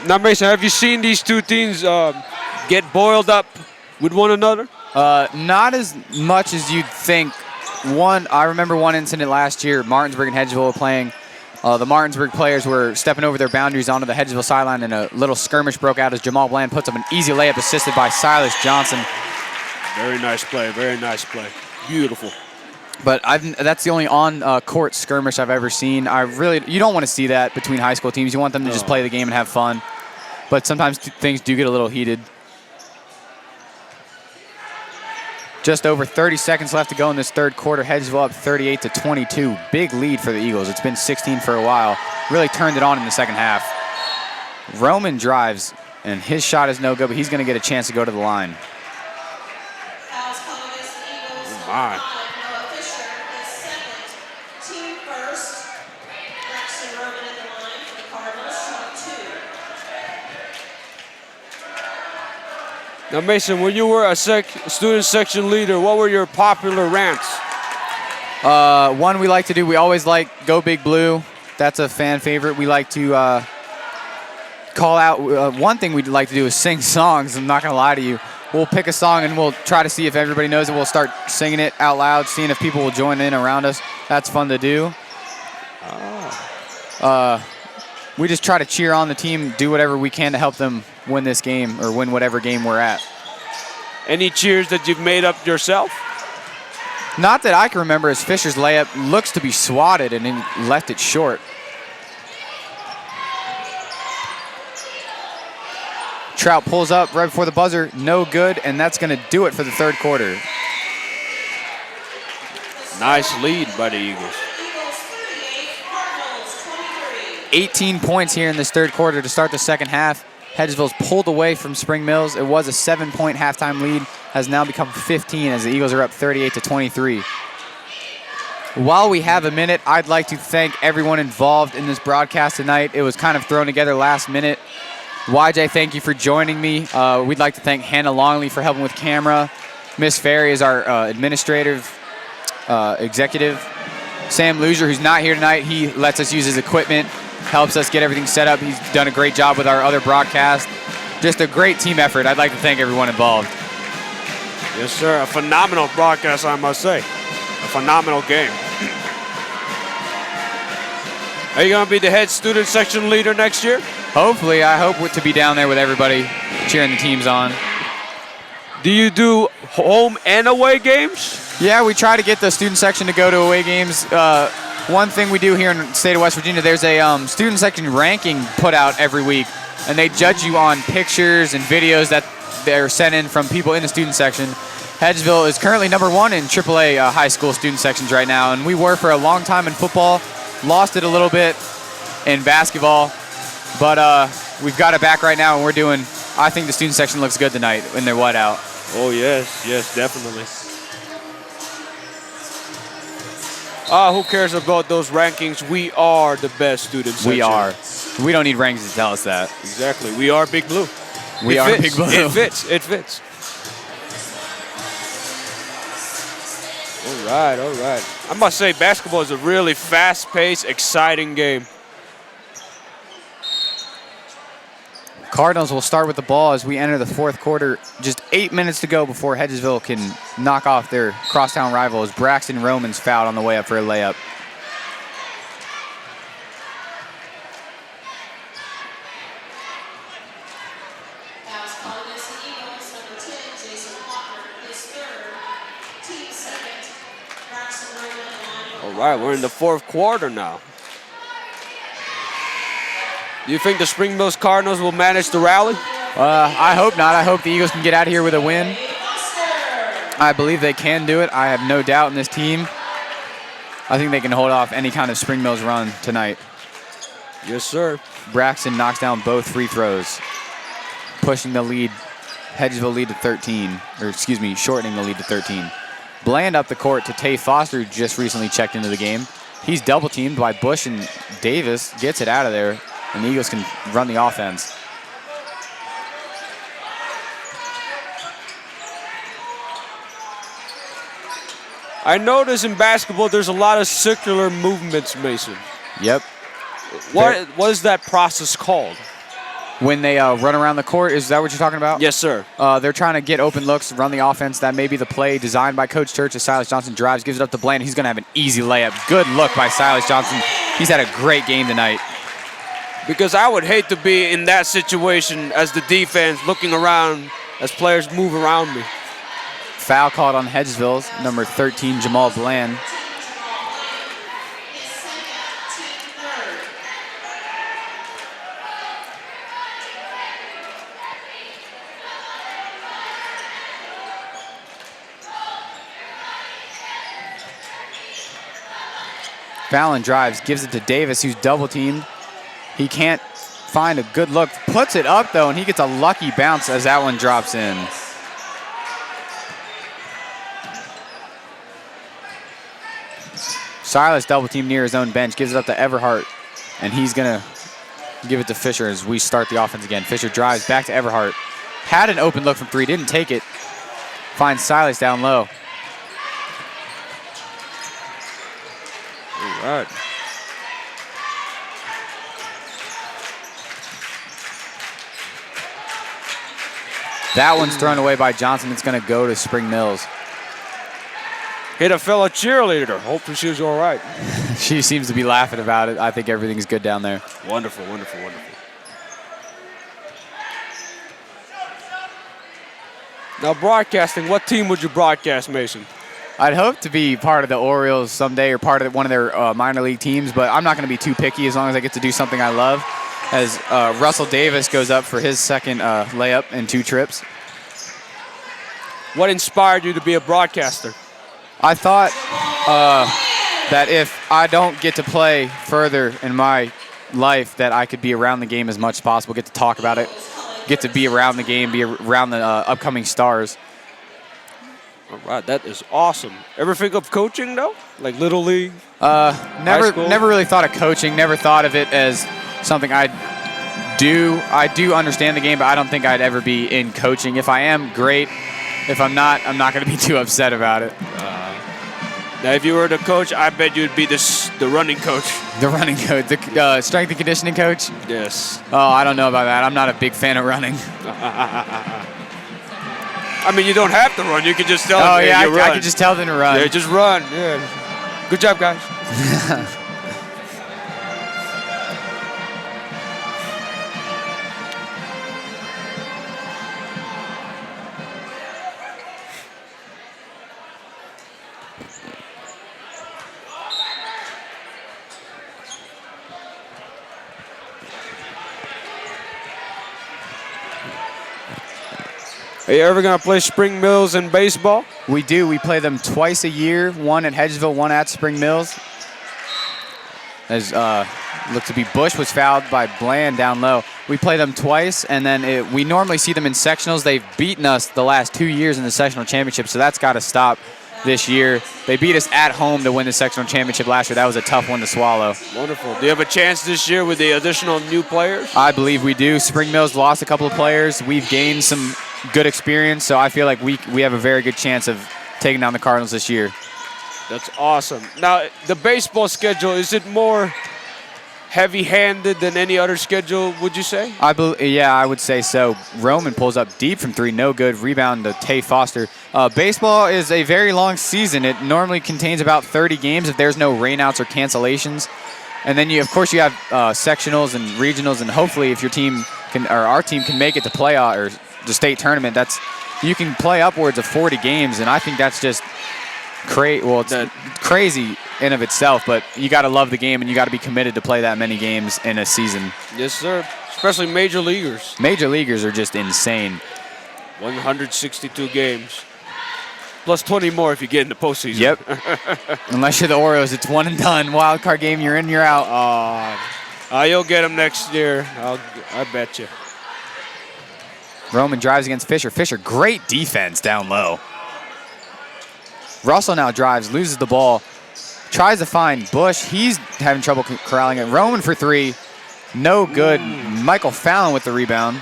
Now, Mason, have you seen these two teams get boiled up with one another? Not as much as you'd think. I remember one incident last year. Martinsburg and Hedgesville were playing. The Martinsburg players were stepping over their boundaries onto the Hedgesville sideline, and a little skirmish broke out as Jamal Bland puts up an easy layup assisted by Silas Johnson. Very nice play. Very nice play. Beautiful. But that's the only on-court skirmish I've ever seen. You don't want to see that between high school teams. You want them to just play the game and have fun. But sometimes things do get a little heated. Just over 30 seconds left to go in this third quarter. Hedgesville up 38-22. Big lead for the Eagles. It's been 16 for a while. Really turned it on in the second half. Roman drives, and his shot is no good, but he's going to get a chance to go to the line. Oh, my. Now, Mason, when you were a student section leader, what were your popular rants? One we like to do, we always like Go Big Blue. That's a fan favorite. We like to call out. One thing we'd like to do is sing songs. I'm not going to lie to you. We'll pick a song and we'll try to see if everybody knows it. We'll start singing it out loud, seeing if people will join in around us. That's fun to do. We just try to cheer on the team, do whatever we can to help them win this game or win whatever game we're at. Any cheers that you've made up yourself? Not that I can remember, as Fisher's layup looks to be swatted and he left it short. Trout pulls up right before the buzzer, no good, and that's going to do it for the third quarter. Nice lead by the Eagles. 18 points here in this third quarter to start the second half. Hedgesville's pulled away from Spring Mills. It was a 7-point halftime lead, has now become 15 as the Eagles are up 38-23. While we have a minute, I'd like to thank everyone involved in this broadcast tonight. It was kind of thrown together last minute. YJ, thank you for joining me. We'd like to thank Hannah Longley for helping with camera. Miss Ferry is our administrative executive. Sam Luzier, who's not here tonight, he lets us use his equipment, helps us get everything set up. He's done a great job with our other broadcast. Just a great team effort. I'd like to thank everyone involved. Yes, sir. A phenomenal broadcast, I must say. A phenomenal game. Are you going to be the head student section leader next year? Hopefully. I hope to be down there with everybody cheering the teams on. Do you do home and away games? Yeah, we try to get the student section to go to away games. One thing we do here in the state of West Virginia, there's a student section ranking put out every week, and they judge you on pictures and videos that they're sent in from people in the student section. Hedgesville is currently #1 in AAA high school student sections right now, and we were for a long time in football. Lost it a little bit in basketball, but we've got it back right now, and we're doing, I think the student section looks good tonight in their whiteout. Oh, yes, definitely. Who cares about those rankings? We are the best student section. We are. We don't need rankings to tell us that. Exactly. We are Big Blue. We are Big Blue. It fits. It fits. All right, all right. I must say, basketball is a really fast-paced, exciting game. Cardinals will start with the ball as we enter the fourth quarter. Just 8 minutes to go before Hedgesville can knock off their crosstown rival as Braxton Romans fouled on the way up for a layup. All right, we're in the fourth quarter now. Do you think the Spring Mills Cardinals will manage to rally? I hope not. I hope the Eagles can get out of here with a win. I believe they can do it. I have no doubt in this team. I think they can hold off any kind of Spring Mills run tonight. Yes, sir. Braxton knocks down both free throws, pushing the lead, Hedgesville lead to 13, or excuse me, shortening the lead to 13. Bland up the court to Tay Foster, who just recently checked into the game. He's double teamed by Bush and Davis, gets it out of there, and the Eagles can run the offense. I notice in basketball there's a lot of circular movements, Mason. Yep. What is that process called? When they run around the court, is that what you're talking about? Yes, sir. They're trying to get open looks, run the offense. That may be the play designed by Coach Church as Silas Johnson drives, gives it up to Bland. He's going to have an easy layup. Good look by Silas Johnson. He's had a great game tonight. Because I would hate to be in that situation as the defense looking around as players move around me. Foul called on Hedgesville's number 13, Jamal Bland. Fallon drives, gives it to Davis, who's double teamed. He can't find a good look. Puts it up, though, and he gets a lucky bounce as that one drops in. Silas double teamed near his own bench, gives it up to Everhart, and he's going to give it to Fisher as we start the offense again. Fisher drives back to Everhart. Had an open look from three, didn't take it. Finds Silas down low. All right. That one's thrown away by Johnson. It's going to go to Spring Mills. Hit a fellow cheerleader. Hopefully she was all right. She seems to be laughing about it. I think everything's good down there. Wonderful, wonderful, wonderful. Now broadcasting, what team would you broadcast, Mason? I'd hope to be part of the Orioles someday or part of one of their minor league teams, but I'm not going to be too picky as long as I get to do something I love. As Russell Davis goes up for his second layup in 2 trips. What inspired you to be a broadcaster? I thought that if I don't get to play further in my life, that I could be around the game as much as possible, get to talk about it, get to be around the game, be around the upcoming stars. All right, that is awesome. Ever think of coaching though, like Little League? Never really thought of coaching. Never thought of it as something I'd do. I do understand the game, but I don't think I'd ever be in coaching. If I am, great. If I'm not going to be too upset about it. Now, if you were the coach, I bet you'd be the running coach. The running coach, the strength and conditioning coach? Yes. Oh, I don't know about that. I'm not a big fan of running. I mean, you don't have to run. You can just tell them. Oh, yeah, I could just tell them to run. Yeah, just run. Yeah. Good job, guys. Are you ever going to play Spring Mills in baseball? We do. We play them twice a year, one at Hedgesville, one at Spring Mills. As looked to be Bush was fouled by Bland down low. We play them twice, and then we normally see them in sectionals. They've beaten us the last 2 years in the sectional championship, so that's got to stop this year. They beat us at home to win the sectional championship last year. That was a tough one to swallow. Wonderful. Do you have a chance this year with the additional new players? I believe we do. Spring Mills lost a couple of players. We've gained some good experience, so I feel like we have a very good chance of taking down the Cardinals this year. That's awesome. Now, the baseball schedule, is it more heavy-handed than any other schedule, would you say? Yeah, I would say so. Roman pulls up deep from 3, no good. Rebound to Tay Foster. Baseball is a very long season. It normally contains about 30 games if there's no rainouts or cancellations. And then, of course, you have sectionals and regionals, and hopefully if your team or our team can make it to playoff or the state tournament, you can play upwards of 40 games, and I think that's just it's crazy in of itself, but you got to love the game and you got to be committed to play that many games in a season. Yes, sir. Especially major leaguers. Major leaguers are just insane. 162 games. Plus 20 more if you get in the postseason. Yep. Unless you're the Orioles, it's one and done. Wild card game, you're in, you're out. You'll get them next year. I bet you. Roman drives against Fisher. Fisher, great defense down low. Russell now drives, loses the ball, tries to find Bush. He's having trouble corralling it. Roman for 3, no good. Michael Fallon with the rebound.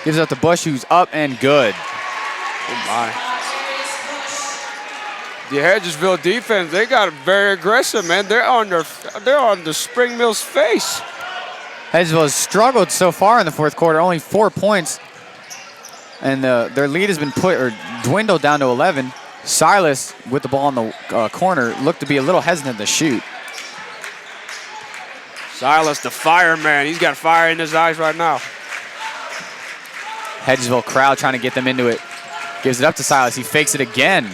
Gives it up to Bush, who's up and good. Oh my. The Hedgesville defense, they got very aggressive, man. They're on the Spring Mills face. Hedgesville has struggled so far in the fourth quarter, only 4 points. And their lead has been dwindled down to 11. Silas, with the ball in the corner, looked to be a little hesitant to shoot. Silas, the fireman. He's got fire in his eyes right now. Hedgesville crowd trying to get them into it. Gives it up to Silas. He fakes it again.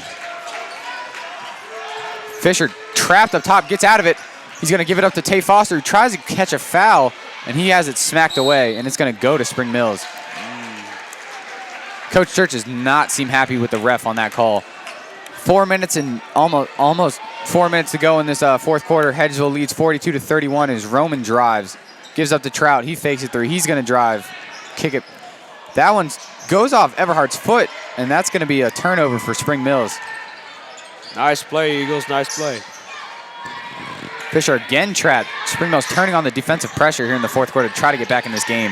Fisher trapped up top, gets out of it. He's going to give it up to Tay Foster, who tries to catch a foul, and he has it smacked away, and it's going to go to Spring Mills. Coach Church does not seem happy with the ref on that call. 4 minutes and almost 4 minutes to go in this fourth quarter. Hedgesville leads 42-31 as Roman drives. Gives up to Trout. He fakes it through. He's going to drive. Kick it. That one goes off Everhart's foot, and that's going to be a turnover for Spring Mills. Nice play, Eagles. Nice play. Fisher again trapped. Spring Mills turning on the defensive pressure here in the fourth quarter to try to get back in this game.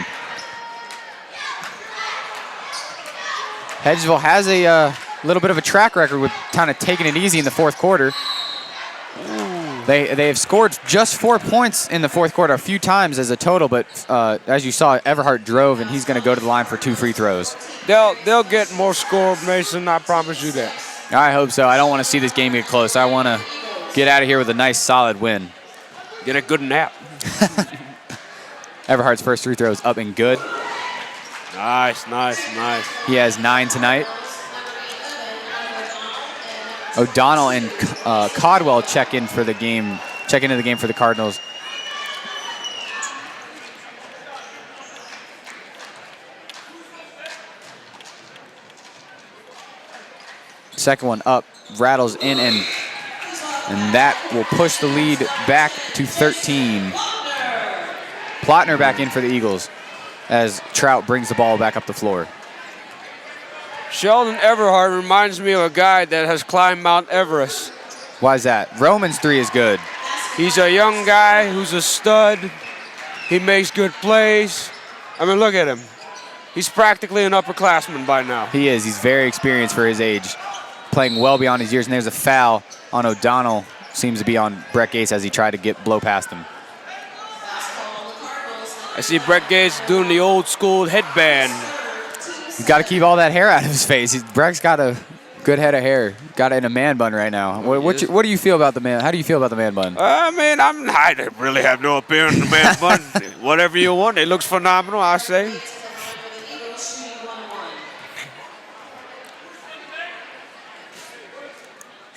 Hedgesville has a little bit of a track record with kind of taking it easy in the fourth quarter. They have scored just 4 points in the fourth quarter, a few times as a total, but as you saw, Everhart drove, and he's going to go to the line for 2 free throws. They'll get more score, Mason. I promise you that. I hope so. I don't want to see this game get close. I want to get out of here with a nice, solid win. Get a good nap. Everhart's first free throw is up and good. Nice, nice, nice. He has 9 tonight. O'Donnell and Codwell check into the game for the Cardinals. Second one up, rattles in, and that will push the lead back to 13. Plotner back in for the Eagles as Trout brings the ball back up the floor. Sheldon Everhart reminds me of a guy that has climbed Mount Everest. Why is that? Roman's 3 is good. He's a young guy who's a stud. He makes good plays. I mean, look at him. He's practically an upperclassman by now. He is. He's very experienced for his age, playing well beyond his years. And there's a foul on O'Donnell. Seems to be on Brett Gates as he tried to blow past him. I see Brett Gates doing the old school headband. He's got to keep all that hair out of his face. Brett's got a good head of hair. Got it in a man bun right now. What do you feel about the man? How do you feel about the man bun? I mean, I really have no opinion on the man bun. Whatever you want. It looks phenomenal, I say.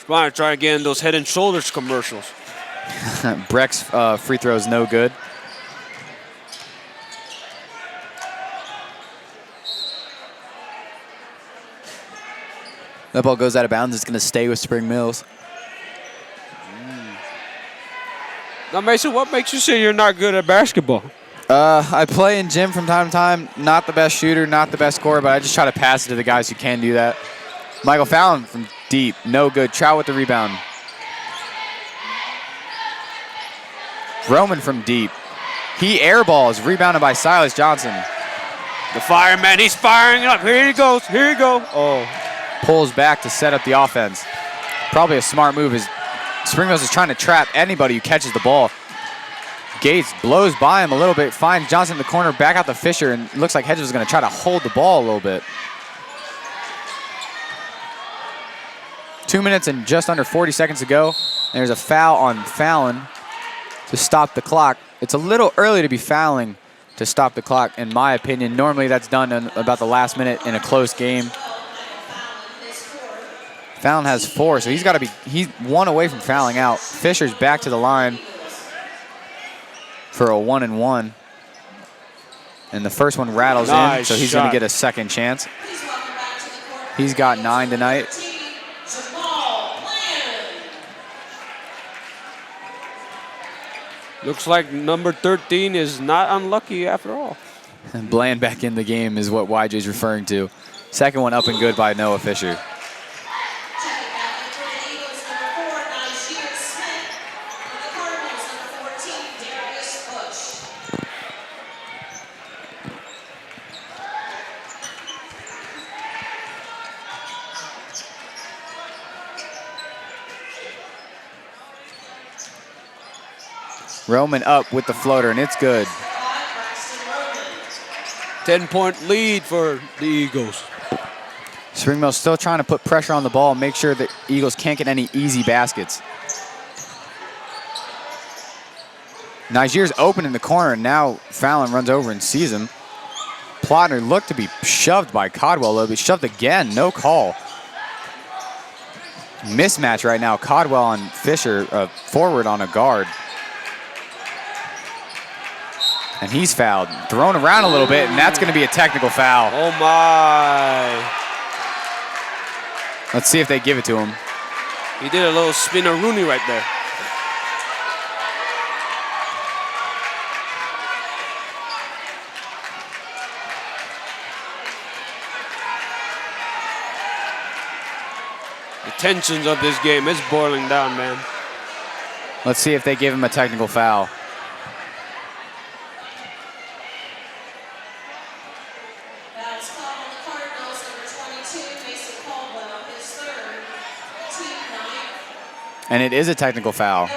Trying to get in those Head and Shoulders commercials. Breck's free throw is no good. That ball goes out of bounds. It's going to stay with Spring Mills. Now, Mason, what makes you say you're not good at basketball? I play in gym from time to time. Not the best shooter, not the best scorer, but I just try to pass it to the guys who can do that. Michael Fallon from deep, no good. Trout with the rebound. Roman from deep. He airballs, rebounded by Silas Johnson. The fireman, he's firing up. Here he goes, here he goes. Oh. Pulls back to set up the offense. Probably a smart move as Spring Mills is trying to trap anybody who catches the ball. Gates blows by him a little bit, finds Johnson in the corner, back out to Fisher, and it looks like Hedges is going to try to hold the ball a little bit. 2 minutes and just under 40 seconds to go. And there's a foul on Fallon to stop the clock. It's a little early to be fouling to stop the clock, in my opinion. Normally that's done in about the last minute in a close game. Fallon has 4, so he's 1 away from fouling out. Fisher's back to the line for a 1-and-1. And the first one rattles in, so he's going to get a second chance. He's got 9 tonight. Looks like number 13 is not unlucky after all. And Bland back in the game is what YJ's referring to. Second one up and good by Noah Fisher. Roman up with the floater, and it's good. 10-point lead for the Eagles. Spring Mills still trying to put pressure on the ball and make sure that Eagles can't get any easy baskets. Nigier's open in the corner, and now Fallon runs over and sees him. Plotner looked to be shoved by Codwell, though, but shoved again, no call. Mismatch right now, Codwell on Fisher, forward on a guard. And he's fouled, thrown around a little bit, and that's going to be a technical foul. Oh, my. Let's see if they give it to him. He did a little spin-a-rooney right there. The tensions of this game is boiling down, man. Let's see if they give him a technical foul. And it is a technical foul.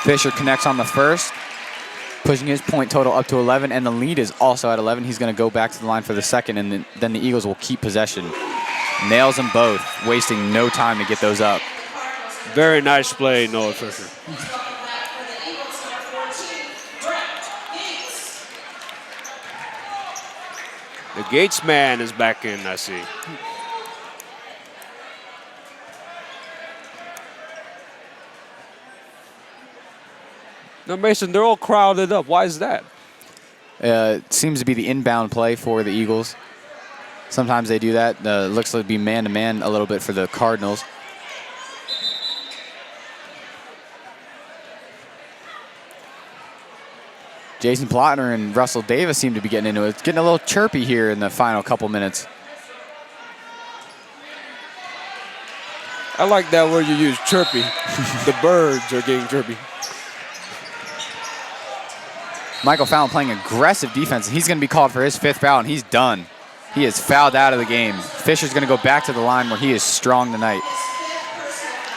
Fisher connects on the first, pushing his point total up to 11, and the lead is also at 11. He's going to go back to the line for the second, and then the Eagles will keep possession. Nails them both, wasting no time to get those up. Very nice play, Noah Fisher. The Gates man is back in, I see. No, Mason, they're all crowded up. Why is that? It seems to be the inbound play for the Eagles. Sometimes they do that. Looks like to be man-to-man a little bit for the Cardinals. Jason Plotner and Russell Davis seem to be getting into it. It's getting a little chirpy here in the final couple minutes. I like that word you use, chirpy. The birds are getting chirpy. Michael Fallon playing aggressive defense. He's going to be called for his 5th foul, and he's done. He is fouled out of the game. Fisher's going to go back to the line where he is strong tonight.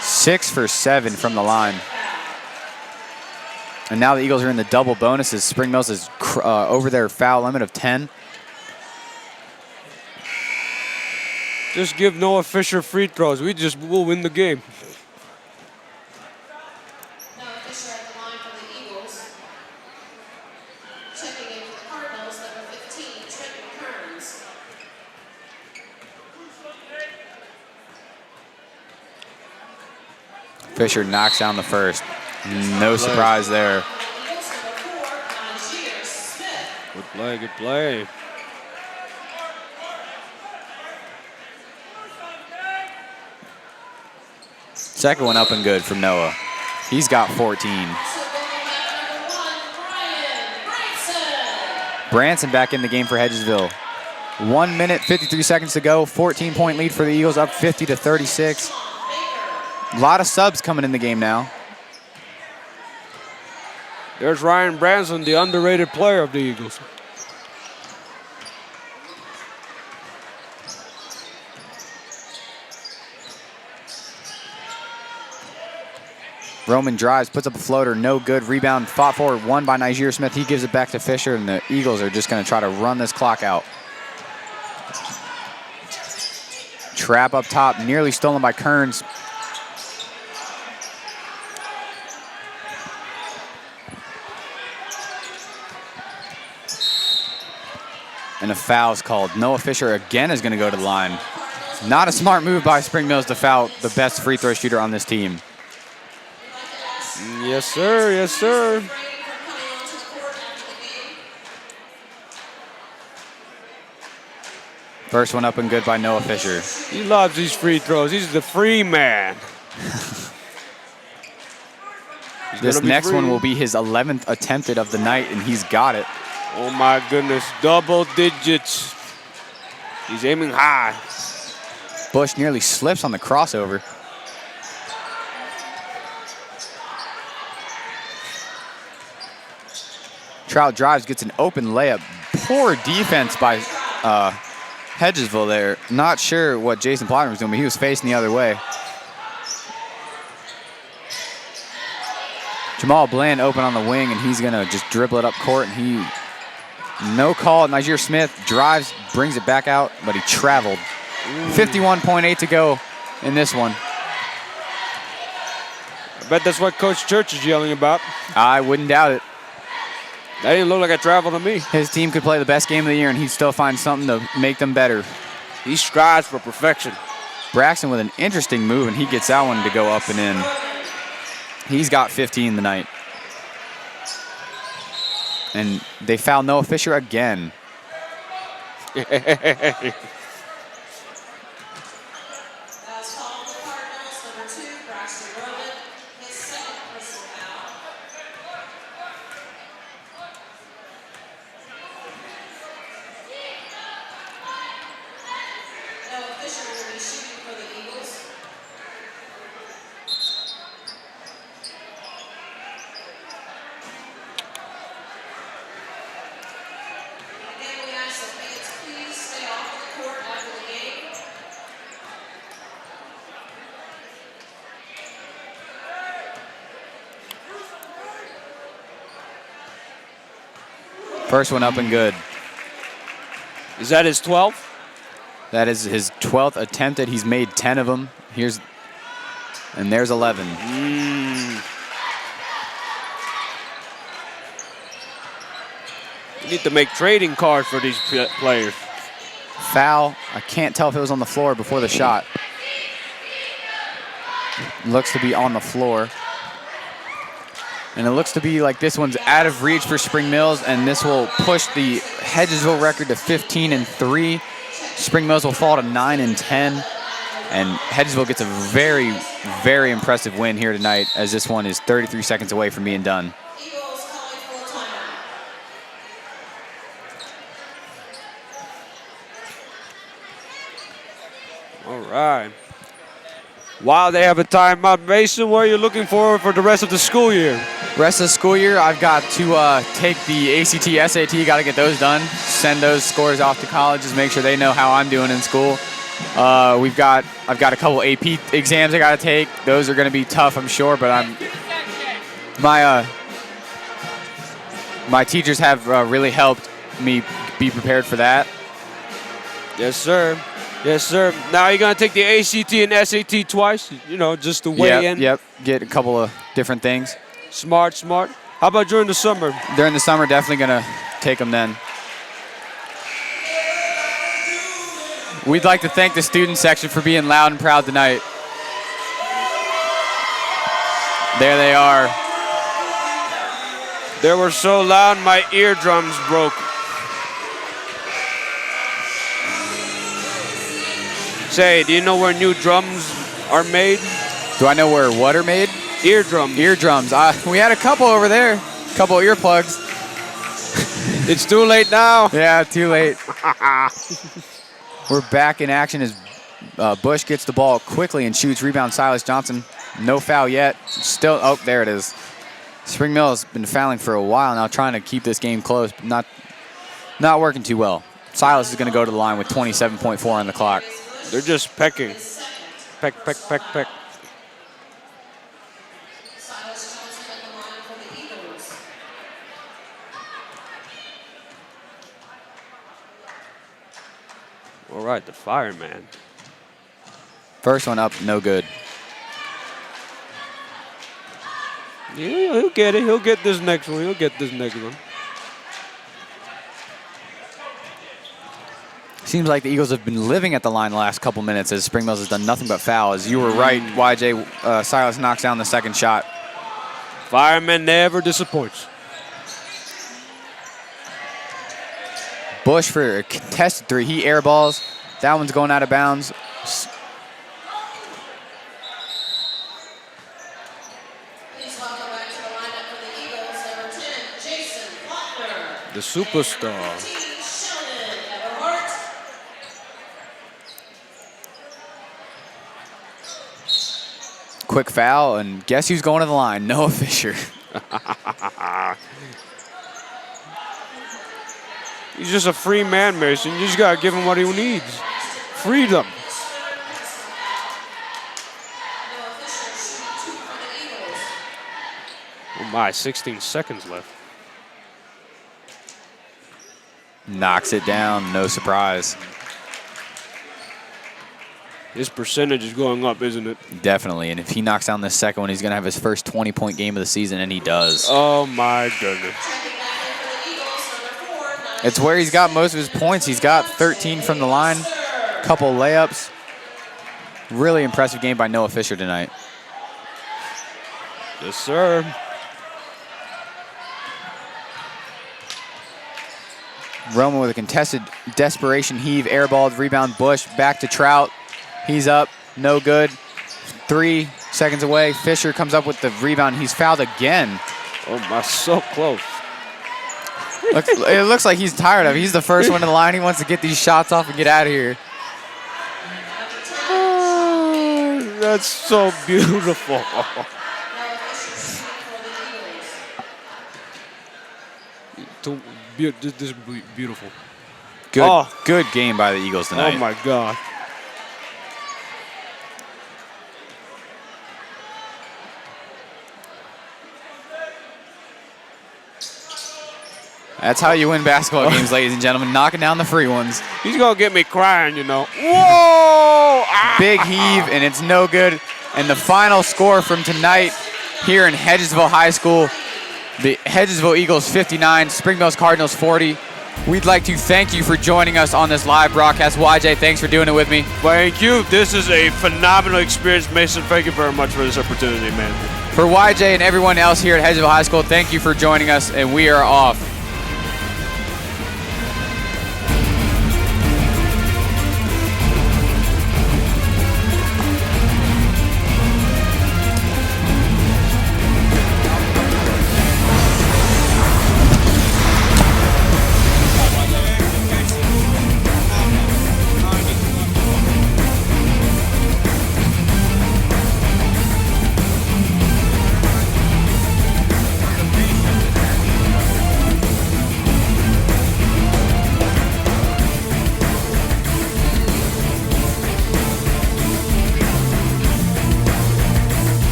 6 for 7 from the line. And now the Eagles are in the double bonuses. Spring Mills is over their foul limit of 10. Just give Noah Fisher free throws. We'll win the game. Noah Fisher at the line for the Eagles. Checking in for the Cardinals, number 15, Trenton Kearns. Fisher knocks down the first. No surprise there. Good play, good play. Second one up and good from Noah. He's got 14. Branson back in the game for Hedgesville. 1 minute, 53 seconds to go. 14-point lead for the Eagles, up 50-36. A lot of subs coming in the game now. There's Ryan Branson, the underrated player of the Eagles. Roman drives, puts up a floater, no good. Rebound fought forward, won by Niger Smith. He gives it back to Fisher, and the Eagles are just going to try to run this clock out. Trap up top, nearly stolen by Kearns. And a foul's called. Noah Fisher again is going to go to the line. Not a smart move by Spring Mills to foul the best free throw shooter on this team. Yes, sir. Yes, sir. First one up and good by Noah Fisher. He loves these free throws. He's the free man. This next one will be his 11th attempted of the night, and he's got it. Oh, my goodness. Double digits. He's aiming high. Bush nearly slips on the crossover. Trout drives, gets an open layup. Poor defense by Hedgesville there. Not sure what Jason Plotner was doing, but he was facing the other way. Jamal Bland open on the wing, and he's going to just dribble it up court, and no call. Niger Smith drives, brings it back out, but he traveled. 51.8 to go in this one. I bet that's what Coach Church is yelling about. I wouldn't doubt it. That didn't look like a travel to me. His team could play the best game of the year, and he'd still find something to make them better. He strives for perfection. Braxton with an interesting move, and he gets that one to go up and in. He's got 15 tonight. And they foul Noah Fisher again. That's foul for the Cardinals, number 2, Braxton Roman, his second personal foul. Noah Fisher will be shooting for the Eagles. Again, we ask that fans please stay off of the court after the game. First one up and good. Is that his 12th? That is his 12th attempted. He's made 10 of them. And there's 11. You need to make trading cards for these players. Foul. I can't tell if it was on the floor before the shot. Looks to be on the floor. And it looks to be like this one's out of reach for Spring Mills, and this will push the Hedgesville record to 15-3. Spring Mills will fall to 9-10. And Hedgesville gets a very, very impressive win here tonight, as this one is 33 seconds away from being done. All right. While they have a timeout, Mason, what are you looking for the rest of the school year? Rest of the school year, I've got to take the ACT, SAT, got to get those done. Send those scores off to colleges, make sure they know how I'm doing in school. I've got a couple AP exams I got to take. Those are going to be tough, I'm sure, but my teachers have really helped me be prepared for that. Yes, sir. Yes, sir. Now you're going to take the ACT and SAT twice, just to weigh in? Yep, get a couple of different things. Smart. How about during the summer? During the summer, definitely going to take them then. We'd like to thank the student section for being loud and proud tonight. There they are. They were so loud, my eardrums broke. Say, do you know where new drums are made? Do I know where what are made? Eardrums. Eardrums. We had a couple over there. A couple earplugs. It's too late now. Yeah, too late. We're back in action as Bush gets the ball quickly and shoots. Rebound, Silas Johnson. No foul yet. Still, oh, there it is. Spring Mill has been fouling for a while now, trying to keep this game close, but not working too well. Silas is going to go to the line with 27.4 on the clock. They're just pecking. Peck. All right, the fireman. First one up, no good. Yeah, he'll get it. He'll get this next one. Seems like the Eagles have been living at the line the last couple minutes as Spring Mills has done nothing but foul. As you were right, YJ, Silas knocks down the second shot. Fireman never disappoints. Bush for a contested three. He airballs. That one's going out of bounds. The superstar. Quick foul, and guess who's going to the line? Noah Fisher. He's just a free man, Mason. You just got to give him what he needs. Freedom. Oh my, 16 seconds left. Knocks it down, no surprise. His percentage is going up, isn't it? Definitely, and if he knocks down this second one, he's going to have his first 20-point game of the season, and he does. Oh my goodness. It's where he's got most of his points. He's got 13 from the line, couple layups. Really impressive game by Noah Fisher tonight. Yes, sir. Roman with a contested desperation heave, airballed, rebound, Bush, back to Trout. He's up, no good. 3 seconds away. Fisher comes up with the rebound. He's fouled again. Oh my, so close. It looks like he's tired of it. He's the first one to the line. He wants to get these shots off and get out of here. Oh, that's so beautiful. This is beautiful. Good game by the Eagles tonight. Oh my God. That's how you win basketball games, ladies and gentlemen, knocking down the free ones. He's going to get me crying, you know. Whoa! Big heave, and it's no good. And the final score from tonight here in Hedgesville High School, the Hedgesville Eagles 59, Spring Mills Cardinals 40. We'd like to thank you for joining us on this live broadcast. YJ, thanks for doing it with me. Thank you. This is a phenomenal experience. Mason, thank you very much for this opportunity, man. For YJ and everyone else here at Hedgesville High School, thank you for joining us, and we are off.